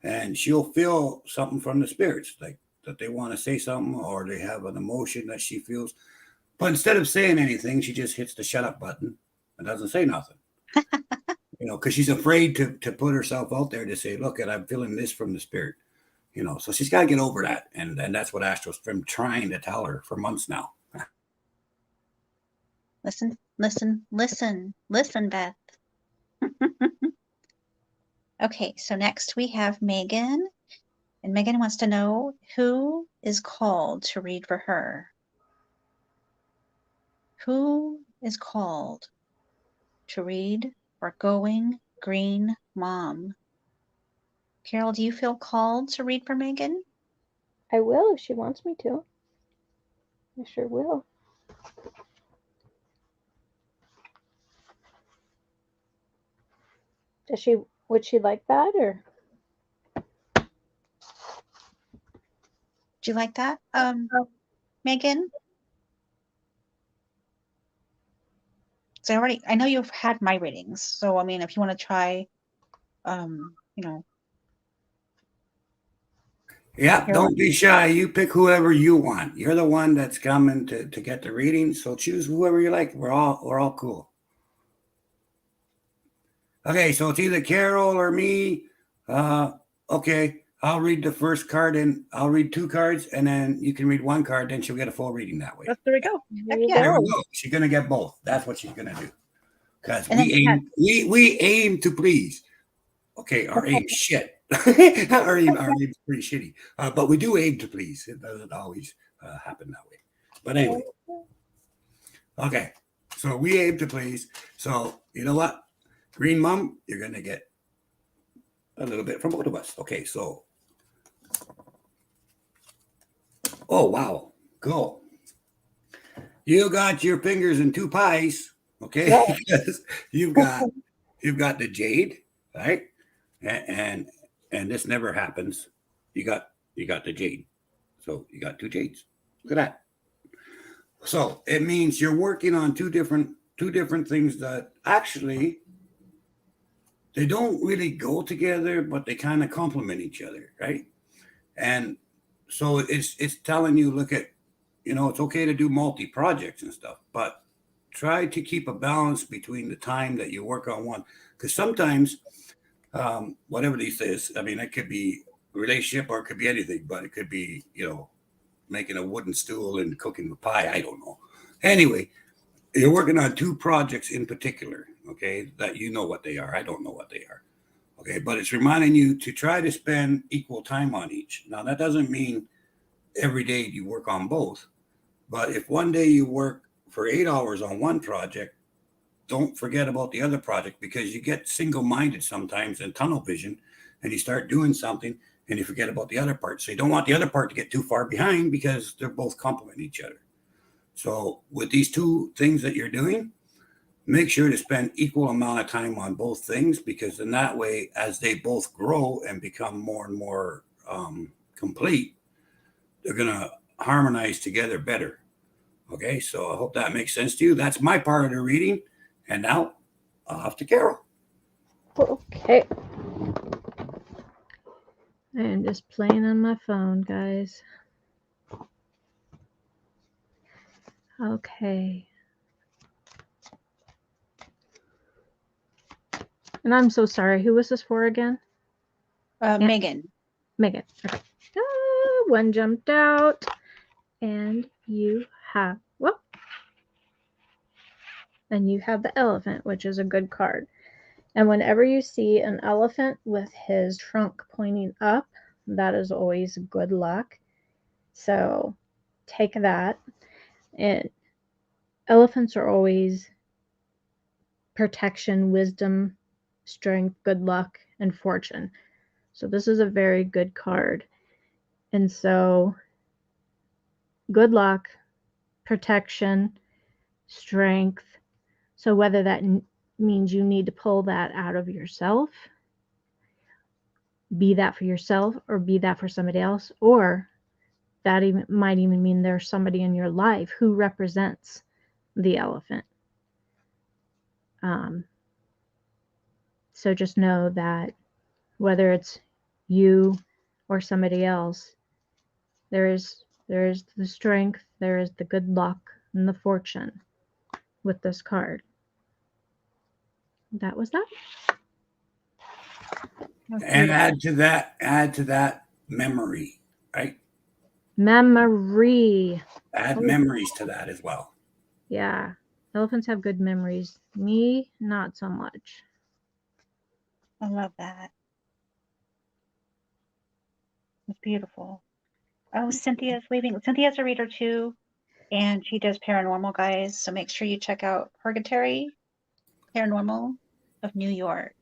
Speaker 3: and she'll feel something from the spirits, like that they want to say something or they have an emotion that she feels. But instead of saying anything, she just hits the shut up button and doesn't say nothing. Because she's afraid to put herself out there to say, look, I'm feeling this from the spirit. So she's got to get over that. And that's what Astro's been trying to tell her for months now.
Speaker 1: Listen, Beth. Okay, so next we have Megan. And Megan wants to know who is called to read for her. Who is called to read for Going Green Mom? Carol, do you feel called to read for Megan?
Speaker 2: I will if she wants me to. I sure will. Would she like that, or?
Speaker 1: Do you like that, Megan? So I know you've had my readings. So I mean, if you want to try,
Speaker 3: Yeah, don't be shy. You pick whoever you want. You're the one that's coming to get the reading, so choose whoever you like. We're all cool. Okay, so it's either Carol or me. Okay, I'll read the first card and I'll read 2 cards, and then you can read 1 card. Then she'll get a full reading that way.
Speaker 1: There we go.
Speaker 2: There you
Speaker 3: There
Speaker 2: go.
Speaker 3: we go. She's gonna get both. That's what she's gonna do. Because we aim to please. Okay, our aim's shit. our aim's pretty shitty. But we do aim to please. It doesn't always happen that way. But anyway. Okay. So we aim to please. So you know what? Green Mom, you're gonna get a little bit from both of us. Okay, so oh wow, go. You got your fingers in 2 pies, okay? Because you've got the jade, right? And this never happens. You got the jade. So you got 2 jades. Look at that. So it means you're working on two different things that actually they don't really go together, but they kind of complement each other, right? And so it's telling you, look at, it's okay to do multi-projects and stuff, but try to keep a balance between the time that you work on one. Because sometimes, whatever this is, I mean, it could be a relationship or it could be anything, but it could be, making a wooden stool and cooking a pie. I don't know. Anyway, you're working on 2 projects in particular, okay, that you know what they are. I don't know what they are. Okay, but it's reminding you to try to spend equal time on each. Now, that doesn't mean every day you work on both, but if one day you work for 8 hours on one project, don't forget about the other project, because you get single-minded sometimes and tunnel vision, and you start doing something and you forget about the other part. So you don't want the other part to get too far behind, because they're both complement each other. So with these two things that you're doing, make sure to spend equal amount of time on both things, because in that way, as they both grow and become more and more complete, they're going to harmonize together better. Okay, so I hope that makes sense to you. That's my part of the reading. And now off to Carol.
Speaker 2: Okay. I am just playing on my phone, guys. Okay. And I'm so sorry. Who was this for again?
Speaker 1: Megan.
Speaker 2: Megan. Okay. One jumped out. And you have, whoop. And you have the elephant, which is a good card. And whenever you see an elephant with his trunk pointing up, that is always good luck. So take that. And elephants are always protection, wisdom, strength, good luck, and fortune. So this is a very good card. And so good luck, protection, strength. So whether that means you need to pull that out of yourself, be that for yourself or be that for somebody else, or that might even mean there's somebody in your life who represents the elephant. So just know that whether it's you or somebody else, there is the strength, there is the good luck and the fortune with this card. That was that.
Speaker 3: And add to that memory, right?
Speaker 2: Memory.
Speaker 3: Add memories to that as well.
Speaker 2: Yeah. Elephants have good memories. Me, not so much.
Speaker 1: I love that. It's beautiful. Oh, Cynthia's leaving. Cynthia's a reader too, and she does paranormal, guys. So make sure you check out Purgatory Paranormal of New York.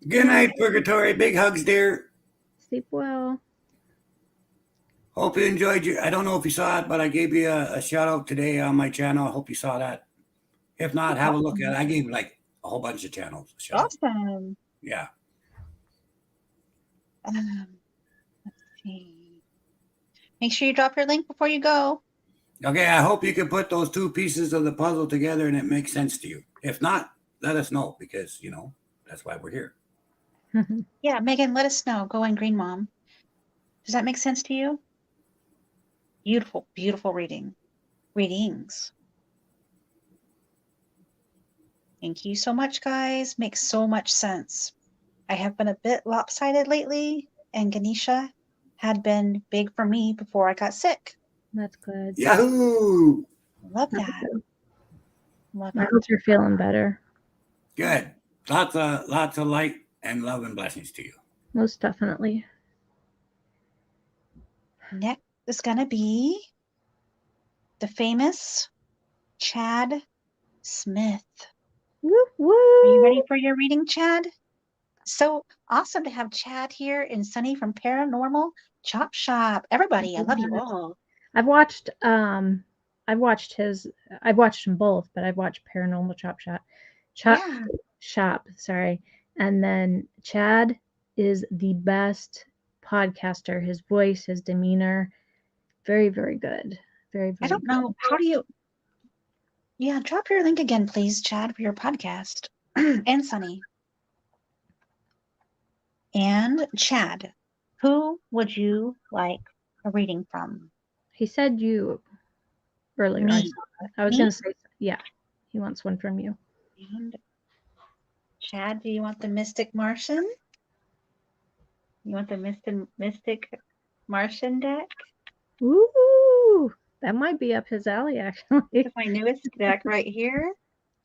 Speaker 3: Good night, Purgatory. Big hugs, dear.
Speaker 2: Sleep well.
Speaker 3: Hope you enjoyed I don't know if you saw it, but I gave you a shout out today on my channel. I hope you saw that. If not, have a look at it. I gave like a whole bunch of channels a shout out.
Speaker 1: Awesome.
Speaker 3: Yeah.
Speaker 1: Let's see. Make sure you drop your link before you go.
Speaker 3: Okay, I hope you can put those two pieces of the puzzle together and it makes sense to you. If not, let us know, because, that's why we're here.
Speaker 1: Yeah, Megan, let us know. Go on Green Mom. Does that make sense to you? Beautiful, beautiful readings. Thank you so much, guys. Makes so much sense. I have been a bit lopsided lately, and Ganesha had been big for me before I got sick.
Speaker 2: That's good.
Speaker 3: Yahoo!
Speaker 1: Love that. Love
Speaker 2: I
Speaker 1: it.
Speaker 2: hope you're feeling better.
Speaker 3: Good. Lots of light and love and blessings to you.
Speaker 2: Most definitely.
Speaker 1: Next is going to be the famous Chad Smith.
Speaker 2: Woo, woo.
Speaker 1: Are you ready for your reading, Chad? So awesome to have Chad here and Sunny from Paranormal Chop Shop. Everybody, I love you all.
Speaker 2: I've watched them both, but I've watched Paranormal Chop Shop, sorry. And then Chad is the best podcaster. His voice, his demeanor, very, very good. Very, very
Speaker 1: I don't know. How do you? Yeah, drop your link again, please, Chad, for your podcast. And Sunny. And Chad, who would you like a reading from?
Speaker 2: He said you earlier.
Speaker 1: Me.
Speaker 2: I was going to say, yeah, he wants one from you.
Speaker 1: And Chad, do you want the Mystic Martian? You want the Mystic Martian deck?
Speaker 2: Ooh, that might be up his alley, actually.
Speaker 1: It's my newest deck right here,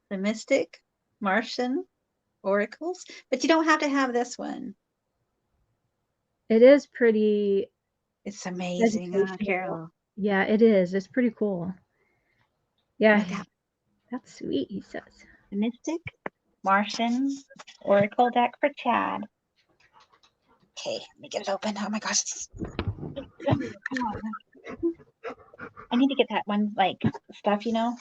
Speaker 1: the Mystic Martian oracles, but you don't have to have this one.
Speaker 2: It is pretty
Speaker 1: It's amazing, huh,
Speaker 2: educational.
Speaker 1: Carol?
Speaker 2: Yeah, it is. It's pretty cool. Yeah,
Speaker 1: Like that.
Speaker 2: that's sweet, he says.
Speaker 1: Mystic, Martian, oracle deck for Chad. Okay, let me get it open. Oh my gosh. I need to get that one, like, stuff, you know,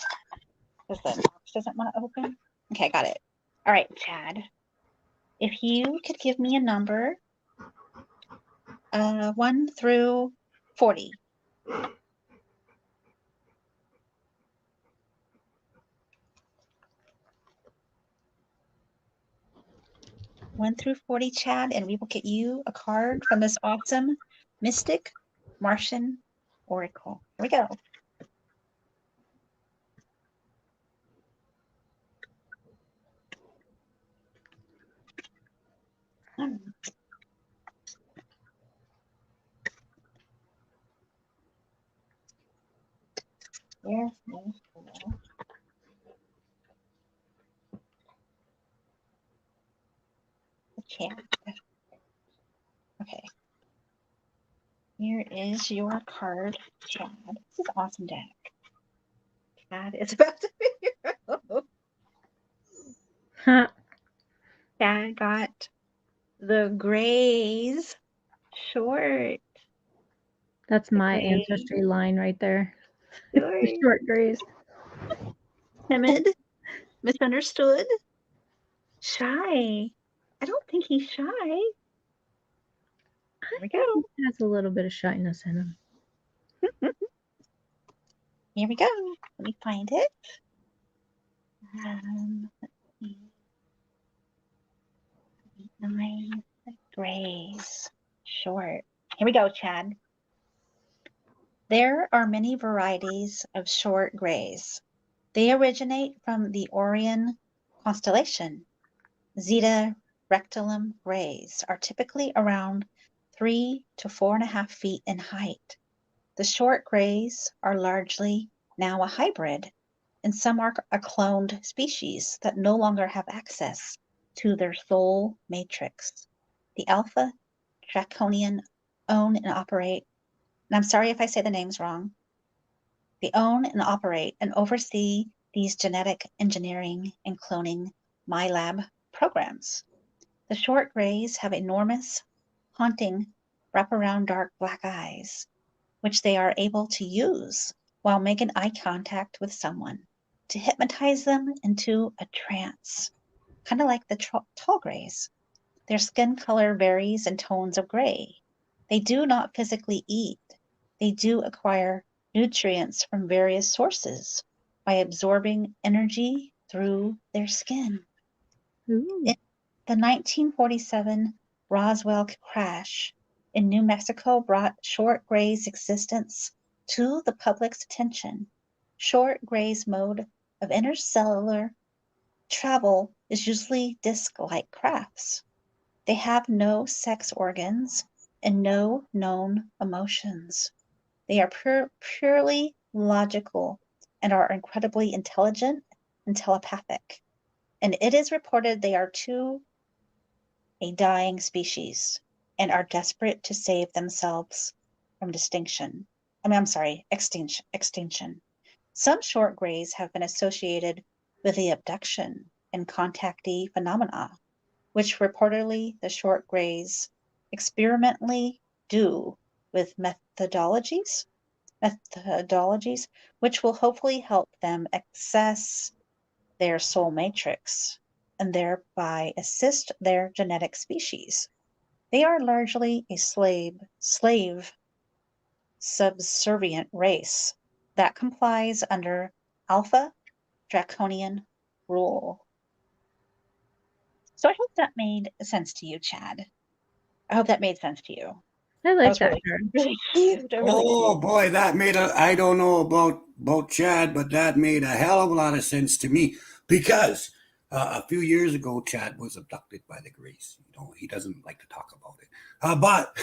Speaker 1: because the box doesn't want to open. Okay, I got it. All right, Chad. If you could give me a number, 1 through 40. 1 through 40, Chad, and we will get you a card from this awesome Mystic Martian Oracle. Here we go. Yes, yes, yes. Chad. Okay. Here is your card, Chad. This is an awesome deck. Chad is about to figure out.
Speaker 2: Huh.
Speaker 1: Chad got the Grays short.
Speaker 2: That's my
Speaker 1: Gray.
Speaker 2: ancestry line right there.
Speaker 1: Short.
Speaker 2: Short grays.
Speaker 1: Timid. Misunderstood. Shy. I don't think he's shy. Here we go.
Speaker 2: He has a little bit of shyness in him.
Speaker 1: Here we go. Let me find it. Let's see. 9 Grays. Short. Here we go, Chad. There are many varieties of short grays. They originate from the Orion constellation. Zeta Rectilium grays are typically around 3 to 4.5 feet in height. The short grays are largely now a hybrid, and some are a cloned species that no longer have access to their soul matrix. The Alpha Draconian own and operate, and I'm sorry if I say the names wrong, they own and operate and oversee these genetic engineering and cloning MyLab programs. The short grays have enormous, haunting, wraparound dark black eyes, which they are able to use while making eye contact with someone to hypnotize them into a trance, kind of like the tall grays. Their skin color varies in tones of gray. They do not physically eat. They do acquire nutrients from various sources by absorbing energy through their skin.
Speaker 2: Ooh.
Speaker 1: In the 1947 Roswell crash in New Mexico brought short gray's existence to the public's attention. Short gray's mode of interstellar travel is usually disc-like crafts. They have no sex organs and no known emotions. They are purely logical and are incredibly intelligent and telepathic. And it is reported they are a dying species and are desperate to save themselves from extinction. Some short grays have been associated with the abduction and contactee phenomena, which reportedly the short grays experimentally do with methodologies which will hopefully help them access their soul matrix and thereby assist their genetic species. They are largely a slave subservient race that complies under Alpha Draconian rule. So I hope that made sense to you, Chad. I hope that made sense to you.
Speaker 2: I like that
Speaker 1: Really,
Speaker 2: card.
Speaker 1: really cute. Really
Speaker 3: Oh
Speaker 1: cute.
Speaker 3: boy, that made I don't know about Chad, but that made a hell of a lot of sense to me because a few years ago, Chad was abducted by the Greys. You know, he doesn't like to talk about it, but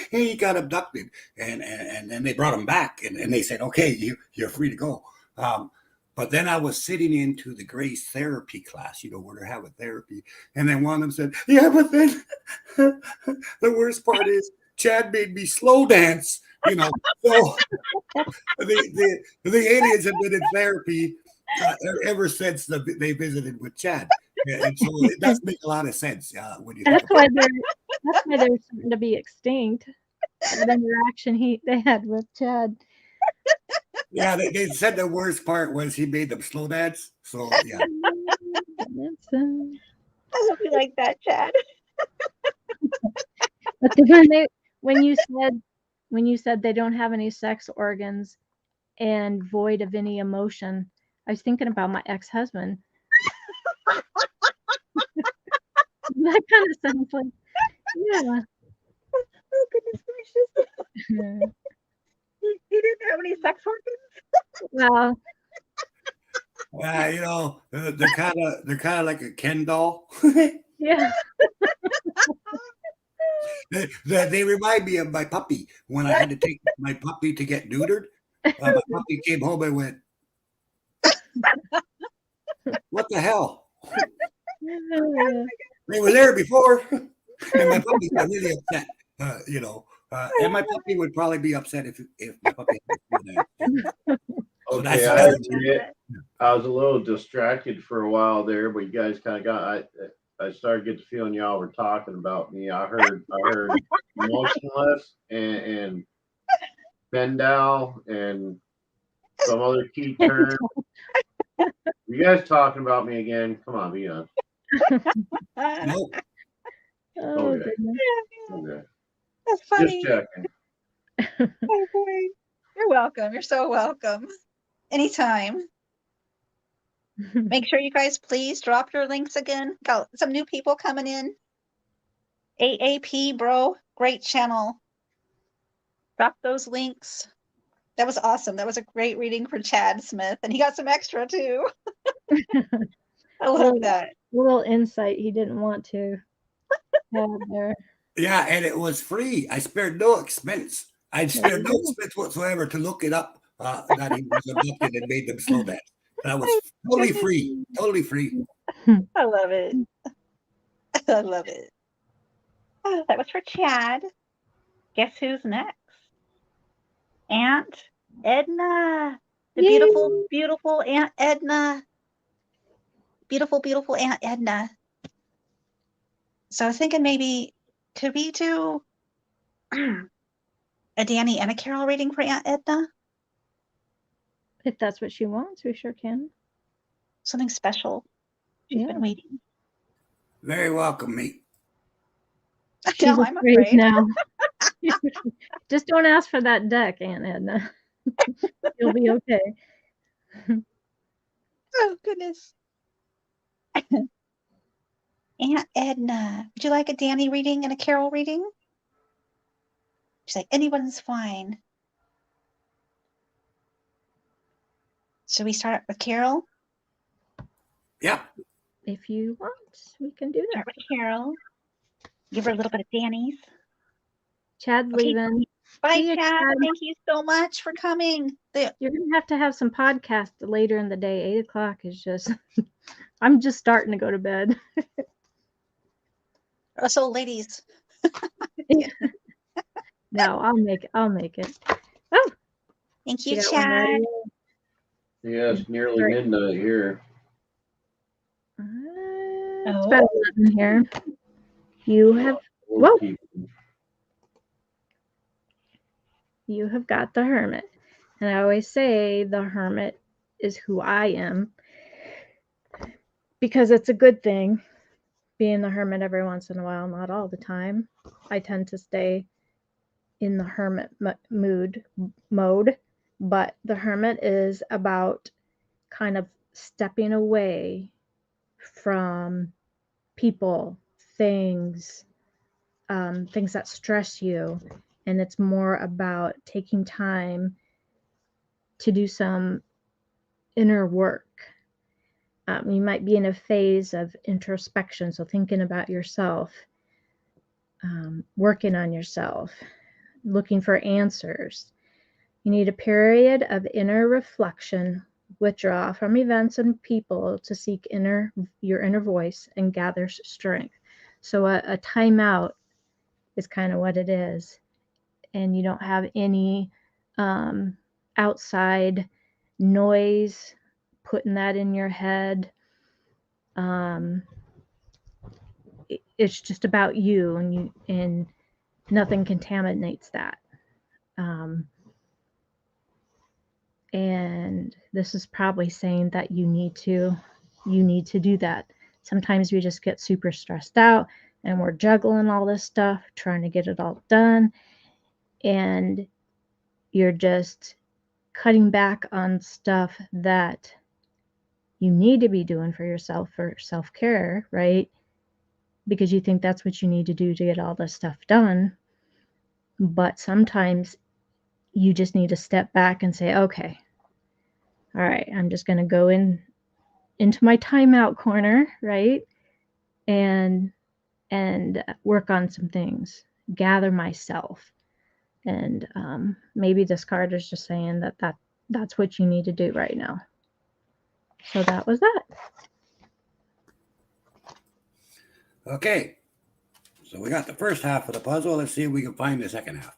Speaker 3: he got abducted, and then they brought him back, and they said, okay, you're free to go. But then I was sitting into the Grace therapy class, where they're having therapy. And then one of them said, yeah, but then the worst part is Chad made me slow dance, So the aliens have been in therapy ever since they visited with Chad. And so it does make a lot of sense when you think
Speaker 2: That's
Speaker 3: about
Speaker 2: why they're starting to be extinct. That interaction they had with Chad.
Speaker 3: Yeah, they said the worst part was he made them slow dance. So yeah.
Speaker 2: That's,
Speaker 1: I hope you like that, Chad.
Speaker 2: but when you said they don't have any sex organs and void of any emotion, I was thinking about my ex-husband. That kind of sounds like, yeah.
Speaker 1: Oh, goodness gracious. He didn't have any sex organs?
Speaker 2: Well,
Speaker 3: They're kind of like a Ken doll.
Speaker 2: yeah.
Speaker 3: They remind me of my puppy when I had to take my puppy to get neutered. My puppy came home and went, "What the hell?" They were there before, and my puppy got really upset. And my puppy would probably be upset if my puppy had to do that.
Speaker 4: Okay, I was a little distracted for a while there, but you guys kind of got. I started to get the feeling y'all were talking about me. I heard motionless and Bendal and some other key term. You guys talking about me again? Come on, be honest.
Speaker 3: Nope.
Speaker 2: Oh,
Speaker 4: Okay.
Speaker 2: goodness.
Speaker 4: Okay.
Speaker 1: That's funny.
Speaker 4: Just checking.
Speaker 1: Oh, boy. You're welcome. You're so welcome. Anytime. Make sure you guys please drop your links again. Got some new people coming in. AAP, bro. Great channel. Drop those links. That was awesome. That was a great reading for Chad Smith. And he got some extra too. I love that.
Speaker 2: A little insight he didn't want to have there.
Speaker 3: Yeah, and it was free. I spared no expense. I spared no expense whatsoever to look it up that he was abducted and made them slow dance. That was totally free. Totally free.
Speaker 1: I love it. I love it. Oh, that was for Chad. Guess who's next? Aunt Edna. The beautiful, beautiful Aunt Edna. Beautiful, beautiful Aunt Edna. So I was thinking maybe, could we do a Danny and a Carol reading for Aunt Edna?
Speaker 2: If that's what she wants, we sure can.
Speaker 1: Something special. She's been waiting.
Speaker 3: Very welcome, mate.
Speaker 2: She's
Speaker 1: I'm afraid.
Speaker 2: now. Just don't ask for that deck, Aunt Edna. You'll be okay.
Speaker 1: Oh, goodness. Aunt Edna, would you like a Danny reading and a Carol reading? She's like, anyone's fine. Should we start with Carol?
Speaker 3: Yeah.
Speaker 2: If you want, we can do that.
Speaker 1: Start with Carol. Give her a little bit of Danny's.
Speaker 2: Chad leaving.
Speaker 1: Bye,
Speaker 2: See you,
Speaker 1: Chad.
Speaker 2: Chad.
Speaker 1: Thank you so much for coming.
Speaker 2: You're going to have some podcasts later in the day. 8 o'clock is just, I'm just starting to go to bed.
Speaker 1: So, ladies.
Speaker 2: No, I'll make it. Oh.
Speaker 1: Thank you, Chad.
Speaker 4: Yeah, it's nearly midnight here.
Speaker 2: It's about 11 here. You have, you have got the Hermit. And I always say the Hermit is who I am, because it's a good thing being the Hermit every once in a while, not all the time. I tend to stay in the Hermit mode, but the Hermit is about kind of stepping away from people, things that stress you, and it's more about taking time to do some inner work. You might be in a phase of introspection, so thinking about yourself, working on yourself, looking for answers. You need a period of inner reflection withdraw from events and people to seek your inner voice and gather strength. So a timeout is kind of what it is. And you don't have any outside noise putting that in your head. It's just about you, and nothing contaminates that. And this is probably saying that you need to do that. Sometimes we just get super stressed out and we're juggling all this stuff, trying to get it all done, and you're just cutting back on stuff that you need to be doing for yourself, for self-care, right? Because you think that's what you need to do to get all this stuff done. But sometimes you just need to step back and say, okay, all right, I'm just going to go into my timeout corner, right? And work on some things, gather myself. And maybe this card is just saying that's what you need to do right now. So that was that.
Speaker 3: Okay. So we got the first half of the puzzle. Let's see if we can find the second half.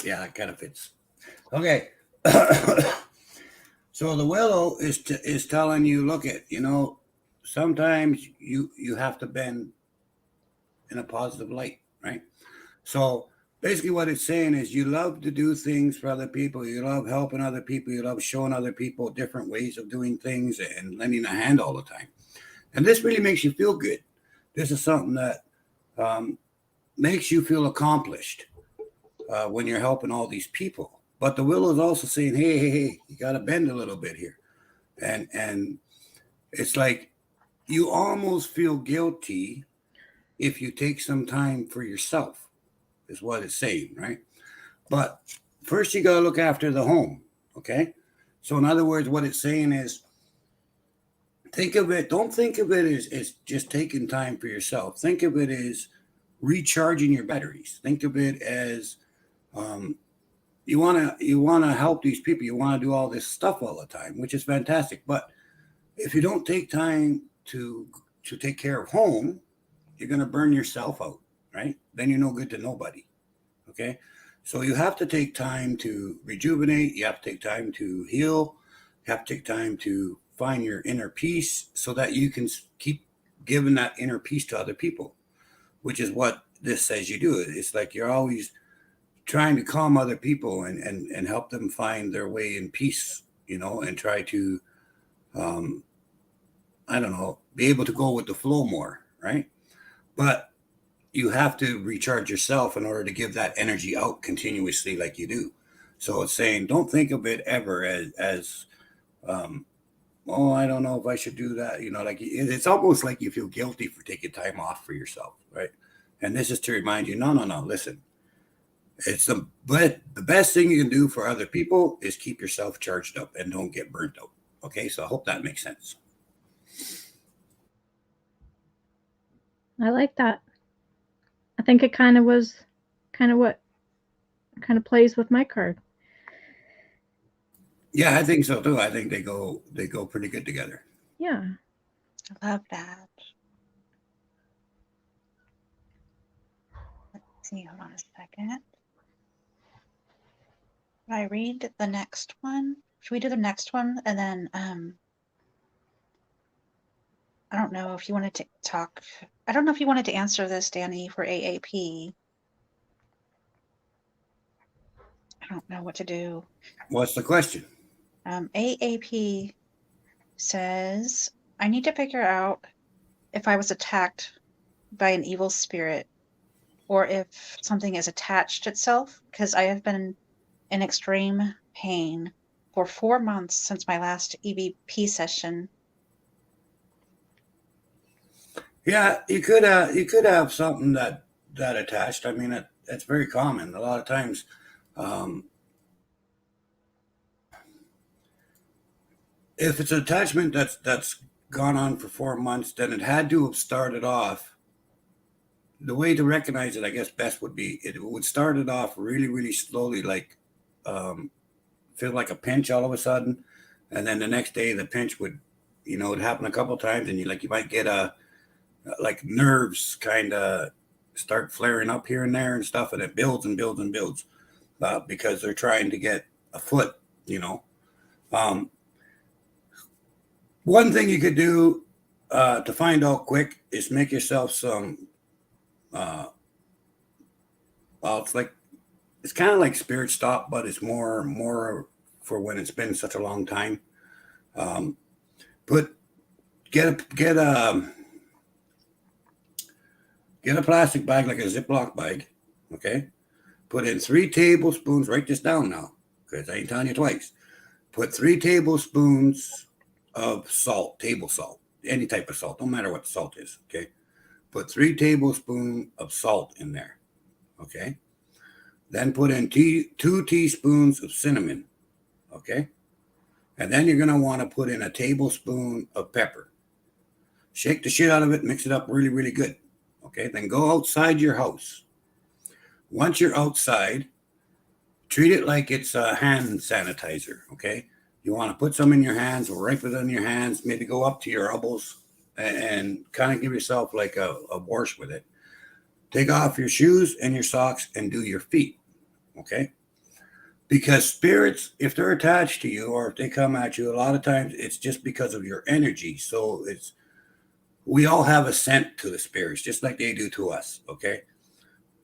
Speaker 3: Yeah, it kind of fits. Okay. So the willow is telling you, look at, sometimes you have to bend in a positive light, right? So basically what it's saying is you love to do things for other people. You love helping other people. You love showing other people different ways of doing things and lending a hand all the time. And this really makes you feel good. This is something that makes you feel accomplished when you're helping all these people. But the willow is also saying, hey, you got to bend a little bit here. And it's like you almost feel guilty if you take some time for yourself, is what it's saying, right? But first you got to look after the home, okay? So in other words, what it's saying is, don't think of it as just taking time for yourself. Think of it as recharging your batteries. Think of it as you want to help these people. You want to do all this stuff all the time, which is fantastic. But if you don't take time to take care of home, you're going to burn yourself out, right? Then you're no good to nobody. Okay. So you have to take time to rejuvenate. You have to take time to heal. You have to take time to find your inner peace so that you can keep giving that inner peace to other people, which is what this says you do. It's like you're always trying to calm other people and help them find their way in peace, and try to, be able to go with the flow more, right? But you have to recharge yourself in order to give that energy out continuously like you do. So it's saying, don't think of it ever as I don't know if I should do that. Like it's almost like you feel guilty for taking time off for yourself, right? And this is to remind you, no, listen. It's the best thing you can do for other people is keep yourself charged up and don't get burnt out. Okay, so I hope that makes sense.
Speaker 2: I like that. I think it kind of plays with my card.
Speaker 3: Yeah, I think so too. I think they go pretty good together.
Speaker 2: Yeah.
Speaker 1: I love that. Let's see, hold on a second. I read the next one. Should we do the next one? And then I don't know if you wanted to talk. I don't know if you wanted to answer this, Danny, for AAP. I don't know what to do.
Speaker 3: What's the question?
Speaker 1: AAP says, I need to figure out if I was attacked by an evil spirit or if something is attached itself, because I have been in extreme pain for 4 months since my last EVP session.
Speaker 3: Yeah, you could have something that attached. I mean, that's very common. A lot of times, if it's an attachment that's gone on for 4 months, then it had to have started off the way to recognize it, I guess, best would be it would start it off really, really slowly, like feel like a pinch all of a sudden, and then the next day the pinch would, it'd happen a couple of times, and you might get like nerves kind of start flaring up here and there and stuff, and it builds and builds and builds because they're trying to get a foot. Um, One thing you could do to find out quick is make yourself some. Well, it's kind of like Spirit Stop, but it's more for when it's been such a long time. Put get a plastic bag like a Ziploc bag, okay? Put in 3 tablespoons. Write this down now, because I ain't telling you twice. Put 3 tablespoons of salt, table salt, any type of salt, don't matter what the salt is, okay? Put 3 tablespoons of salt in there, okay? Then put in 2 teaspoons of cinnamon, okay? And then you're going to want to put in a tablespoon of pepper. Shake the shit out of it, mix it up really, really good, okay? Then go outside your house. Once you're outside, treat it like it's a hand sanitizer, okay? You want to put some in your hands, right within your hands, maybe go up to your elbows and kind of give yourself like a wash with it. Take off your shoes and your socks and do your feet, okay? Because spirits, if they're attached to you or if they come at you, a lot of times it's just because of your energy. So we all have a scent to the spirits, just like they do to us, okay?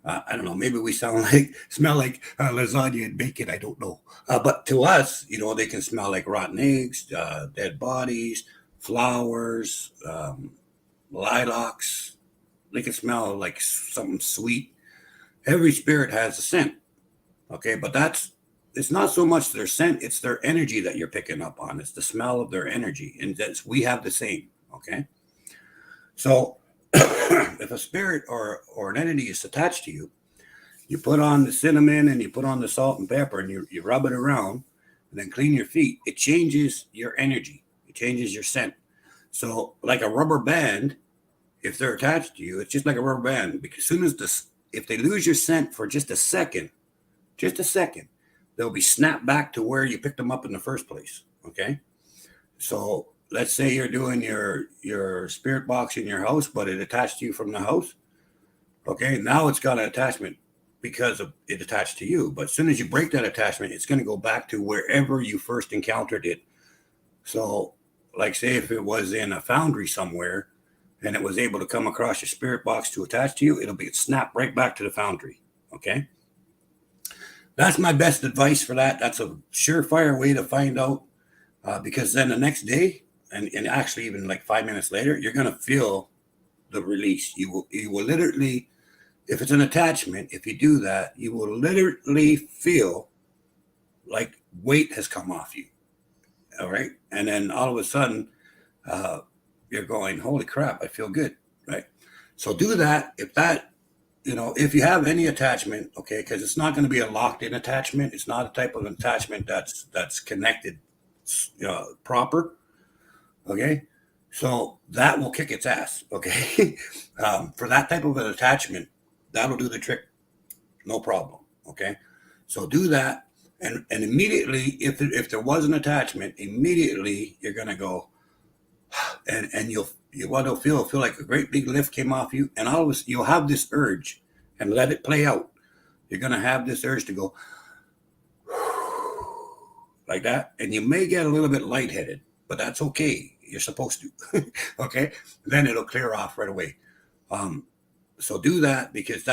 Speaker 3: I don't know, maybe we smell like lasagna and bacon, I don't know. But to us, they can smell like rotten eggs, dead bodies, flowers, lilacs. They can smell like something sweet. Every spirit has a scent, okay? But it's not so much their scent, it's their energy that you're picking up on. It's the smell of their energy, and we have the same, okay? So if a spirit or an entity is attached to you, you put on the cinnamon and you put on the salt and pepper and you rub it around and then clean your feet. It changes your energy. It changes your scent. So like a rubber band, if they're attached to you, it's just like a rubber band, because as soon as if they lose your scent for just a second, they'll be snapped back to where you picked them up in the first place, okay? So let's say you're doing your spirit box in your house, but it attached to you from the house. Okay, now it's got an attachment because of it attached to you. But as soon as you break that attachment, it's going to go back to wherever you first encountered it. So, like say if it was in a foundry somewhere and it was able to come across your spirit box to attach to you, it'll be snapped right back to the foundry. Okay. That's my best advice for that. That's a surefire way to find out. Because then the next day, and actually even like 5 minutes later, you're going to feel the release. You will literally, if it's an attachment, if you do that, you will literally feel like weight has come off you. All right. And then all of a sudden, you're going, holy crap, I feel good. Right. So do that. If you have any attachment, okay, because it's not going to be a locked in attachment. It's not a type of attachment that's connected proper. Okay. So that will kick its ass. Okay. For that type of an attachment, that'll do the trick. No problem. Okay. So do that. And immediately, if there was an attachment, immediately you're going to go and you'll feel like a great big lift came off you. And all of a sudden you'll have this urge, and let it play out. You're going to have this urge to go like that. And you may get a little bit lightheaded, but that's okay. You're supposed to. Okay. Then it'll clear off right away. So do that, because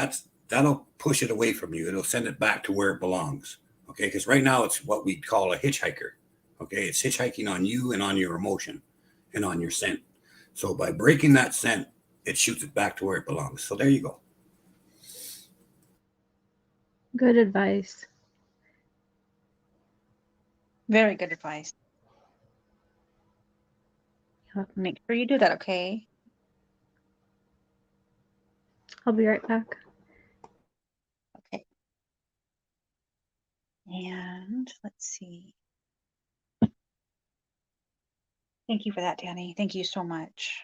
Speaker 3: that'll push it away from you. It'll send it back to where it belongs. Okay. Because right now it's what we call a hitchhiker. Okay. It's hitchhiking on you and on your emotion and on your scent. So by breaking that scent, it shoots it back to where it belongs. So there you go.
Speaker 2: Good advice.
Speaker 1: Very good advice.
Speaker 2: Yep.
Speaker 1: Make sure you do that, okay?
Speaker 2: I'll be right back.
Speaker 1: Okay. And let's see. Thank you for that, Danny. Thank you so much.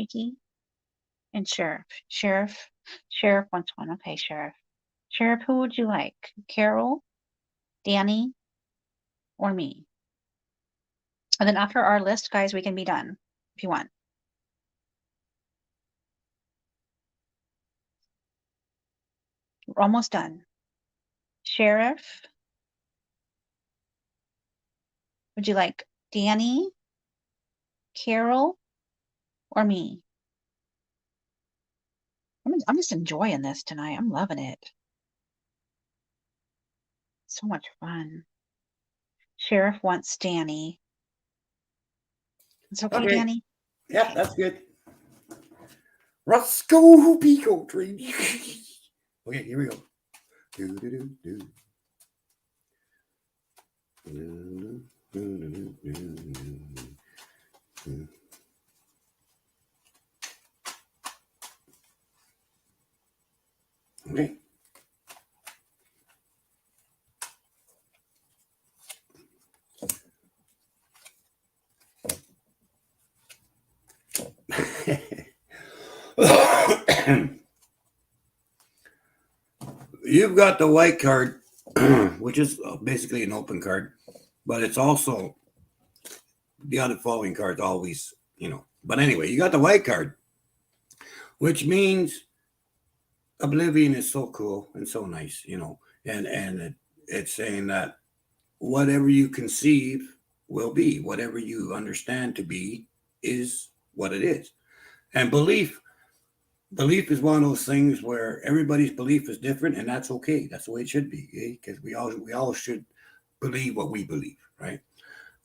Speaker 1: Vicky and Sheriff. Sheriff wants one. Okay, Sheriff. Sheriff, who would you like? Carol, Danny, or me? And then after our list, guys, we can be done if you want. We're almost done. Sheriff, would you like Danny, Carol, or me? I'm just enjoying this tonight. I'm loving it. So much fun. Sheriff wants Danny. It's okay, Danny?
Speaker 3: Yeah, that's good. Roscoe Pico tree. Okay, here we go. Okay. You've got the white card, which is basically an open card, but it's also the other following cards always, But anyway, you got the white card, which means oblivion is so cool and so nice, and it's saying that whatever you conceive will be, whatever you understand to be is what it is. And belief is one of those things where everybody's belief is different, and that's okay. That's the way it should be, because we all should believe what we believe, right?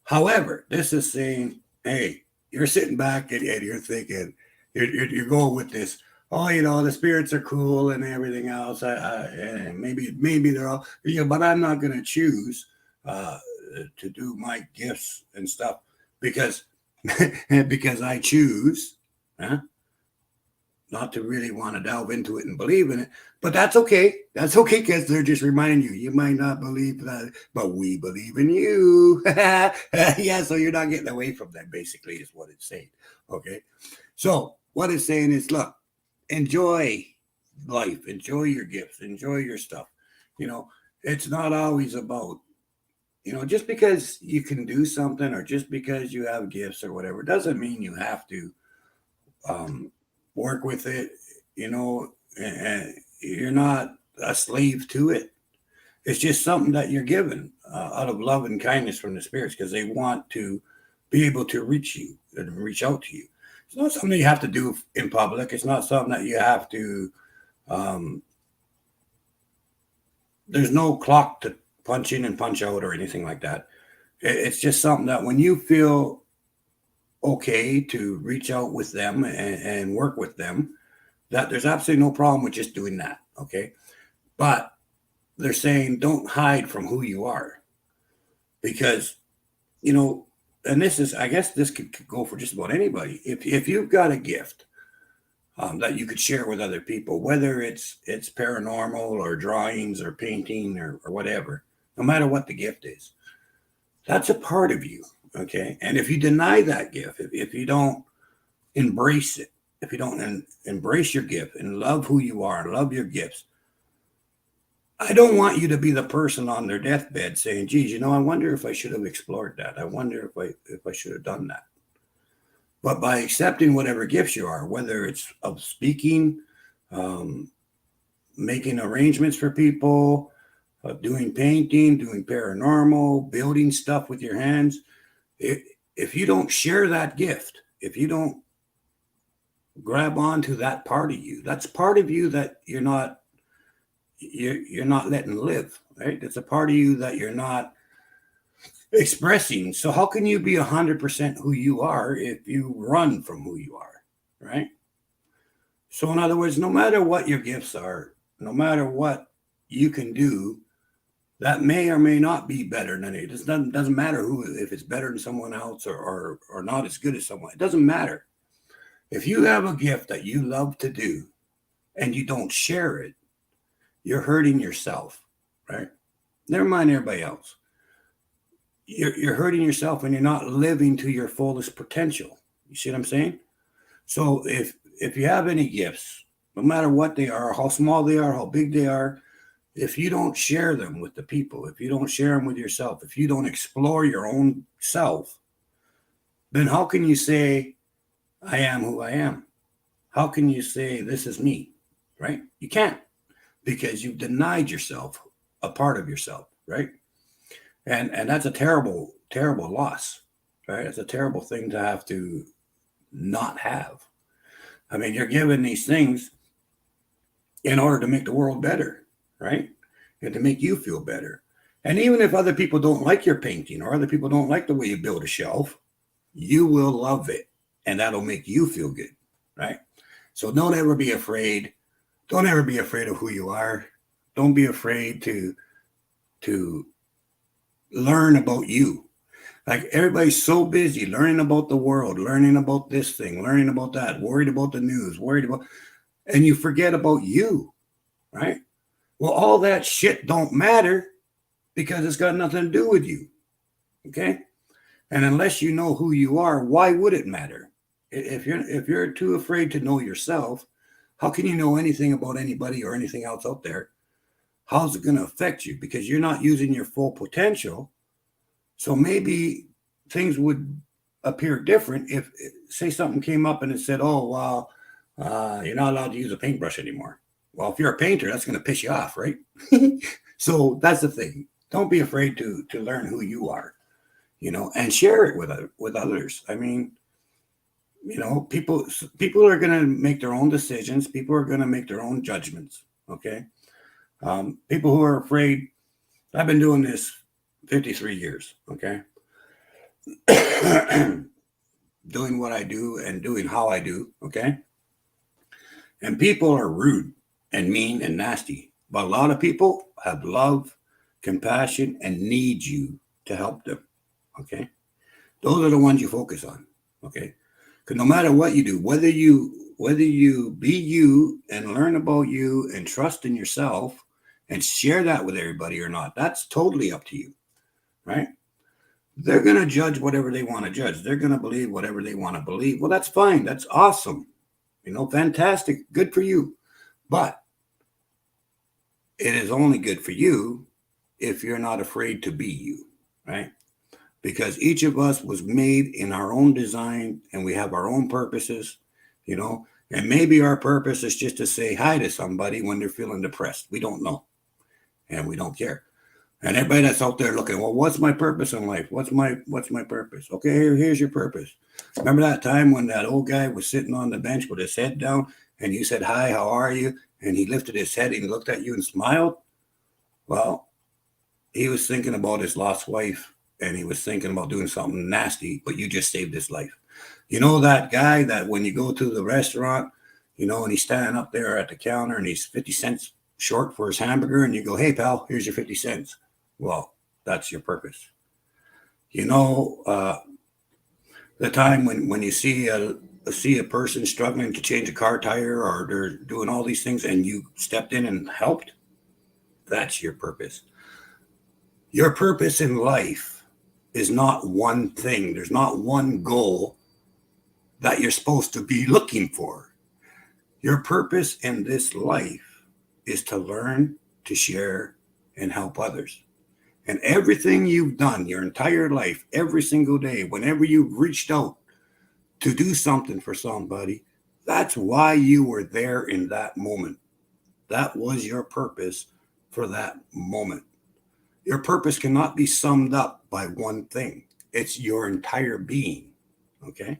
Speaker 3: However, this is saying, hey, you're sitting back and you're thinking, you're going with this. Oh, the spirits are cool and everything else. And maybe they're all, but I'm not going to choose to do my gifts and stuff because I choose not to really want to delve into it and believe in it. But that's okay. That's okay, because they're just reminding you might not believe that, but we believe in you. Yeah, so you're not getting away from that, basically, is what it's saying. Okay. So what it's saying is, look, enjoy life, enjoy your gifts, enjoy your stuff. It's not always about, just because you can do something or just because you have gifts or whatever, doesn't mean you have to work with it, and you're not a slave to it. It's just something that you're given out of love and kindness from the spirits, because they want to be able to reach you and reach out to you. It's not something you have to do in public. It's not something that you have to, there's no clock to punch in and punch out or anything like that. It's just something that when you feel okay to reach out with them and work with them, that there's absolutely no problem with just doing that. Okay. But they're saying don't hide from who you are, because, and this is, I guess this could go for just about anybody. If you've got a gift that you could share with other people, whether it's paranormal or drawings or painting or whatever, no matter what the gift is, that's a part of you. Okay. And if you deny that gift, if you don't embrace it, if you don't embrace your gift and love who you are and love your gifts, I don't want you to be the person on their deathbed saying, geez, I wonder if I should have explored that. I wonder if I should have done that. But by accepting whatever gifts you are, whether it's of speaking, making arrangements for people, doing painting, doing paranormal, building stuff with your hands, if you don't share that gift, if you don't grab onto that part of you, that's part of you that you're not letting live, right? It's a part of you that you're not expressing. So how can you be 100% who you are if you run from who you are, right? So in other words, no matter what your gifts are, no matter what you can do, that may or may not be better than it. It doesn't matter if it's better than someone else or not as good as someone. It doesn't matter. If you have a gift that you love to do and you don't share it, you're hurting yourself, right? Never mind everybody else. You're hurting yourself, and you're not living to your fullest potential. You see what I'm saying? So if you have any gifts, no matter what they are, how small they are, how big they are, if you don't share them with the people, if you don't share them with yourself, if you don't explore your own self, then how can you say, I am who I am? How can you say, this is me, right? You can't, because you've denied yourself a part of yourself, right? And that's a terrible, terrible loss, right? It's a terrible thing to have to not have. I mean, you're given these things in order to make the world better, right? And to make you feel better. And even if other people don't like your painting or other people don't like the way you build a shelf, you will love it. And that'll make you feel good, right? So don't ever be afraid. Don't ever be afraid of who you are. Don't be afraid to learn about you. Like, everybody's so busy learning about the world, learning about this thing, learning about that, worried about the news, worried about, and you forget about you, right? Well, all that shit don't matter because it's got nothing to do with you, okay? And unless you know who you are, why would it matter? If you're too afraid to know yourself, how can you know anything about anybody or anything else out there? How's it going to affect you? Because you're not using your full potential. So maybe things would appear different if, say, something came up and it said, oh, well, you're not allowed to use a paintbrush anymore. Well, if you're a painter, that's going to piss you off, right? So that's the thing. Don't be afraid to learn who you are, and share it with others. I mean, people are going to make their own decisions. People are going to make their own judgments. Okay. People who are afraid. I've been doing this 53 years. Okay. Doing what I do and doing how I do. Okay. And people are rude and mean and nasty, but a lot of people have love, compassion, and need you to help them. Okay. Those are the ones you focus on. Okay. Because no matter what you do, whether you be you and learn about you and trust in yourself and share that with everybody or not, that's totally up to you, right? They're going to judge whatever they want to judge. They're going to believe whatever they want to believe. Well, that's fine. That's awesome. Fantastic. Good for you. But it is only good for you if you're not afraid to be you, right? Because each of us was made in our own design and we have our own purposes, and maybe our purpose is just to say hi to somebody when they're feeling depressed. We don't know, and we don't care. And everybody that's out there looking, well, what's my purpose in life? What's my purpose? Okay, here's your purpose. Remember that time when that old guy was sitting on the bench with his head down and you said, hi, how are you? And he lifted his head and he looked at you and smiled. Well, he was thinking about his lost wife and he was thinking about doing something nasty, but you just saved his life. That guy that when you go to the restaurant, and he's standing up there at the counter and he's 50 cents short for his hamburger and you go, hey, pal, here's your 50 cents. Well, that's your purpose. The time when you see a person struggling to change a car tire or they're doing all these things and you stepped in and helped, that's your purpose. Your purpose in life is not one thing. There's not one goal that you're supposed to be looking for. Your purpose in this life is to learn, to share, and help others. And everything you've done your entire life, every single day, whenever you've reached out to do something for somebody, that's why you were there in that moment. That was your purpose for that moment. Your purpose cannot be summed up by one thing. It's your entire being, okay?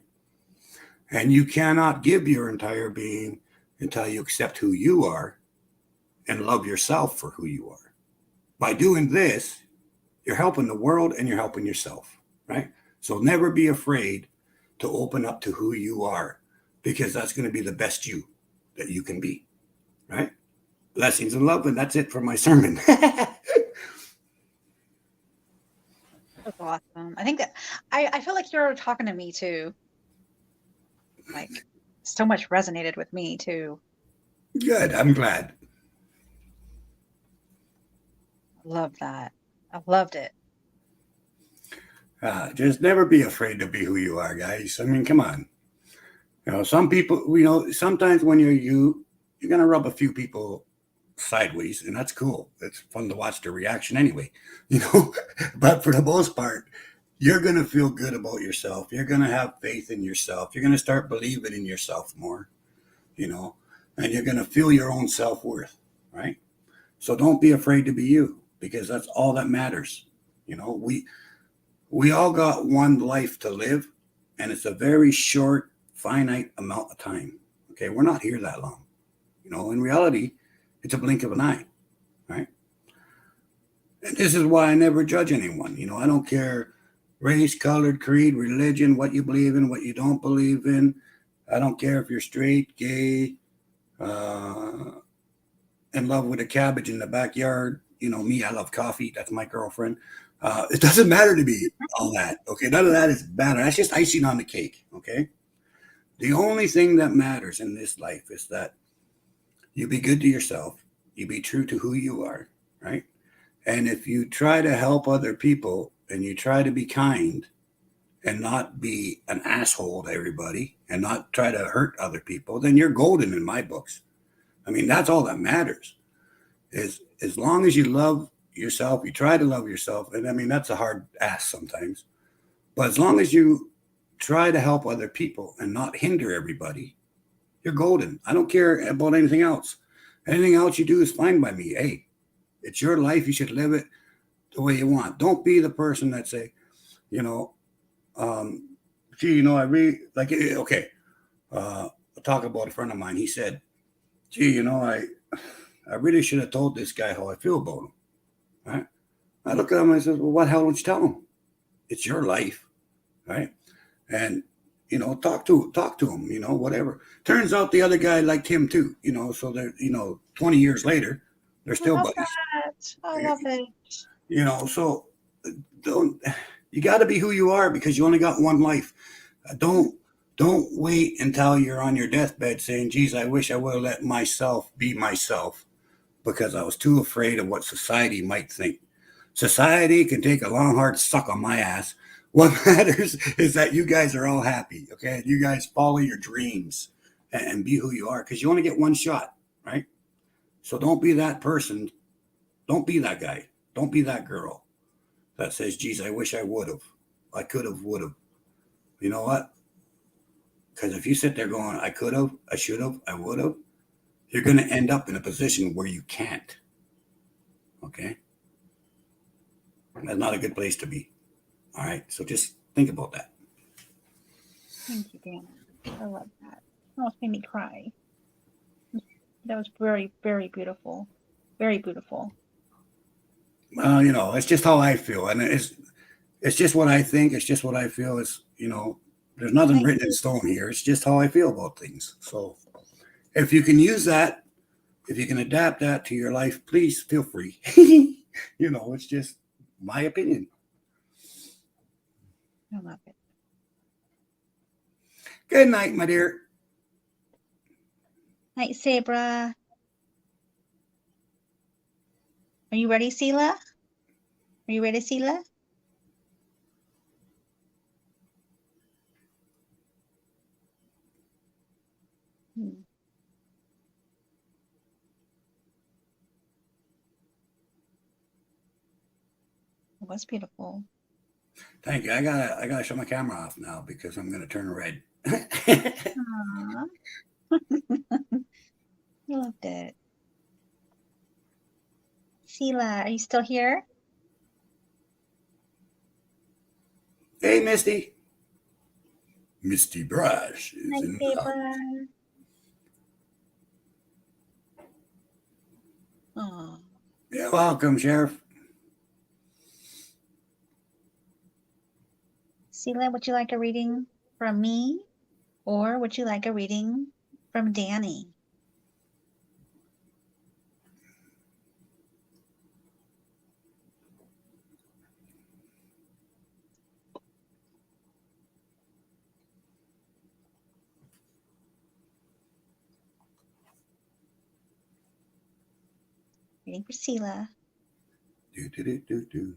Speaker 3: And you cannot give your entire being until you accept who you are and love yourself for who you are. By doing this, you're helping the world and you're helping yourself, right? So never be afraid to open up to who you are, because that's going to be the best you that you can be, right? Blessings and love, and that's it for my sermon.
Speaker 1: That's awesome. I think that I feel like you're talking to me too. Like, so much resonated with me too.
Speaker 3: Good. I'm glad.
Speaker 1: Love that. I loved it.
Speaker 3: Just never be afraid to be who you are, guys. I mean, come on. Some people, sometimes when you're going to rub a few people sideways, and that's cool. It's fun to watch the reaction anyway, but for the most part, you're going to feel good about yourself. You're going to have faith in yourself. You're going to start believing in yourself more, and you're going to feel your own self-worth, right? So don't be afraid to be you, because that's all that matters. We all got one life to live, and it's a very short, finite amount of time. Okay, we're not here that long. In reality, it's a blink of an eye, right? And this is why I never judge anyone. I don't care race, color, creed, religion, what you believe in, what you don't believe in. I don't care if you're straight, gay, in love with a cabbage in the backyard. Me, I love coffee. That's my girlfriend. It doesn't matter to me, all that. Okay, none of that is matter. That's just icing on the cake. Okay, the only thing that matters in this life is that you be good to yourself. You be true to who you are, right? And if you try to help other people and you try to be kind and not be an asshole to everybody and not try to hurt other people, then you're golden in my books. I mean, that's all that matters. Is as long as you love yourself, you try to love yourself. And I mean, that's a hard ask sometimes. But as long as you try to help other people and not hinder everybody, you're golden. I don't care about anything else. Anything else you do is fine by me. Hey, it's your life. You should live it the way you want. Don't be the person that say, I really like it. Okay. I'll talk about a friend of mine. He said, I really should have told this guy how I feel about him. Right? I look at him and I said, well, what the hell don't you tell him? It's your life. Right? And, talk to him, whatever. Turns out the other guy liked him too, so they're, 20 years later, they're still buddies.
Speaker 1: I love it.
Speaker 3: So you got to be who you are, because you only got one life. Don't wait until you're on your deathbed saying, geez, I wish I would have let myself be myself because I was too afraid of what society might think. Society can take a long, hard suck on my ass. What matters is that you guys are all happy, okay? You guys follow your dreams and be who you are, because you only get one shot, right? So don't be that person. Don't be that guy. Don't be that girl that says, geez, I wish I would have. I could have, would have. You know what? Because if you sit there going, I could have, I should have, I would have, you're going to end up in a position where you can't. Okay? That's not a good place to be. All right? So just think about that.
Speaker 1: Thank you, Dan. I love that. It almost made me cry. That was very, very beautiful. Very beautiful.
Speaker 3: Well, it's just how I feel. And it's just what I think. It's just what I feel. It's, there's nothing written in stone here. It's just how I feel about things. So if you can use that, if you can adapt that to your life, please feel free. It's just my opinion.
Speaker 1: I love it.
Speaker 3: Good night, my dear.
Speaker 1: Night, Sabra. Are you ready, Sela? Are you ready, Sela? It was beautiful.
Speaker 3: Thank you. I gotta shut my camera off now because I'm gonna turn red.
Speaker 1: Aww. I loved it. Sela, are you still here?
Speaker 3: Hey, Misty. Misty Brush is
Speaker 1: Night,
Speaker 3: in the house.
Speaker 1: Sabra. Aw.
Speaker 3: You're welcome, Sheriff.
Speaker 1: Sela, would you like a reading from me, or would you like a reading from Danny? Reading for Sela.
Speaker 3: Do.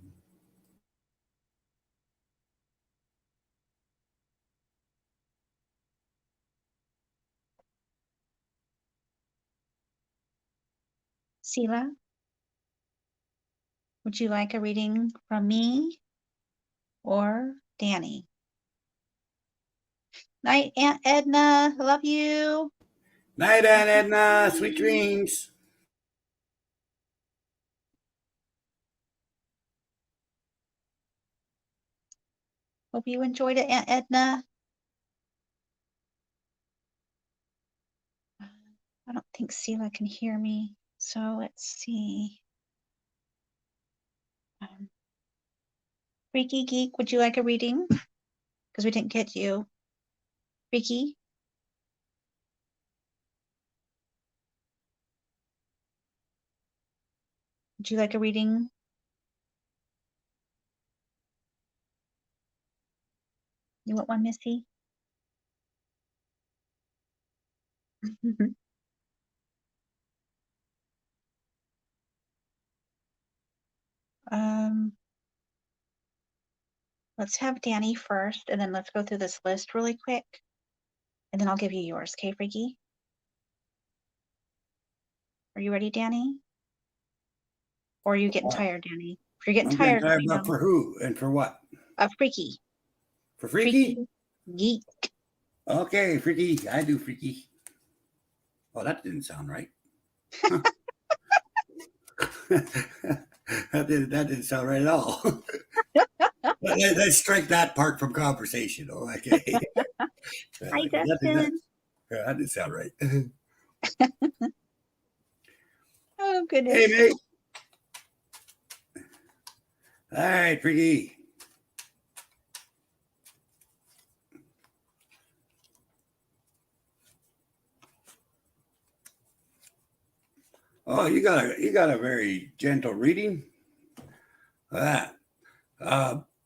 Speaker 1: Sela, would you like a reading from me or Danny? Night, Aunt Edna. Love you.
Speaker 3: Night, Aunt Edna. Sweet dreams.
Speaker 1: Hope you enjoyed it, Aunt Edna. I don't think Sela can hear me, so let's see. Freaky Geek, would you like a reading? Because we didn't get you. Freaky? Would you like a reading? You want one, Missy? Let's have Danny first, and then let's go through this list really quick, and then I'll give you yours, okay, Freaky? Are you ready, Danny? Or are you getting tired, Danny? If you're getting
Speaker 3: I'm getting
Speaker 1: tired,
Speaker 3: tired,
Speaker 1: let me
Speaker 3: but
Speaker 1: know.
Speaker 3: for who and for what?
Speaker 1: Freaky.
Speaker 3: For Freaky?
Speaker 1: Geek.
Speaker 3: Okay, Freaky. I do Freaky. Oh, that didn't sound right. Huh. that didn't sound right at all. Let's strike that part from conversation. Oh, okay.
Speaker 1: Hi, Dustin.
Speaker 3: That didn't sound right.
Speaker 1: Oh, goodness.
Speaker 3: Hey, mate. All right, Freaky. Oh, you got a very gentle reading. That.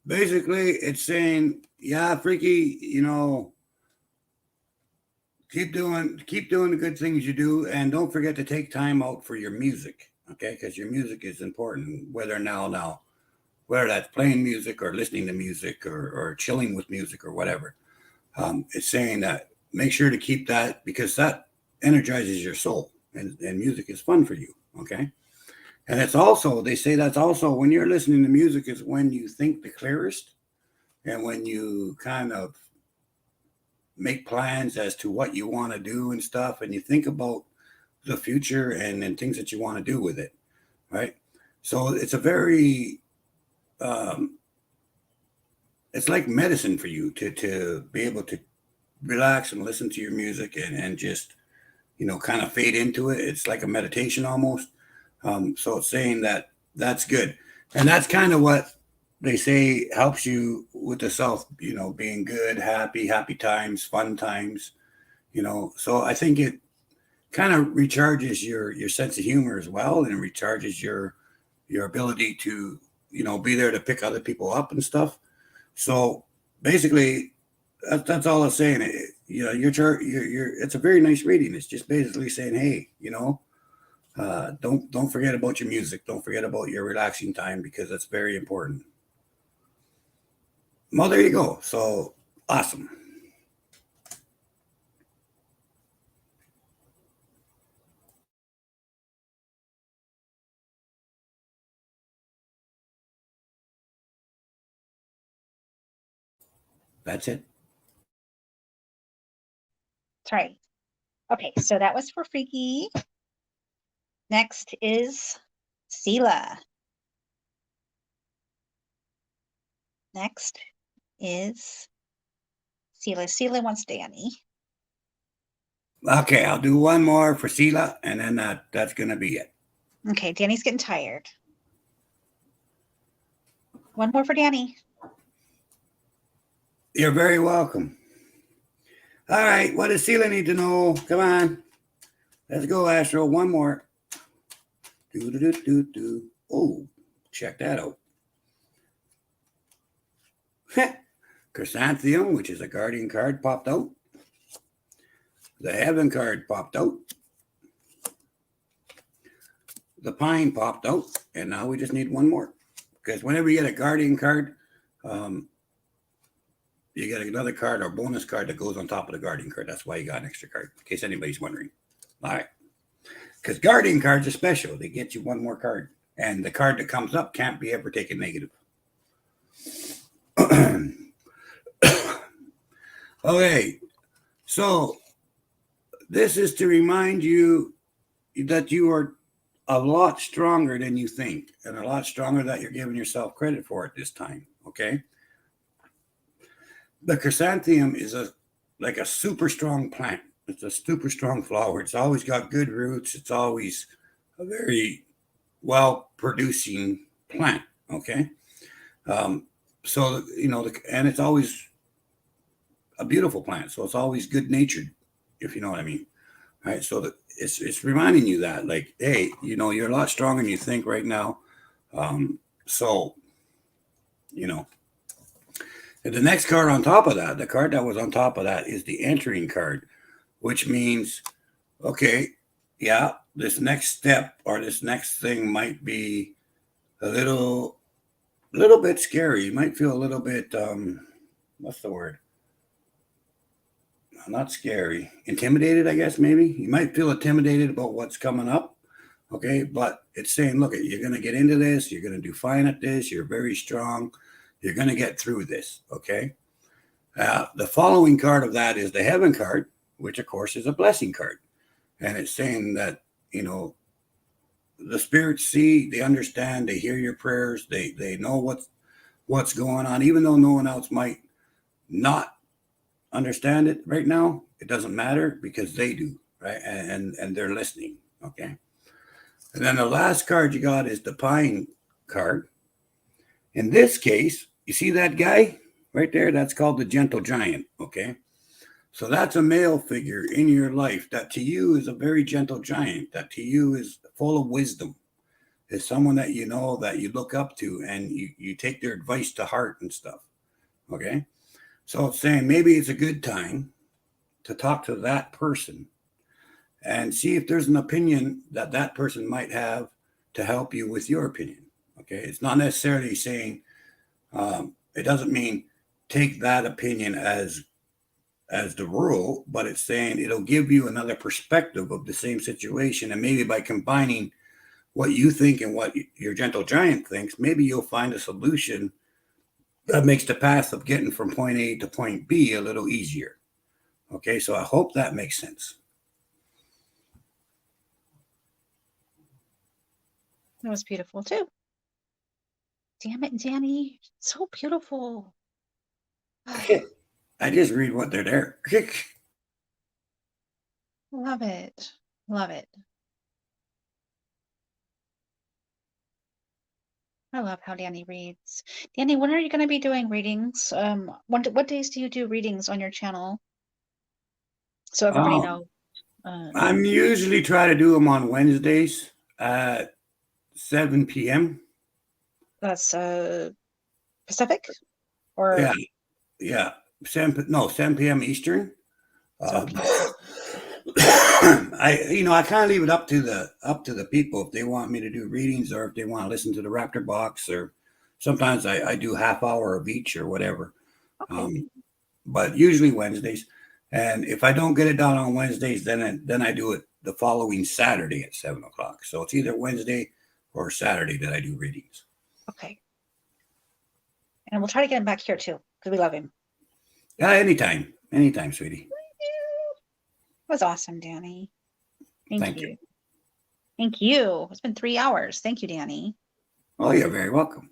Speaker 3: Basically, it's saying, yeah, Freaky, keep doing the good things you do, and don't forget to take time out for your music, okay? Because your music is important, whether that's playing music or listening to music or chilling with music or whatever. It's saying that make sure to keep that, because that energizes your soul, and music is fun for you, okay? And it's also, they say that's also when you're listening to music is when you think the clearest, and when you kind of make plans as to what you want to do and stuff, and you think about the future and things that you want to do with it, right? So it's a very, it's like medicine for you to be able to relax and listen to your music and just, kind of fade into it. It's like a meditation almost. So it's saying that that's good. And that's kind of what they say helps you with the self, being good, happy times, fun times, So I think it kind of recharges your sense of humor as well, and recharges your ability to, be there to pick other people up and stuff. So basically, that's all it's saying. It's a very nice reading. It's just basically saying, hey, don't forget about your music. Don't forget about your relaxing time, because that's very important. Well, there you go. So awesome. That's it.
Speaker 1: Sorry. Okay, so that was for Freaky. Next is Sela. Next is Sela. Sela wants Danny.
Speaker 3: Okay, I'll do one more for Sela, and then that's going to be it.
Speaker 1: Okay, Danny's getting tired. One more for Danny.
Speaker 3: You're very welcome. All right, what does Sela need to know? Come on. Let's go, Astro. One more. Do. Oh, check that out. Chrysanthemum, which is a guardian card, popped out. The Heaven card popped out. The Pine popped out. And now we just need one more. Because whenever you get a guardian card, you get another card or bonus card that goes on top of the guardian card. That's why you got an extra card, in case anybody's wondering. All right. Because guardian cards are special. They get you one more card. And the card that comes up can't be ever taken negative. Okay. So this is to remind you that you are a lot stronger than you think, and a lot stronger that you're giving yourself credit for at this time. Okay. The chrysanthemum is like a super strong plant. It's a super strong flower. It's always got good roots. It's always a very well producing plant. Okay. So, and it's always a beautiful plant. So it's always good natured, if you know what I mean. All right. So it's reminding you that, like, hey, you're a lot stronger than you think right now. So, and the next card on top of that, the card that was on top of that is the entering card, which means, okay, yeah, this next step or this next thing might be a little bit scary. You might feel a little bit, what's the word? Not scary, intimidated, I guess, maybe. You might feel intimidated about what's coming up. Okay. But it's saying, look, you're going to get into this. You're going to do fine at this. You're very strong. You're going to get through this. Okay. The following card of that is the heaven card, which of course is a blessing card. And it's saying that, the spirits see, they understand, they hear your prayers. They know what's going on, even though no one else might not understand it right now. It doesn't matter because they do, right? And they're listening. Okay. And then the last card you got is the pine card. In this case, you see that guy right there? That's called the gentle giant. Okay. So that's a male figure in your life that to you is a very gentle giant, that to you is full of wisdom, is someone that that you look up to, and you take their advice to heart and stuff. Okay. So it's saying maybe it's a good time to talk to that person and see if there's an opinion that person might have to help you with your opinion. Okay. It's not necessarily saying, it doesn't mean take that opinion as the rule, but it's saying it'll give you another perspective of the same situation. And maybe by combining what you think and what your gentle giant thinks, maybe you'll find a solution that makes the path of getting from point A to point B a little easier. Okay, so I hope that makes sense.
Speaker 1: That was beautiful too. Damn it, Danny. So beautiful.
Speaker 3: I just read what they're there.
Speaker 1: Love it. Love it. I love how Danny reads. Danny, when are you going to be doing readings? What days do you do readings on your channel? So everybody knows.
Speaker 3: I'm usually try to do them on Wednesdays at 7 p.m.
Speaker 1: That's Pacific, or
Speaker 3: yeah, 7 p.m. Eastern.
Speaker 1: 7 p.m.
Speaker 3: I kind of leave it up to the people if they want me to do readings or if they want to listen to the Raptor Box, or sometimes I do half hour of each or whatever.
Speaker 1: Okay.
Speaker 3: But usually Wednesdays, and if I don't get it done on Wednesdays, then I do it the following Saturday at 7 o'clock. So it's either Wednesday or Saturday that I do readings.
Speaker 1: Okay. And we'll try to get him back here too, because we love him.
Speaker 3: Yeah, anytime, sweetie.
Speaker 1: That was awesome, Danny.
Speaker 3: Thank you.
Speaker 1: Thank you. It's been 3 hours. Thank you, Danny.
Speaker 3: Oh, you're very welcome.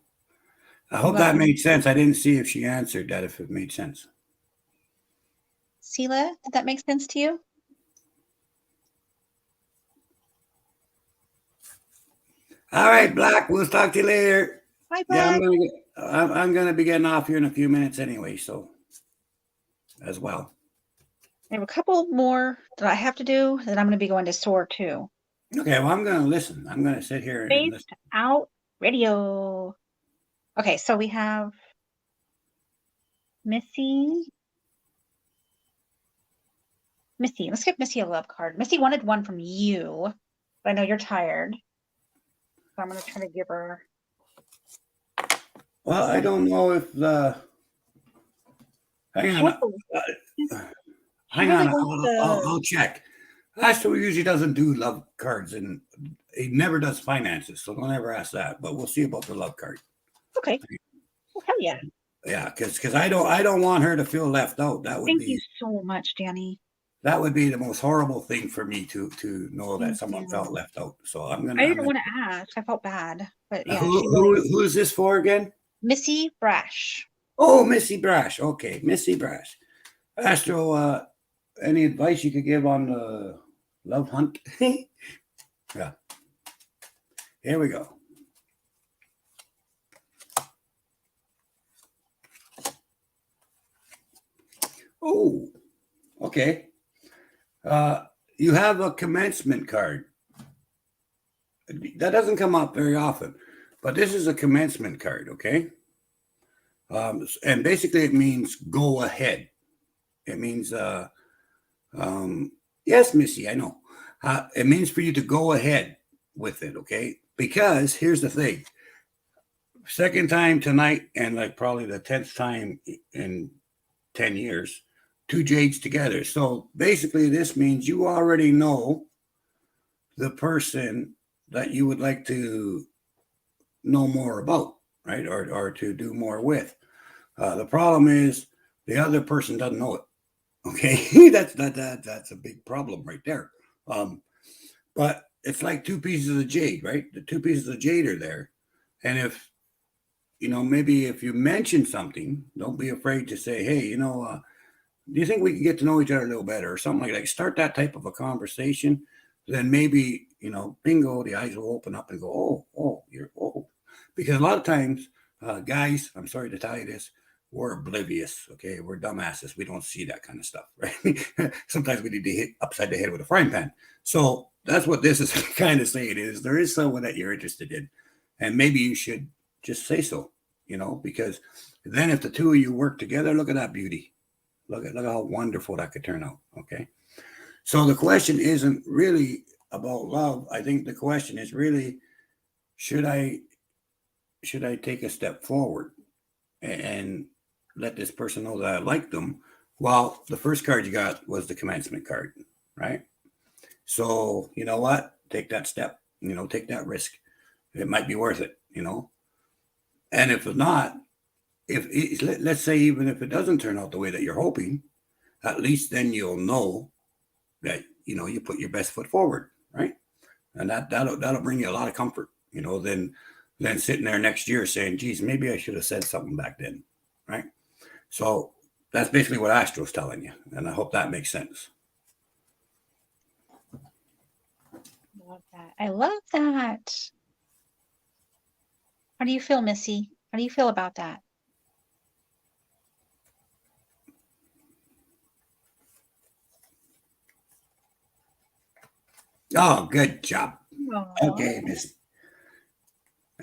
Speaker 3: I hope that made sense. I didn't see if she answered that, if it made sense.
Speaker 1: Sela, did that make sense to you?
Speaker 3: All right, Black. We'll talk to you later.
Speaker 1: Bye, Black.
Speaker 3: Yeah, I'm gonna be getting off here in a few minutes anyway, so as well.
Speaker 1: I have a couple more that I have to do, then I'm going to be going to SOAR too.
Speaker 3: Okay, well, I'm going to listen. I'm going to sit here and listen.
Speaker 1: Spaced Out Radio. Okay, so we have Missy. Let's give Missy a love card. Missy wanted one from you, but I know you're tired. So I'm going to try to give her.
Speaker 3: Well, I don't know if the. Hang on. Hang on. I'll check. Astro usually doesn't do love cards, and he never does finances, so don't ever ask that. But we'll see about the love card.
Speaker 1: Okay. Well, hell yeah.
Speaker 3: Yeah, because I don't want her to feel left out.
Speaker 1: Thank you so much, Danny.
Speaker 3: That would be the most horrible thing for me to know that
Speaker 1: Thank
Speaker 3: someone
Speaker 1: you.
Speaker 3: felt left out. So I'm gonna.
Speaker 1: I didn't want to ask. I felt bad, but yeah.
Speaker 3: Who is this for again?
Speaker 1: Missy Brash.
Speaker 3: Oh, Missy Brash. Okay, Missy Brash. Astro, any advice you could give on the love hunt? Yeah. Here we go. Oh, okay. You have a commencement card. That doesn't come up very often, but this is a commencement card, okay? And basically it means go ahead. It means, yes, Missy, I know. It means for you to go ahead with it, okay? Because here's the thing. Second time tonight, and like probably the 10th time in 10 years, 2 jades together. So basically this means you already know the person that you would like to know more about, right? Or to do more with. The problem is the other person doesn't know it. Okay, that's a big problem right there. But it's like 2 pieces of jade, right? The 2 pieces of jade are there, and if maybe if you mention something, don't be afraid to say, hey, do you think we can get to know each other a little better, or something like that? Start that type of a conversation. Then maybe bingo, the eyes will open up and go, oh, because a lot of times, guys, I'm sorry to tell you this, we're oblivious. Okay, we're dumbasses. We don't see that kind of stuff, right? Sometimes we need to hit upside the head with a frying pan. So that's what this is kind of saying is there is someone that you're interested in, and maybe you should just say so, because then if the 2 of you work together, look at that beauty. Look at how wonderful that could turn out. Okay, so the question isn't really about love. I think the question is really, should I take a step forward and let this person know that I like them? Well, the first card you got was the commencement card, right? So you know what? Take that step. Take that risk. It might be worth it. And if not, let's say even if it doesn't turn out the way that you're hoping, at least then you'll know that you put your best foot forward, right? And that'll bring you a lot of comfort, than sitting there next year saying, geez, maybe I should have said something back then, right? So that's basically what Astro's telling you, and I hope that makes sense.
Speaker 1: I love that. How do you feel, Missy? How do you feel about that?
Speaker 3: Oh, good job.
Speaker 1: Aww.
Speaker 3: Okay, Missy.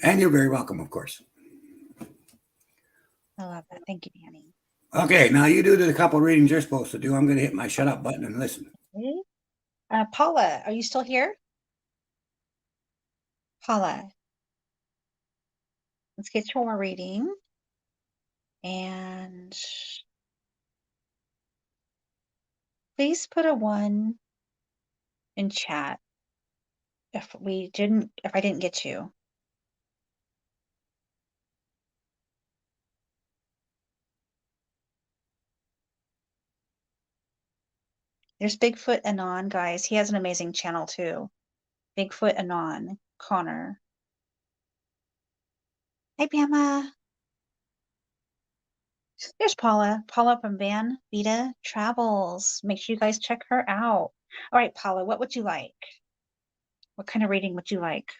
Speaker 3: And you're very welcome, of course.
Speaker 1: I love that. Thank you, Danny.
Speaker 3: Okay, now you do the couple readings you're supposed to do. I'm going to hit my shut up button and listen.
Speaker 1: Okay. Paula, are you still here? Paula, let's get your reading. And please put a 1 in chat if I didn't get you. There's Bigfoot Anon, guys. He has an amazing channel too. Bigfoot Anon, Connor. Hey, Bama. There's Paula. Paula from Van Vita Travels. Make sure you guys check her out. All right, Paula, what would you like? What kind of reading would you like?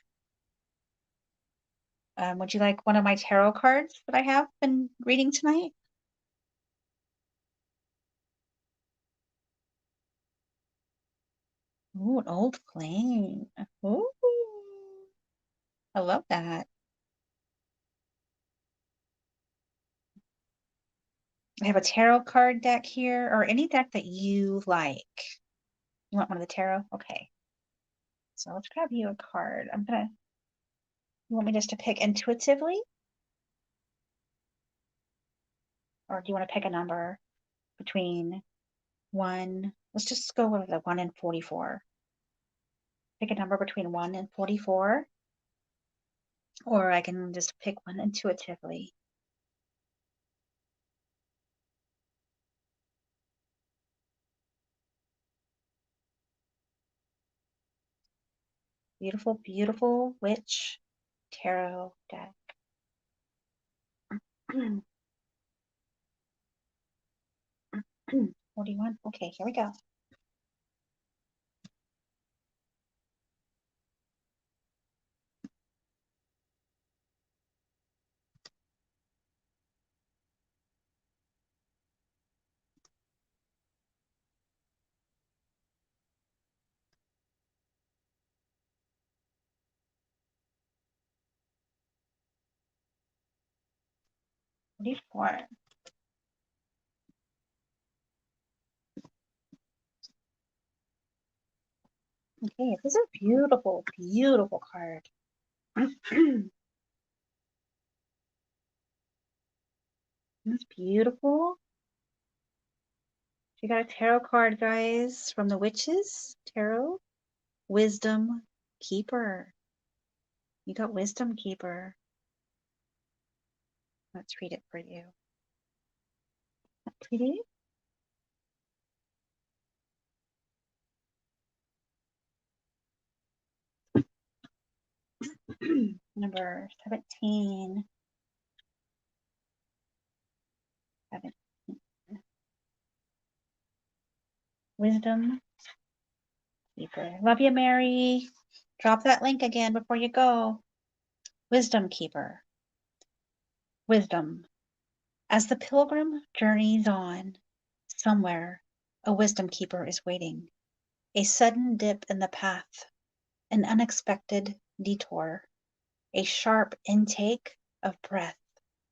Speaker 1: Would you like one of my tarot cards that I have been reading tonight? Ooh, an old flame. Ooh, I love that. I have a tarot card deck here, or any deck that you like. You want one of the tarot? Okay. So let's grab you a card. You want me just to pick intuitively? Or do you want to pick a number between 1? Let's just go with the 1 and 44. Pick a number between 1 and 44, or I can just pick one intuitively. Beautiful, beautiful witch tarot deck. 41. Okay, here we go. Okay, this is a beautiful, beautiful card. It's beautiful. You got a tarot card, guys, from the Witches Tarot. Wisdom Keeper. You got Wisdom Keeper. Let's read it for you. Pretty. Number 17. 17. Wisdom Keeper. Love you, Mary. Drop that link again before you go. Wisdom Keeper. Wisdom. As the pilgrim journeys on, somewhere a wisdom keeper is waiting. A sudden dip in the path, an unexpected detour, a sharp intake of breath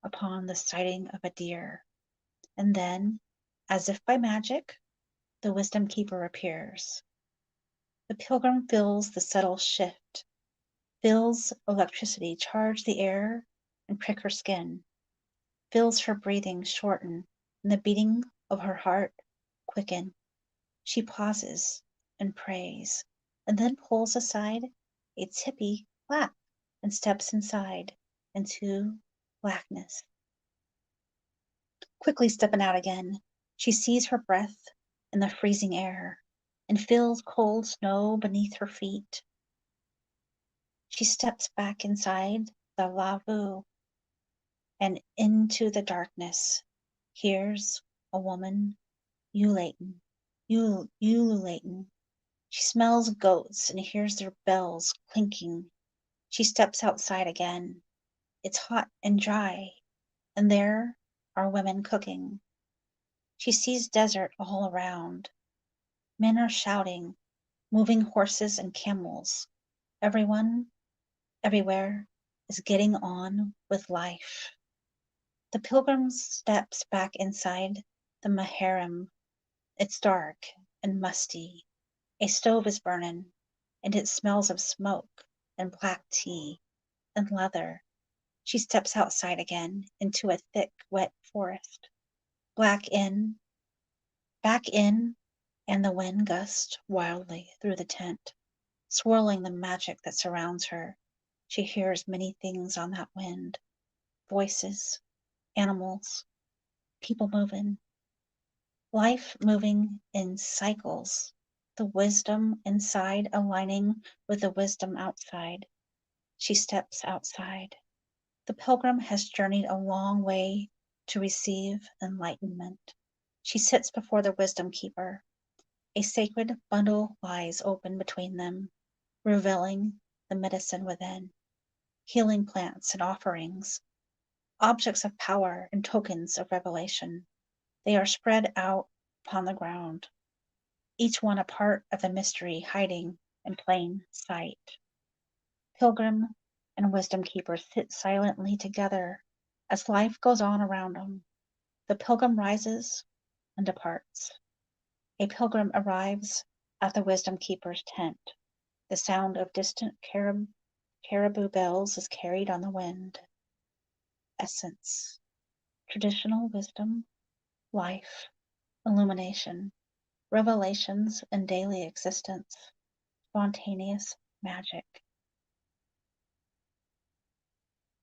Speaker 1: upon the sighting of a deer. And then, as if by magic, the wisdom keeper appears. The pilgrim feels the subtle shift, feels electricity charge the air and prick her skin, feels her breathing shorten and the beating of her heart quicken. She pauses and prays, and then pulls aside a tippy flap and steps inside into blackness. Quickly stepping out again, she sees her breath in the freezing air and feels cold snow beneath her feet. She steps back inside the lavabo and into the darkness, hears a woman ululating. She smells goats and hears their bells clinking. She steps outside again. It's hot and dry, and there are women cooking. She sees desert all around. Men are shouting, moving horses and camels. Everyone, everywhere, is getting on with life. The pilgrim steps back inside the maharam. It's dark and musty. A stove is burning, and it smells of smoke and black tea and leather. She steps outside again into a thick, wet forest. Back in, and the wind gusts wildly through the tent, swirling the magic that surrounds her. She hears many things on that wind. Voices, animals, people moving. Life moving in cycles. The wisdom inside aligning with the wisdom outside. She steps outside. The pilgrim has journeyed a long way to receive enlightenment. She sits before the wisdom keeper. A sacred bundle lies open between them, revealing the medicine within, healing plants and offerings, objects of power and tokens of revelation. They are spread out upon the ground, each one a part of the mystery hiding in plain sight. Pilgrim and wisdom keeper sit silently together as life goes on around them. The pilgrim rises and departs. A pilgrim arrives at the wisdom keeper's tent. The sound of distant caribou bells is carried on the wind. Essence, traditional wisdom, life, illumination, revelations in daily existence, spontaneous magic.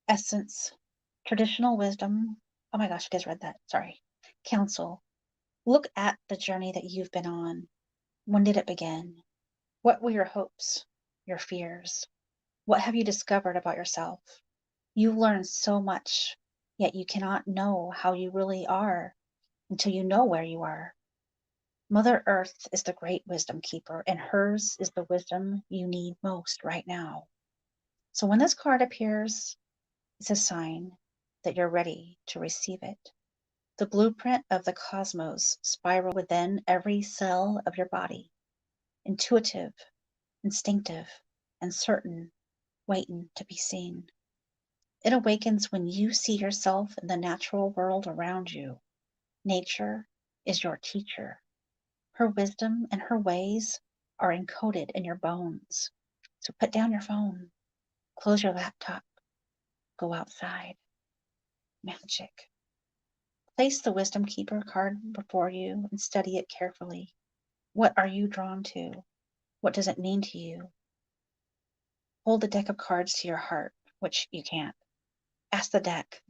Speaker 1: Essence, traditional wisdom. Oh my gosh, I just read that. Sorry. Counsel. Look at the journey that you've been on. When did it begin? What were your hopes, your fears? What have you discovered about yourself? You've learned so much, yet you cannot know how you really are until you know where you are. Mother Earth is the great wisdom keeper, and hers is the wisdom you need most right now. So when this card appears, it's a sign that you're ready to receive it. The blueprint of the cosmos spiral within every cell of your body, intuitive, instinctive, and certain, waiting to be seen. It awakens when you see yourself in the natural world around you. Nature is your teacher. Her wisdom and her ways are encoded in your bones. So put down your phone, close your laptop, go outside. Magic. Place the Wisdom Keeper card before you and study it carefully. What are you drawn to? What does it mean to you? Hold the deck of cards to your heart, which you can't. Ask the deck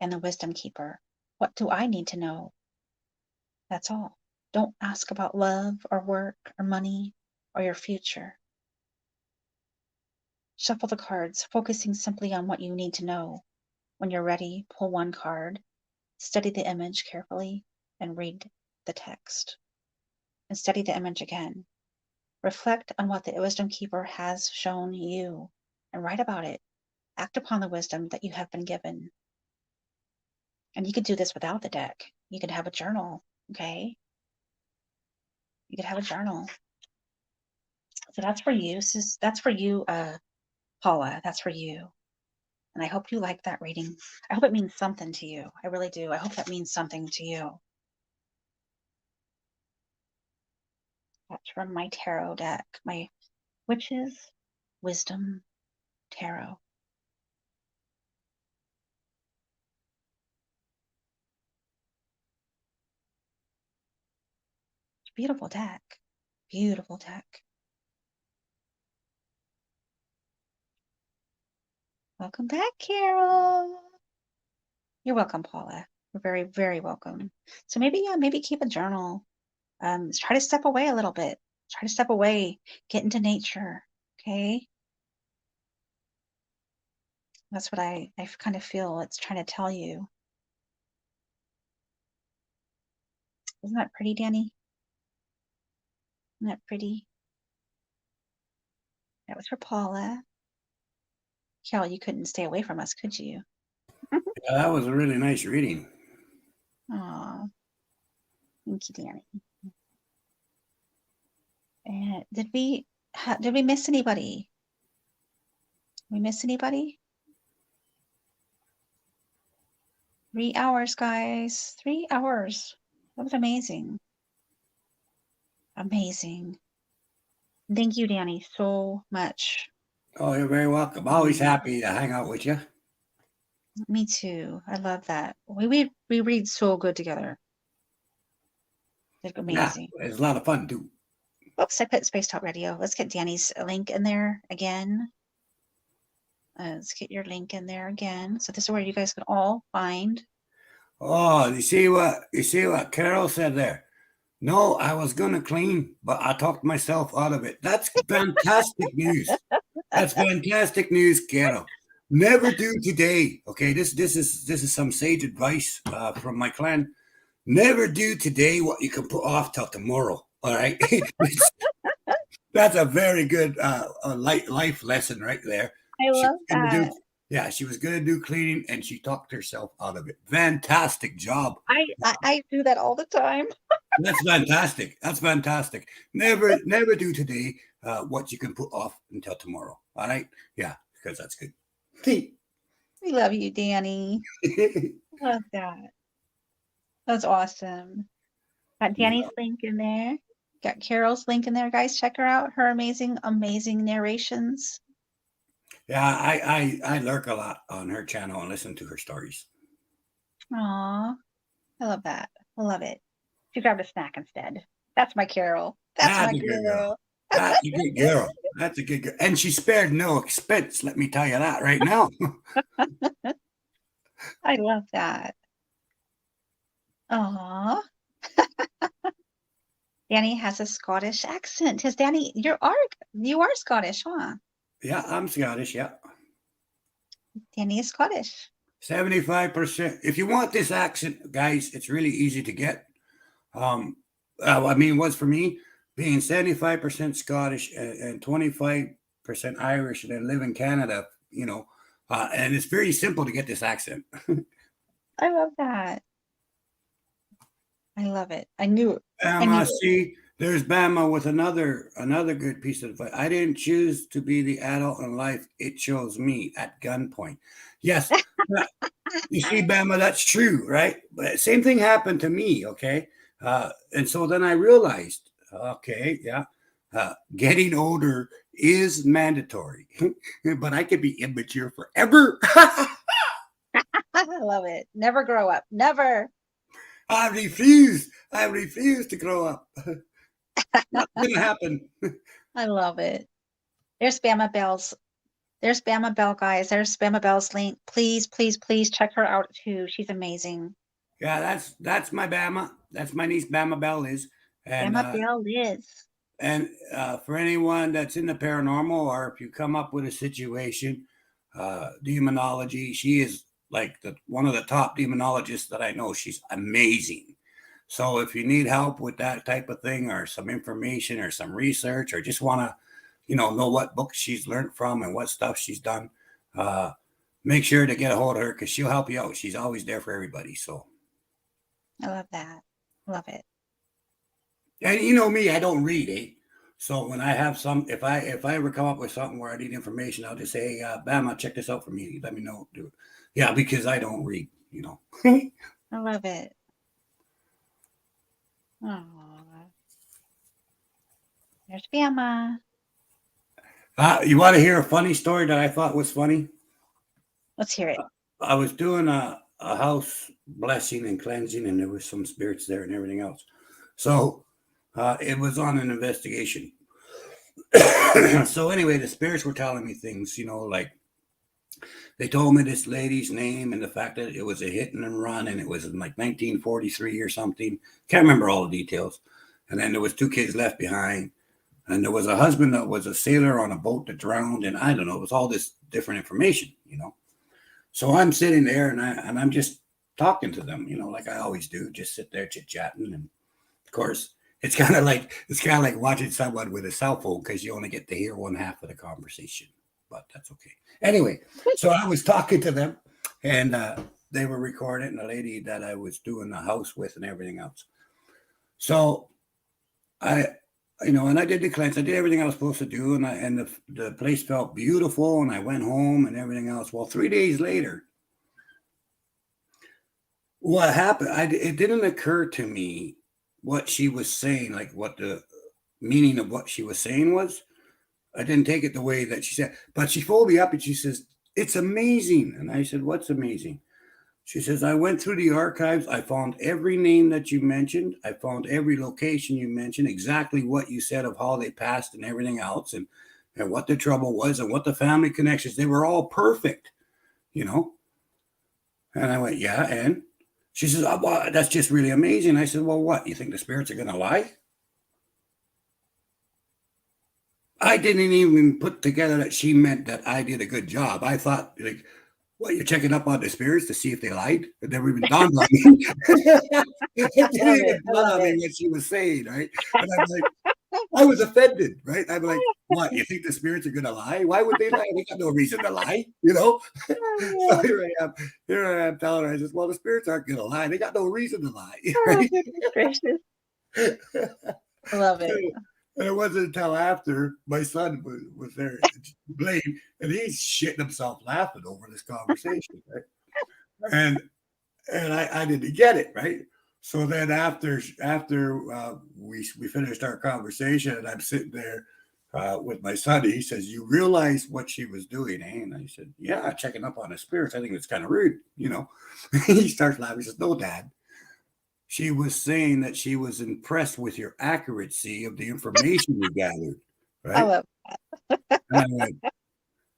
Speaker 1: and the Wisdom Keeper, what do I need to know? That's all. Don't ask about love or work or money or your future. Shuffle the cards, focusing simply on what you need to know. When you're ready, pull one card, study the image carefully, and read the text. And study the image again. Reflect on what the Wisdom Keeper has shown you and write about it. Act upon the wisdom that you have been given. And you could do this without the deck. You could have a journal, okay? You could have a journal. So that's for you. That's for you, Paula. That's for you. And I hope you like that reading. I hope it means something to you. I really do. I hope that means something to you. That's from my tarot deck, my Witch's Wisdom Tarot. Beautiful deck. Beautiful deck. Welcome back, Carol. You're welcome, Paula. You're very, very welcome. So maybe keep a journal. Try to step away a little bit. Try to step away. Get into nature. Okay. That's what I kind of feel it's trying to tell you. Isn't that pretty, Danny? Isn't that pretty? That was for Paula. Carol, you couldn't stay away from us, could you?
Speaker 3: Yeah, that was a really nice reading.
Speaker 1: Aw. Thank you, Danny. And did we miss anybody? We miss anybody? 3 hours, guys. 3 hours. That was amazing. Amazing. Thank you, Danny, so much.
Speaker 3: Oh, you're very welcome. Always happy to hang out with you.
Speaker 1: Me too. I love that. We read so good together. It's amazing.
Speaker 3: Yeah, it's a lot of fun too.
Speaker 1: Oops, I put Space Talk Radio. Let's get Danny's link in there again. Let's get your link in there again. So this is where you guys can all find.
Speaker 3: Oh, you see what Carol said there? No, I was gonna clean, but I talked myself out of it. That's fantastic news. That's fantastic news, Carol. Never do today. Okay, this is some sage advice from my clan. Never do today what you can put off till tomorrow. All right, that's a very good life lesson right there.
Speaker 1: I love that.
Speaker 3: Yeah, she was going to do cleaning and she talked herself out of it. Fantastic job.
Speaker 1: I do that all the time.
Speaker 3: That's fantastic. That's fantastic. Never do today what you can put off until tomorrow. All right? Yeah, because that's good.
Speaker 1: We love you, Danny. Love that. That's awesome. Got Danny's link in there. Got Carol's link in there, guys. Check her out. Her amazing narrations.
Speaker 3: Yeah, I lurk a lot on her channel and listen to her stories.
Speaker 1: Aw, I love that. I love it. She grabbed a snack instead. That's my Carol. That's
Speaker 3: That's
Speaker 1: my
Speaker 3: a good girl.
Speaker 1: girl.
Speaker 3: That's a good girl. That's a good girl. And she spared no expense. Let me tell you that right now.
Speaker 1: I love that. Aw. Danny has a Scottish accent. His Danny, you are Scottish, huh?
Speaker 3: Yeah, I'm Scottish. Yeah.
Speaker 1: Danny is Scottish.
Speaker 3: 75%. If you want this accent, guys, it's really easy to get. I mean, it was for me being 75% Scottish and 25% Irish and then live in Canada, and it's very simple to get this accent.
Speaker 1: I love that. I love it. I knew it. I knew it.
Speaker 3: See, there's Bama with another good piece of advice. I didn't choose to be the adult in life. It chose me at gunpoint. Yes. You see, Bama, that's true, right? But same thing happened to me, okay? And so then I realized, okay, yeah, getting older is mandatory, but I could be immature forever.
Speaker 1: I love it. Never grow up. Never.
Speaker 3: I refuse to grow up. Not gonna happen.
Speaker 1: I love it. There's Bama Bells. There's Bama Bell, guys. There's Bama Bell's link. Please, please, please check her out too. She's amazing.
Speaker 3: Yeah, that's my Bama. That's my niece Bama Bell is. And
Speaker 1: Bama Bell is.
Speaker 3: And for anyone that's in the paranormal, or if you come up with a situation, demonology, she is like one of the top demonologists that I know. She's amazing. So if you need help with that type of thing, or some information, or some research, or just want to, know what books she's learned from and what stuff she's done, make sure to get a hold of her because she'll help you out. She's always there for everybody. So
Speaker 1: I love that. Love it.
Speaker 3: And you know me, I don't read, eh? So when I have if I ever come up with something where I need information, I'll just say, hey, Bama, check this out for me. Let me know. Do it. Yeah, because I don't read,
Speaker 1: I love it. Aww. There's Bama.
Speaker 3: You want to hear a funny story that I thought was funny?
Speaker 1: Let's hear it.
Speaker 3: I was doing a house blessing and cleansing, and there was some spirits there and everything else. So it was on an investigation. So anyway, the spirits were telling me things, like they told me this lady's name and the fact that it was a hit and run, and it was in like 1943 or something. Can't remember all the details. And then there was 2 kids left behind. And there was a husband that was a sailor on a boat that drowned. And I don't know, it was all this different information, So I'm sitting there and I'm just talking to them, like I always do, just sit there chit-chatting. And of course, it's kind of like watching someone with a cell phone because you only get to hear one half of the conversation. But that's okay. Anyway, so I was talking to them, and they were recording, and the lady that I was doing the house with and everything else. So and I did the cleanse. I did everything I was supposed to do, and the place felt beautiful, and I went home and everything else. Well, 3 days later, what happened? It didn't occur to me what she was saying, like what the meaning of what she was saying was. I didn't take it the way that she said, but she folded me up and she says, "It's amazing." And I said, "What's amazing?" She says, "I went through the archives. I found every name that you mentioned. I found every location you mentioned, exactly what you said of how they passed and everything else, and what the trouble was and what the family connections. They were all perfect, And I went, "Yeah." And she says, "Oh, well, that's just really amazing." I said, "Well, what? You think the spirits are going to lie?" I didn't even put together that she meant that I did a good job. I thought, like, what, you're checking up on the spirits to see if they lied? It never even dawned on me. It didn't even dawn on me what she was saying, right? And I'm like, I was offended, right? I'm like, what, you think the spirits are going to lie? Why would they lie? They got no reason to lie, So here I am telling her, I said, well, the spirits aren't going to lie. They got no reason to lie. Right?
Speaker 1: Gracious. I love it.
Speaker 3: And it wasn't until after my son was there, Blaine, and he's shitting himself laughing over this conversation, right? And I didn't get it, right? So then after we finished our conversation, and I'm sitting there with my son, he says, "You realize what she was doing, eh?" And I said, "Yeah, checking up on the spirits. I think it's kind of rude, He starts laughing. He says, "No, Dad. she was saying that she was impressed with your accuracy of the information you gathered,
Speaker 1: I
Speaker 3: right?
Speaker 1: love
Speaker 3: And I went,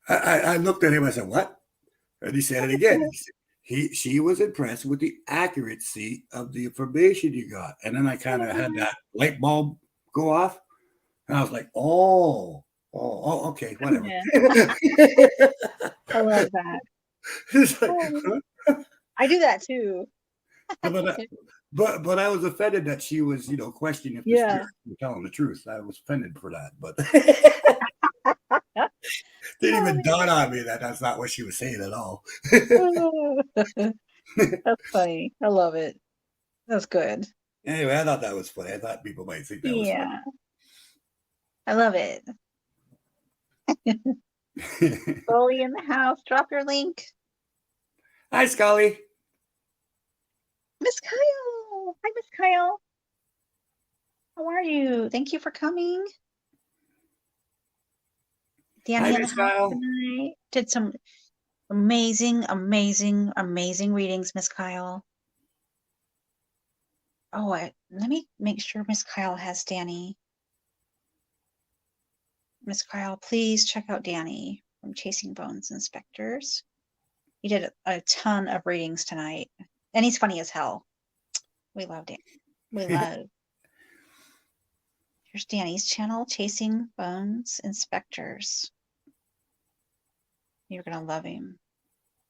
Speaker 3: I looked at him. I said, "What?" And he said it again. He said, she was impressed with the accuracy of the information you got. And then I kind of had that light bulb go off, and I was like, okay, whatever.
Speaker 1: Yeah. I love that.
Speaker 3: It's like,
Speaker 1: Oh,
Speaker 3: huh?
Speaker 1: I do that too.
Speaker 3: But I was offended that she was, questioning if the
Speaker 1: Yeah.
Speaker 3: spirit was telling the truth. I was offended for that, but didn't even dawn on me that that's not what she was saying at all.
Speaker 1: That's funny. I love it. That's good.
Speaker 3: Anyway, I thought that was funny. I thought people might think that was
Speaker 1: Yeah. I love it.
Speaker 3: funny.
Speaker 1: Scully in the house. Drop your link.
Speaker 3: Hi, Scully.
Speaker 1: Miss Kyle. Hi, Miss Kyle. How are you? Thank you for coming. Danny
Speaker 3: Hi,
Speaker 1: in the
Speaker 3: Miss
Speaker 1: house
Speaker 3: Kyle.
Speaker 1: tonight. Did some amazing readings, Miss Kyle. Oh, let me make sure Miss Kyle has Danny. Miss Kyle, please check out Danny from Chasing Bones Inspectors. He did a ton of readings tonight, and he's funny as hell. We love Danny. We love. Here's Danny's channel, Chasing Bones Inspectors. You're gonna love him.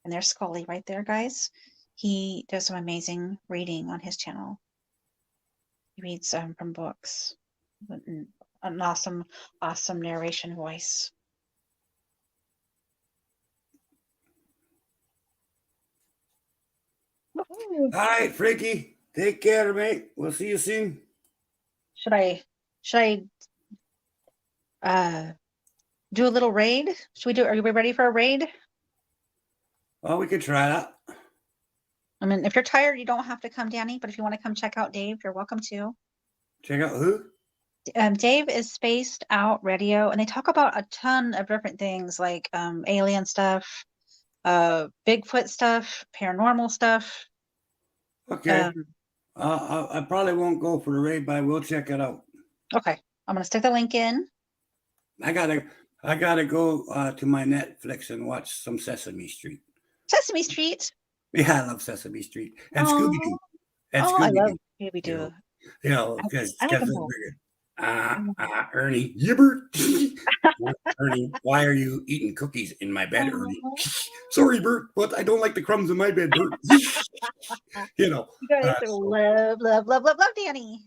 Speaker 1: And there's Scully right there, guys. He does some amazing reading on his channel. He reads from books. An awesome narration voice.
Speaker 3: All right, Frankie. Take care, mate. We'll see you soon.
Speaker 1: Should I do a little raid? Are you ready for a raid?
Speaker 3: Well, we could try that.
Speaker 1: I mean, if you're tired, you don't have to come, Danny, but if you want to come check out Dave, you're welcome to.
Speaker 3: Check out who?
Speaker 1: Dave is Spaced Out Radio, and they talk about a ton of different things like alien stuff, Bigfoot stuff, paranormal stuff.
Speaker 3: Okay. I probably won't go for the raid, but I will check it out.
Speaker 1: Okay, I'm gonna stick the link in.
Speaker 3: I gotta go to my Netflix and watch some Sesame Street.
Speaker 1: Sesame Street.
Speaker 3: Yeah, I love Sesame Street and
Speaker 1: Oh,
Speaker 3: Scooby Doo. And
Speaker 1: oh, I love
Speaker 3: Scooby
Speaker 1: Scooby Doo.
Speaker 3: because
Speaker 1: I like them both.
Speaker 3: Ernie, Yibbert. Ernie, why are you eating cookies in my bed, Ernie? Sorry, Bert, but I don't like the crumbs in my bed, Bert.
Speaker 1: You guys love Danny.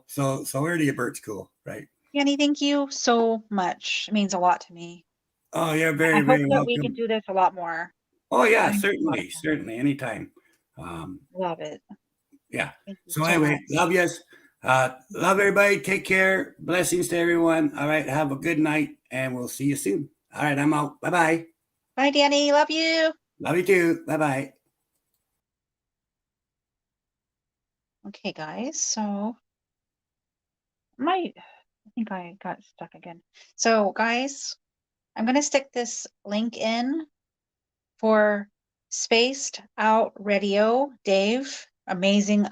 Speaker 3: So Ernie and Bert's cool, right?
Speaker 1: Danny, thank you so much. It means a lot to me.
Speaker 3: Oh, you're very,
Speaker 1: I hope
Speaker 3: very
Speaker 1: that
Speaker 3: welcome.
Speaker 1: we can do this a lot more.
Speaker 3: Oh, yeah, certainly, anytime.
Speaker 1: Love it.
Speaker 3: Yeah. So anyway, love yous. Love everybody. Take care. Blessings to everyone. All right. Have a good night, and we'll see you soon. All right. I'm out. Bye-bye.
Speaker 1: Bye, Danny. Love you.
Speaker 3: Love you too. Bye-bye.
Speaker 1: Okay, guys. So I think I got stuck again. So, guys, I'm going to stick this link in for Spaced Out Radio. Dave, amazing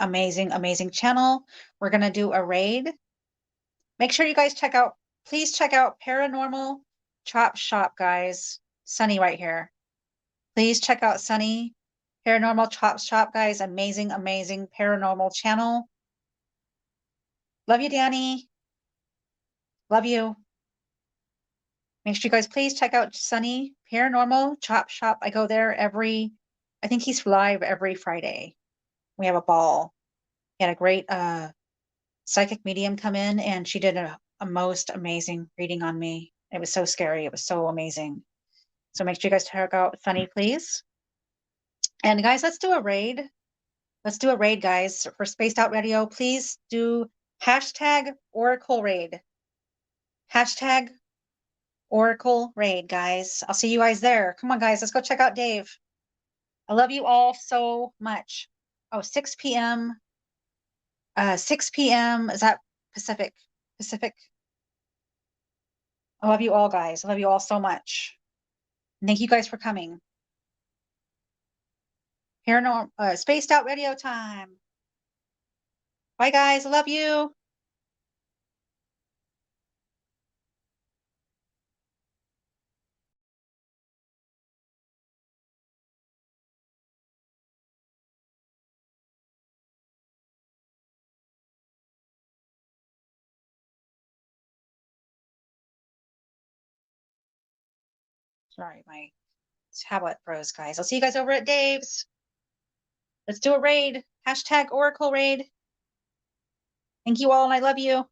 Speaker 1: channel. We're going to do a raid. Make sure you guys please check out Paranormal Chop Shop, guys. Sunny right here. Please check out Sunny Paranormal Chop Shop, guys. Amazing paranormal channel. Love you, Danny. Love you. Make sure you guys please check out Sunny Paranormal Chop Shop. I go there I think he's live every Friday. We have a ball. He had a great psychic medium come in, and she did a most amazing reading on me. It was so scary. It was so amazing. So make sure you guys check out Sunny, please. And guys, let's do a raid. Let's do a raid, guys, for Spaced Out Radio. Please do hashtag Oracle Raid. Hashtag Oracle Raid, guys. I'll see you guys there. Come on, guys. Let's go check out Dave. I love you all so much. Oh, 6 p.m. 6 p.m. Is that Pacific? I love you all, guys. I love you all so much. And thank you guys for coming. Paranormal Spaced Out Radio time. Bye, guys. I love you. Sorry, my tablet froze, guys. I'll see you guys over at Dave's. Let's do a raid. Hashtag Oracle raid. Thank you all, and I love you.